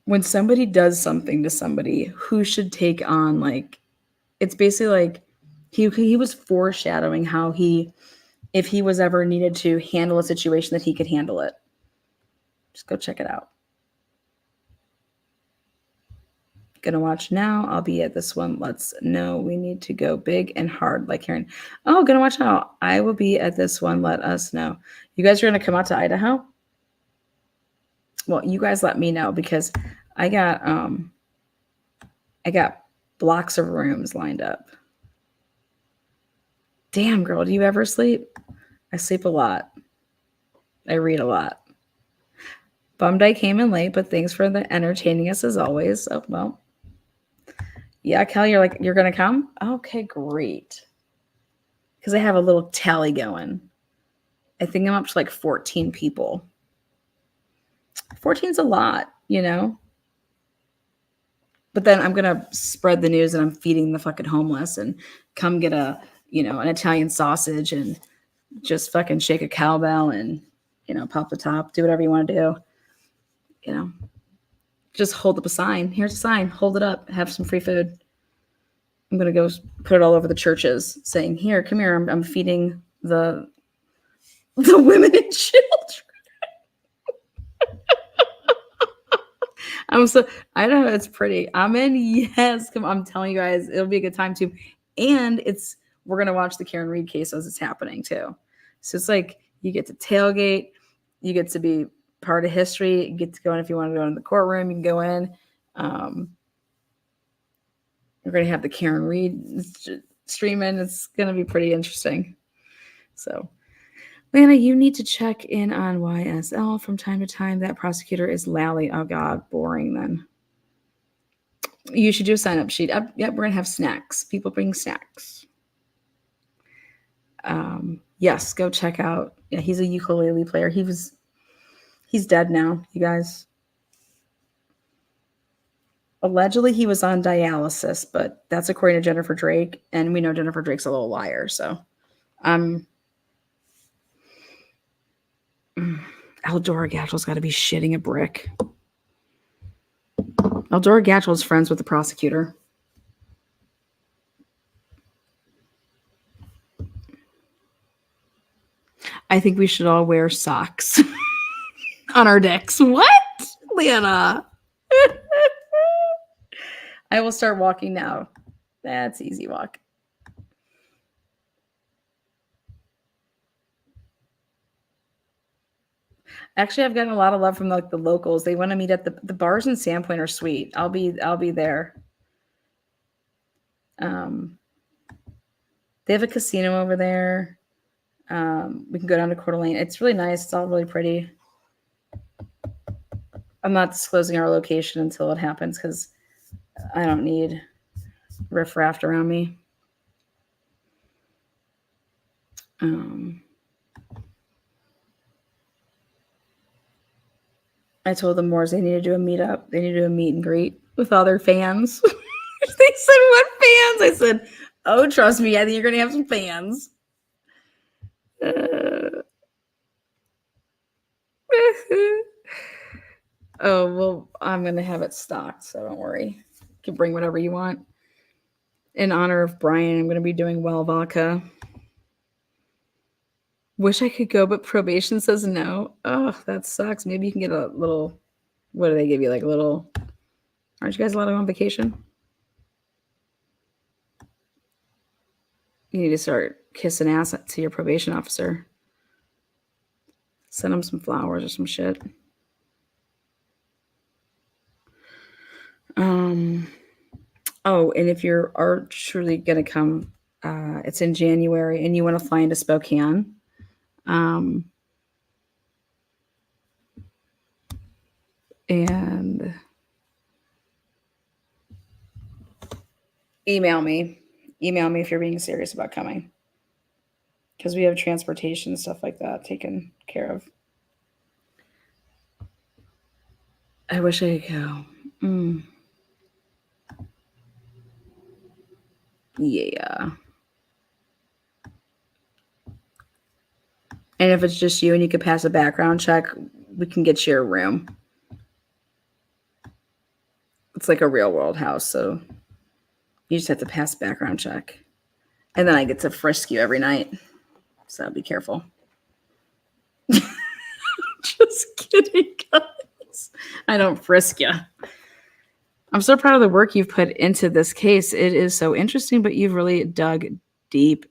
when somebody does something to somebody, who should take on, like, it's basically like he was foreshadowing how if he was ever needed to handle a situation, that he could handle it. Just go check it out. Gonna watch now. I'll be at this one. Let's know. We need to go big and hard, like Karen. Oh, gonna watch now. I will be at this one. Let us know. You guys are gonna come out to Idaho? Well, you guys let me know, because I got blocks of rooms lined up. Damn, girl, do you ever sleep? I sleep a lot. I read a lot. Bummed I came in late, but thanks for the entertaining us as always. Oh, well. Yeah, Kelly, you're going to come? Okay, great. Because I have a little tally going. I think I'm up to like 14 people. 14's a lot, you know? But then I'm going to spread the news that I'm feeding the fucking homeless and come get an Italian sausage and just fucking shake a cowbell and, pop the top, do whatever you want to do. Just hold up a sign. Here's a sign. Hold it up. Have some free food. I'm going to go put it all over the churches saying, here, come here. I'm feeding the women and children. I don't know. It's pretty. I'm in. Yes. Come on. I'm telling you guys, it'll be a good time too. And we're going to watch the Karen Reed case as it's happening too. So it's like, you get to tailgate, you get to be part of history, you get to go in. If you want to go in the courtroom, you can go in. We're going to have the Karen Reed streaming. It's going to be pretty interesting. So, Lana, you need to check in on YSL from time to time. That prosecutor is Lally. Oh, God, boring then. You should do a sign-up sheet. Yep, we're going to have snacks. People bring snacks. Yes, go check out. Yeah, he's a ukulele player. He was He's dead now, you guys. Allegedly, he was on dialysis, but that's according to Jennifer Drake, and we know Jennifer Drake's a little liar. So, Eldora Gatchell's got to be shitting a brick. Eldora Gatchell is friends with the prosecutor. I think we should all wear socks on our dicks. What, Leanna? I will start walking now. That's easy walk. Actually, I've gotten a lot of love from like the locals. They want to meet at the bars in Sandpoint are sweet. I'll be there. They have a casino over there. We can go down to Coeur d'Alene. It's really nice. It's all really pretty. I'm not disclosing our location until it happens because I don't need riffraff around me. I told the Moors they need to do a meetup. They need to do a meet and greet with all their fans. They said, what fans? I said, oh, trust me, I think you're going to have some fans. Oh, well, I'm going to have it stocked, so don't worry. You can bring whatever you want. In honor of Brian, I'm going to be doing well vodka. Wish I could go, but probation says no. Oh, that sucks. Maybe you can get a little, what do they give you? Like a little, aren't you guys allowed to go on vacation? You need to start kissing ass to your probation officer. Send them some flowers or some shit. Oh, and if you're truly going to come, it's in January and you want to fly into Spokane. And email me if you're being serious about coming, because we have transportation and stuff like that taken care of. I wish I could go. Yeah. And if it's just you and you could pass a background check, we can get you a room. It's like a real world house, so you just have to pass a background check. And then I get to frisk you every night. So be careful. Just kidding, guys. I don't frisk you. I'm so proud of the work you've put into this case. It is so interesting, but you've really dug deep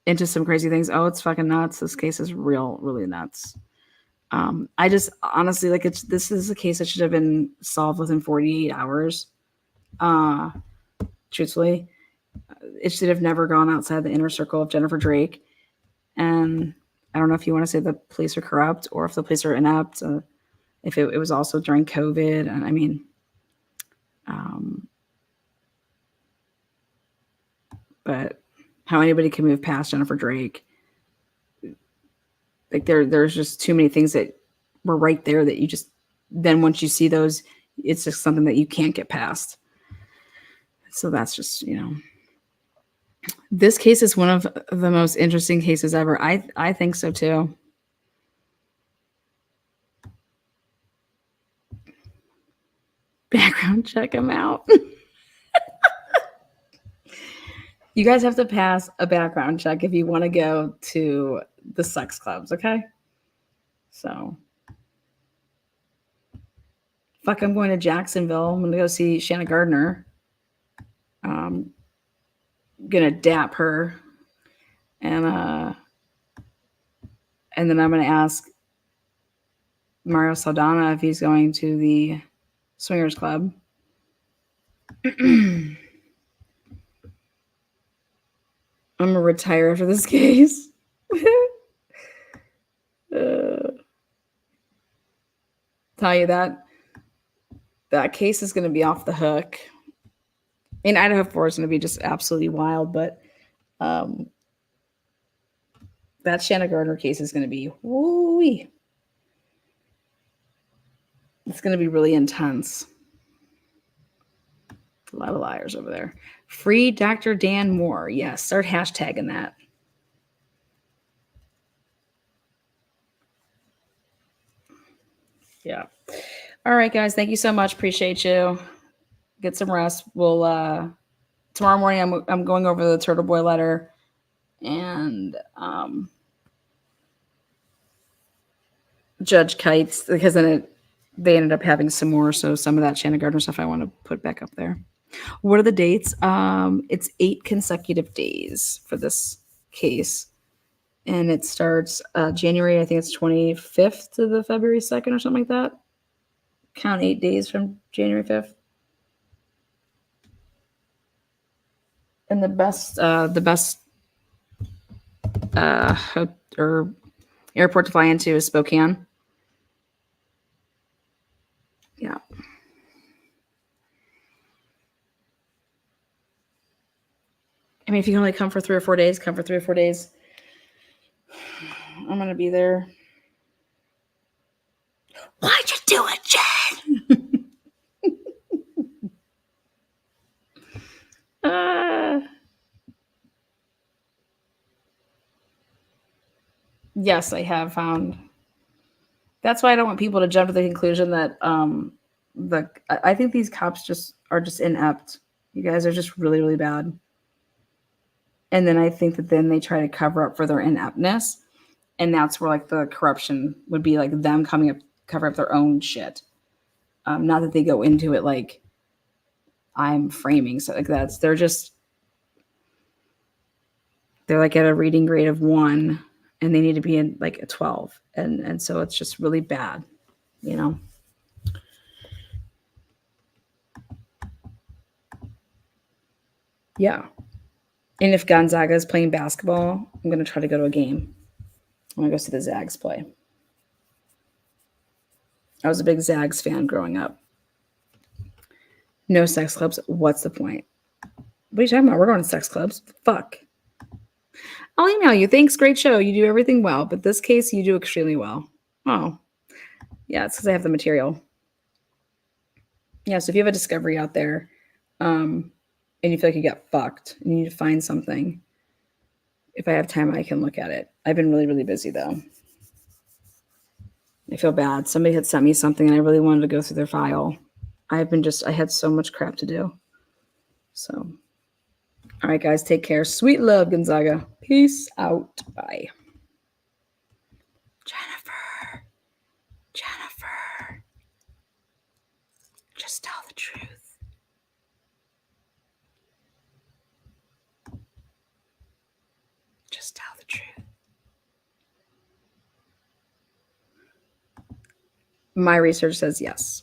into some crazy things. Oh, it's fucking nuts. This case is really nuts. I just honestly this is a case that should have been solved within 48 hours. Truthfully, it should have never gone outside the inner circle of Jennifer Drake. And I don't know if you want to say the police are corrupt or if the police are inept. If it was also during COVID, and I mean, but how anybody can move past Jennifer Drake? Like there's just too many things that were right there that you just, then once you see those, it's just something that you can't get past. So that's just, this case is one of the most interesting cases ever. I think so too. Background check him out. You guys have to pass a background check if you want to go to the sex clubs, okay? So, fuck, I'm going to Jacksonville. I'm going to go see Shanna Gardner. I'm going to dap her. And then I'm going to ask Mario Saldana if he's going to the Swingers Club. I'm going to retire after this case. Tell you that case is going to be off the hook. In Idaho 4 is going to be just absolutely wild, but that Shanna Gardner case is going to be woo-wee. It's going to be really intense. A lot of liars over there. Free Dr. Dan Moore. Yes, start hashtagging that. Yeah. All right, guys. Thank you so much. Appreciate you. Get some rest. We'll tomorrow morning. I'm going over the Turtle Boy letter, and Judge Kites, because then they ended up having some more. So some of that Shannon Gardner stuff I want to put back up there. What are the dates? It's 8 consecutive days for this case. And it starts January, I think it's 25th to the February 2nd or something like that. Count 8 days from January 5th. And the best or airport to fly into is Spokane. Yeah. I mean, if you can only come for 3 or 4 days, come for 3 or 4 days. I'm going to be there. Why'd you do it, Jen? Yes, I have found. That's why I don't want people to jump to the conclusion that I think these cops are just inept. You guys are just really, really bad. And then I think that then they try to cover up for their ineptness. And that's where like the corruption would be, like them coming up, cover up their own shit. Not that they go into it like I'm framing. So like they're like at a reading grade of 1 and they need to be in like a 12. And so it's just really bad, you know? Yeah. And if Gonzaga is playing basketball, I'm going to try to go to a game. I'm going to go see the Zags play. I was a big Zags fan growing up. No sex clubs. What's the point? What are you talking about? We're going to sex clubs. Fuck. I'll email you. Thanks. Great show. You do everything well. But this case, you do extremely well. Oh. Yeah, it's because I have the material. Yeah, so if you have a discovery out there and you feel like you got fucked and you need to find something, if I have time, I can look at it. I've been really, really busy, though. I feel bad. Somebody had sent me something and I really wanted to go through their file. I had so much crap to do. So, all right, guys, take care. Sweet love, Gonzaga. Peace out. Bye. Jennifer. Just tell the truth. Just tell the truth. My research says yes.